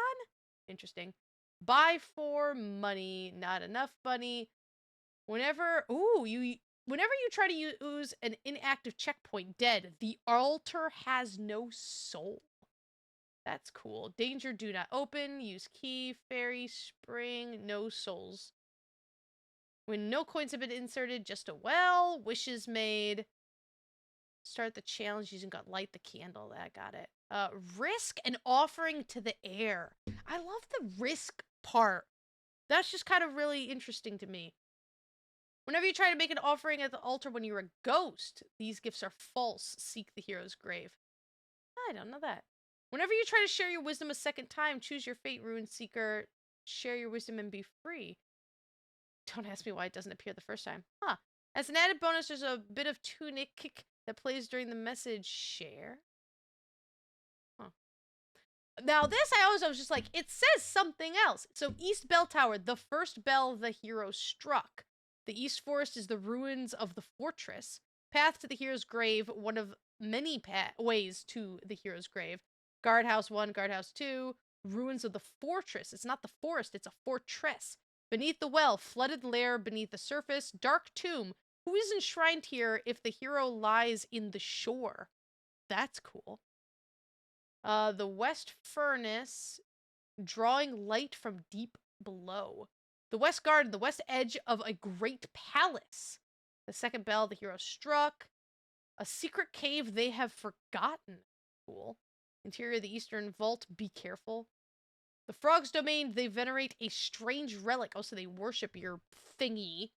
Interesting. Buy for money, not enough money. Whenever you try to use an inactive checkpoint, dead, the altar has no soul. That's cool. Danger, do not open. Use key, fairy, spring, no souls. When no coins have been inserted, just a well. Wishes made. Start the challenge using light the candle. I got it. Risk an offering to the air. I love the risk part. That's just kind of really interesting to me. Whenever you try to make an offering at the altar when you're a ghost, these gifts are false. Seek the hero's grave. I don't know that. Whenever you try to share your wisdom a second time, choose your fate, Rune Seeker. Share your wisdom and be free. Don't ask me why it doesn't appear the first time. Huh. As an added bonus, there's a bit of Tunic that plays during the message share. Huh. Now this, I was just like, it says something else. So East Bell Tower, the first bell the hero struck. The East Forest is the ruins of the fortress. Path to the hero's grave, one of many ways to the hero's grave. Guardhouse 1, Guardhouse 2, ruins of the fortress. It's not the forest, it's a fortress. Beneath the well, flooded lair beneath the surface, dark tomb. Who is enshrined here if the hero lies in the shore? That's cool. The west furnace, drawing light from deep below. The west garden, the west edge of a great palace. The second bell the hero struck. A secret cave they have forgotten. Cool. Interior of the eastern vault, be careful. The frog's domain, they venerate a strange relic. Oh, so they worship your thingy.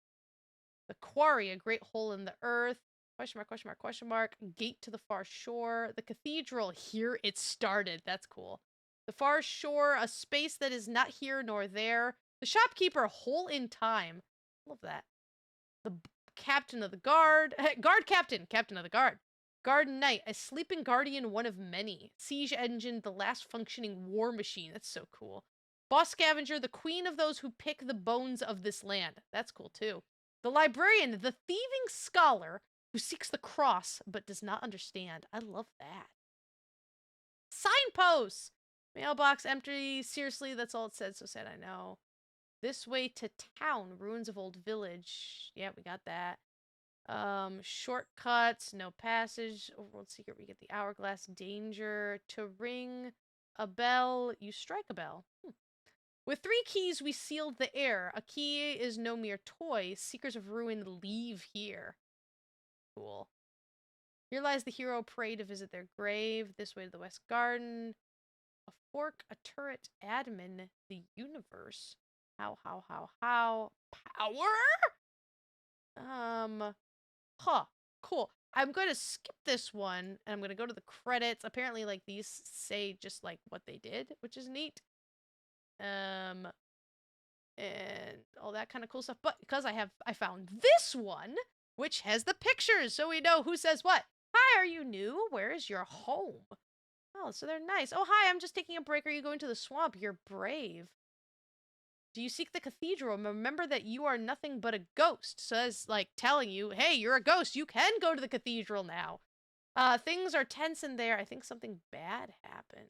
The quarry, a great hole in the earth. Question mark, question mark, question mark. Gate to the far shore. The cathedral, here it started. That's cool. The far shore, a space that is not here nor there. The shopkeeper, hole in time. Love that. The captain of the guard. Guard captain, captain of the guard. Guard knight, a sleeping guardian, one of many. Siege engine, the last functioning war machine. That's so cool. Boss scavenger, the queen of those who pick the bones of this land. That's cool too. The librarian, the thieving scholar who seeks the cross but does not understand. I love that. Signposts! Mailbox empty. Seriously, that's all it said. So sad, I know. This way to town. Ruins of old village. Yeah, we got that. Shortcuts, no passage. Overworld secret, we get the hourglass. Danger. To ring a bell, you strike a bell. With 3 keys, we sealed the air. A key is no mere toy. Seekers of ruin leave here. Cool. Here lies the hero, pray to visit their grave. This way to the west garden. A fork, a turret, admin, the universe. How? Power? Huh. Cool. I'm going to skip this one, and I'm going to go to the credits. Apparently, like, these say just, like, what they did, which is neat. And all that kind of cool stuff. But because I found this one, which has the pictures, so we know who says what. Hi, are you new? Where is your home? Oh, so they're nice. Oh, hi, I'm just taking a break. Are you going to the swamp? You're brave. Do you seek the cathedral? Remember that you are nothing but a ghost. So it's like telling you, hey, you're a ghost. You can go to the cathedral now. Things are tense in there. I think something bad happened.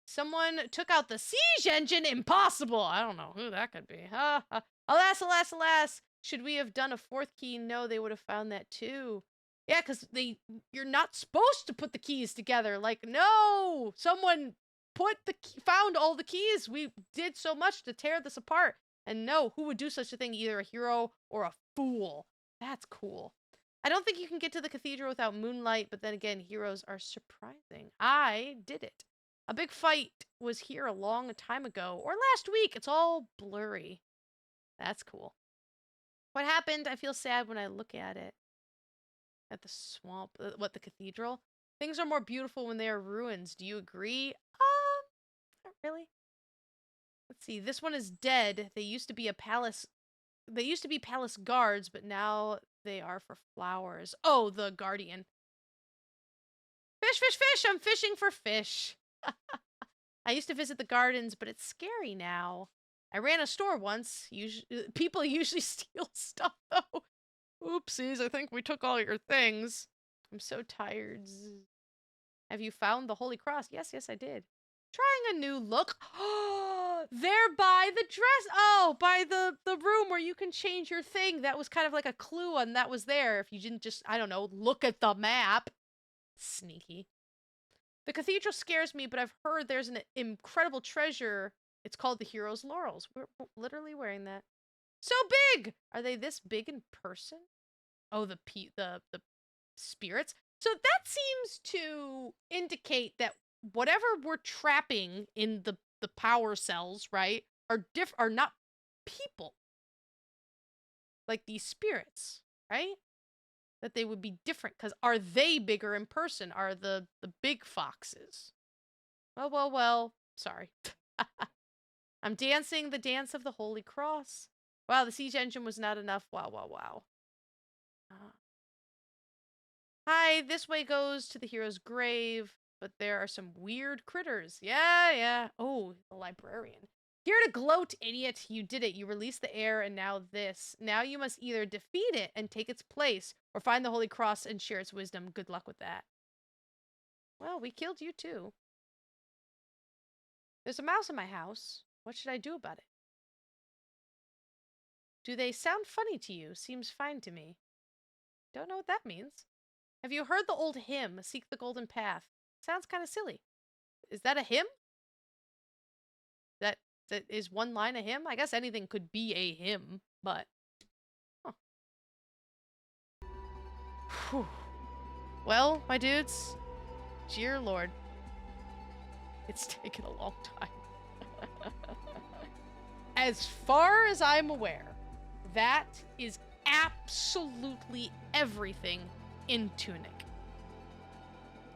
Someone took out the siege engine. Impossible. I don't know who that could be. Alas, alas, alas. Should we have done a 4th key? No, they would have found that too. Yeah, because you're not supposed to put the keys together. Like, no! Someone found all the keys. We did so much to tear this apart. And no, who would do such a thing? Either a hero or a fool. That's cool. I don't think you can get to the cathedral without moonlight, but then again, heroes are surprising. I did it. A big fight was here a long time ago, or last week. It's all blurry. That's cool. What happened? I feel sad when I look at it. At the swamp. The cathedral? Things are more beautiful when they are ruins. Do you agree? Not really. Let's see. This one is dead. They used to be a palace. They used to be palace guards, but now they are for flowers. Oh, the guardian. Fish, fish, fish! I'm fishing for fish. I used to visit the gardens, but it's scary now. I ran a store once. People usually steal stuff, though. Oopsies, I think we took all your things. I'm so tired. Have you found the Holy Cross? Yes, yes, I did. Trying a new look. Oh, there by the dress. Oh, by the room where you can change your thing. That was kind of like a clue on that was there. If you didn't just, I don't know, look at the map. Sneaky. The cathedral scares me, but I've heard there's an incredible treasure. It's called the Hero's Laurels. We're literally wearing that. So big! Are they this big in person? Oh, the spirits. So that seems to indicate that whatever we're trapping in the power cells, right, are not people. Like these spirits, right? That they would be different, because are they bigger in person? Are the big foxes? Well, sorry. I'm dancing the dance of the Holy Cross. Wow, the siege engine was not enough. Wow. Hi, this way goes to the hero's grave, but there are some weird critters. Yeah. Oh, the librarian. Here to gloat, idiot. You did it. You released the air, and now this. Now you must either defeat it and take its place, or find the Holy Cross and share its wisdom. Good luck with that. Well, we killed you too. There's a mouse in my house. What should I do about it? Do they sound funny to you? Seems fine to me. Don't know what that means. Have you heard the old hymn, Seek the Golden Path? Sounds kind of silly. Is that a hymn? That is one line a hymn? I guess anything could be a hymn, but... Huh. Whew. Well, my dudes, dear Lord, it's taken a long time. As far as I'm aware, that is absolutely everything in Tunic.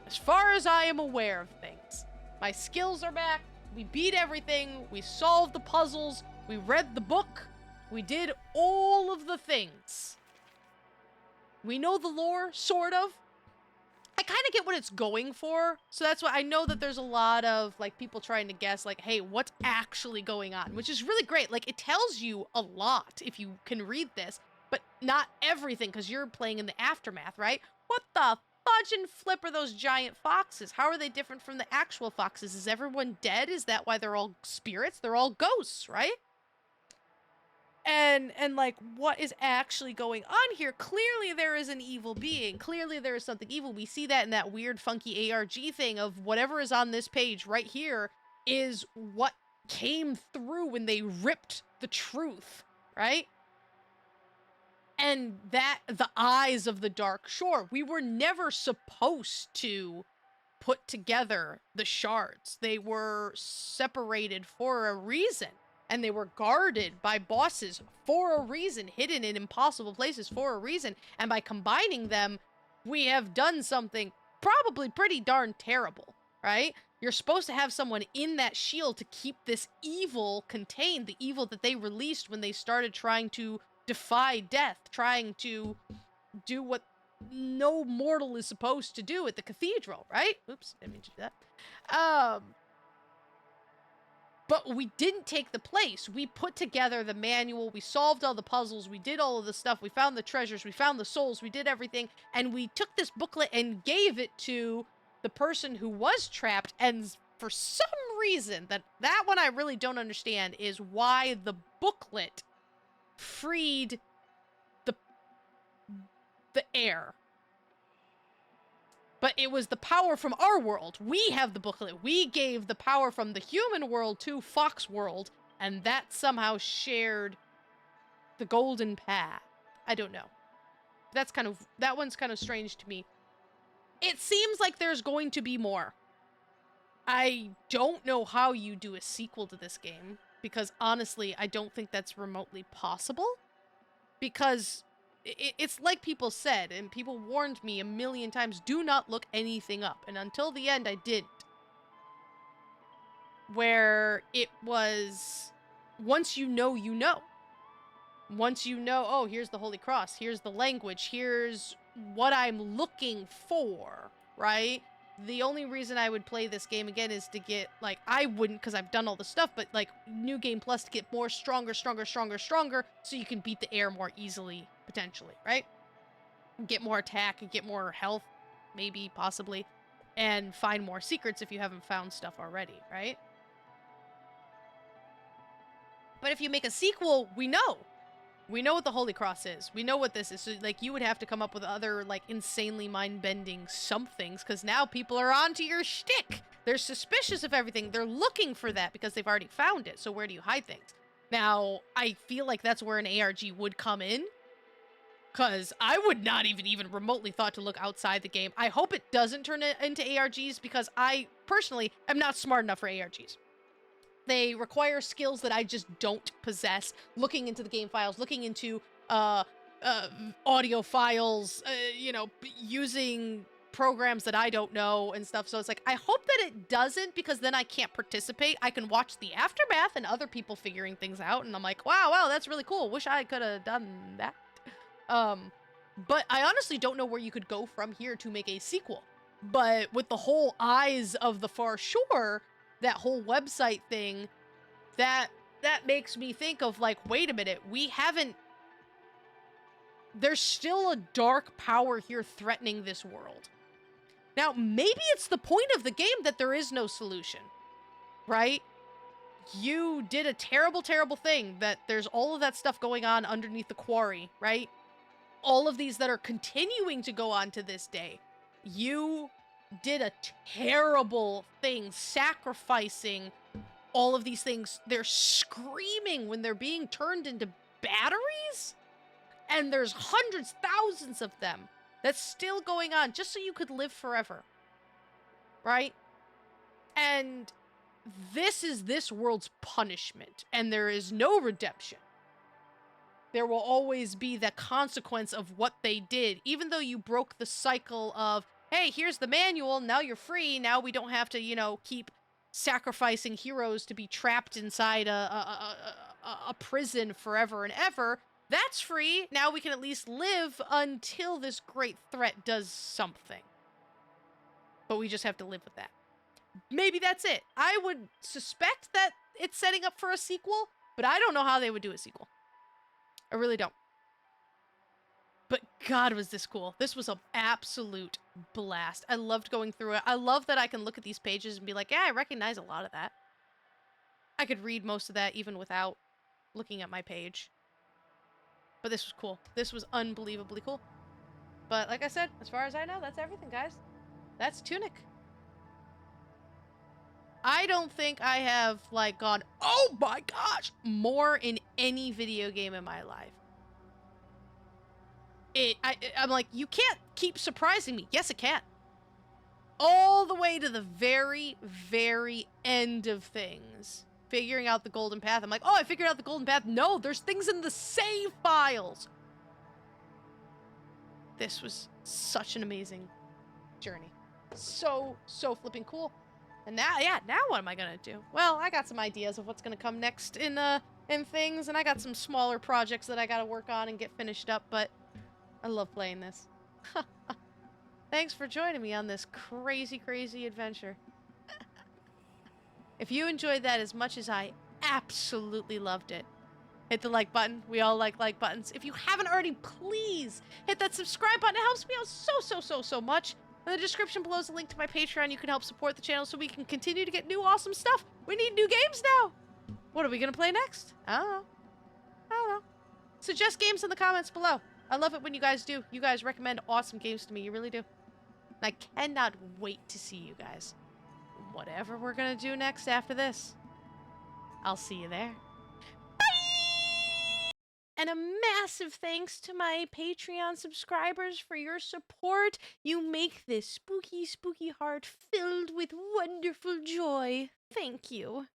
As far as I am aware of things. My skills are back. We beat everything. We solved the puzzles. We read the book. We did all of the things. We know the lore, sort of. I kind of get what it's going for. So that's why I know that there's a lot of, like, people trying to guess, like, hey, what's actually going on? Which is really great. Like, it tells you a lot if you can read this, but not everything, because you're playing in the aftermath, right? What the fudge and flip are those giant foxes? How are they different from the actual foxes? Is everyone dead? Is that why they're all spirits? They're all ghosts, right? And like, what is actually going on here? Clearly there is an evil being. Clearly there is something evil. We see that in that weird funky ARG thing of whatever is on this page right here is what came through when they ripped the truth, right? And that, the eyes of the dark shore, we were never supposed to put together the shards. They were separated for a reason. And they were guarded by bosses for a reason, hidden in impossible places for a reason. And by combining them, we have done something probably pretty darn terrible, right? You're supposed to have someone in that shield to keep this evil contained, the evil that they released when they started trying to defy death, trying to do what no mortal is supposed to do at the cathedral, right? Oops, didn't mean to do that. But we didn't take the place. We put together the manual, we solved all the puzzles, we did all of the stuff, we found the treasures, we found the souls, we did everything, and we took this booklet and gave it to the person who was trapped, and for some reason, that one I really don't understand, is why the booklet freed the air. But it was the power from our world. We have the booklet. We gave the power from the human world to Fox world, and that somehow shared the golden path. I don't know. That one's kind of strange to me. It seems like there's going to be more. I don't know how you do a sequel to this game, because honestly, I don't think that's remotely possible. Because it's like people said, and people warned me a million times, do not look anything up. And until the end, I didn't. Where it was, once you know, you know. Once you know, oh, here's the Holy Cross, here's the language, here's what I'm looking for, right? The only reason I would play this game again is to get, like, I wouldn't because I've done all the stuff, but, like, New Game Plus to get more stronger, so you can beat the air more easily, potentially, right? Get more attack and get more health, maybe, possibly, and find more secrets if you haven't found stuff already, right? But if you make a sequel, we know. We know what the Holy Cross is. We know what this is. So, like, you would have to come up with other, like, insanely mind-bending somethings, because now people are onto your shtick. They're suspicious of everything. They're looking for that because they've already found it. So where do you hide things? Now, I feel like that's where an ARG would come in, because I would not even remotely thought to look outside the game. I hope it doesn't turn it into ARGs, because I, personally, am not smart enough for ARGs. They require skills that I just don't possess. Looking into the game files, looking into audio files, you know, using programs that I don't know and stuff. So it's like, I hope that it doesn't, because then I can't participate. I can watch the aftermath and other people figuring things out, and I'm like, wow, that's really cool. Wish I could have done that. But I honestly don't know where you could go from here to make a sequel. But with the whole Eyes of the Far Shore, that whole website thing, that makes me think of, like, wait a minute, we haven't... There's still a dark power here threatening this world. Now, maybe it's the point of the game that there is no solution, right? You did a terrible, terrible thing, that there's all of that stuff going on underneath the quarry, right? All of these that are continuing to go on to this day. You did a terrible thing, sacrificing all of these things. They're screaming when they're being turned into batteries, and there's hundreds, thousands of them that's still going on just so you could live forever, right? And this is this world's punishment, and there is no redemption. There will always be the consequence of what they did, even though you broke the cycle of, hey, here's the manual, now you're free, now we don't have to, you know, keep sacrificing heroes to be trapped inside a prison forever and ever. That's free. Now we can at least live until this great threat does something. But we just have to live with that. Maybe that's it. I would suspect that it's setting up for a sequel, but I don't know how they would do a sequel. I really don't. But God, was this cool. This was an absolute blast. I loved going through it. I love that I can look at these pages and be like, yeah, I recognize a lot of that. I could read most of that even without looking at my page. But this was cool. This was unbelievably cool. But like I said, as far as I know, that's everything, guys. That's Tunic. I don't think I have, like, gone, oh my gosh, more in any video game in my life. I'm like, you can't keep surprising me. Yes, it can. All the way to the very, very end of things. Figuring out the golden path. I'm like, oh, I figured out the golden path. No, there's things in the save files. This was such an amazing journey. So flipping cool. And now, yeah, now what am I gonna do? Well, I got some ideas of what's gonna come next in things, and I got some smaller projects that I gotta work on and get finished up, but I love playing this. Thanks for joining me on this crazy, crazy adventure. If you enjoyed that as much as I absolutely loved it, hit the like button. We all like buttons. If you haven't already, please hit that subscribe button. It helps me out so much. In the description below is a link to my Patreon. You can help support the channel so we can continue to get new awesome stuff. We need new games now. What are we going to play next? I don't know. Suggest games in the comments below. I love it when you guys do. You guys recommend awesome games to me. You really do. And I cannot wait to see you guys. Whatever we're going to do next after this. I'll see you there. And a massive thanks to my Patreon subscribers for your support. You make this spooky, spooky heart filled with wonderful joy. Thank you.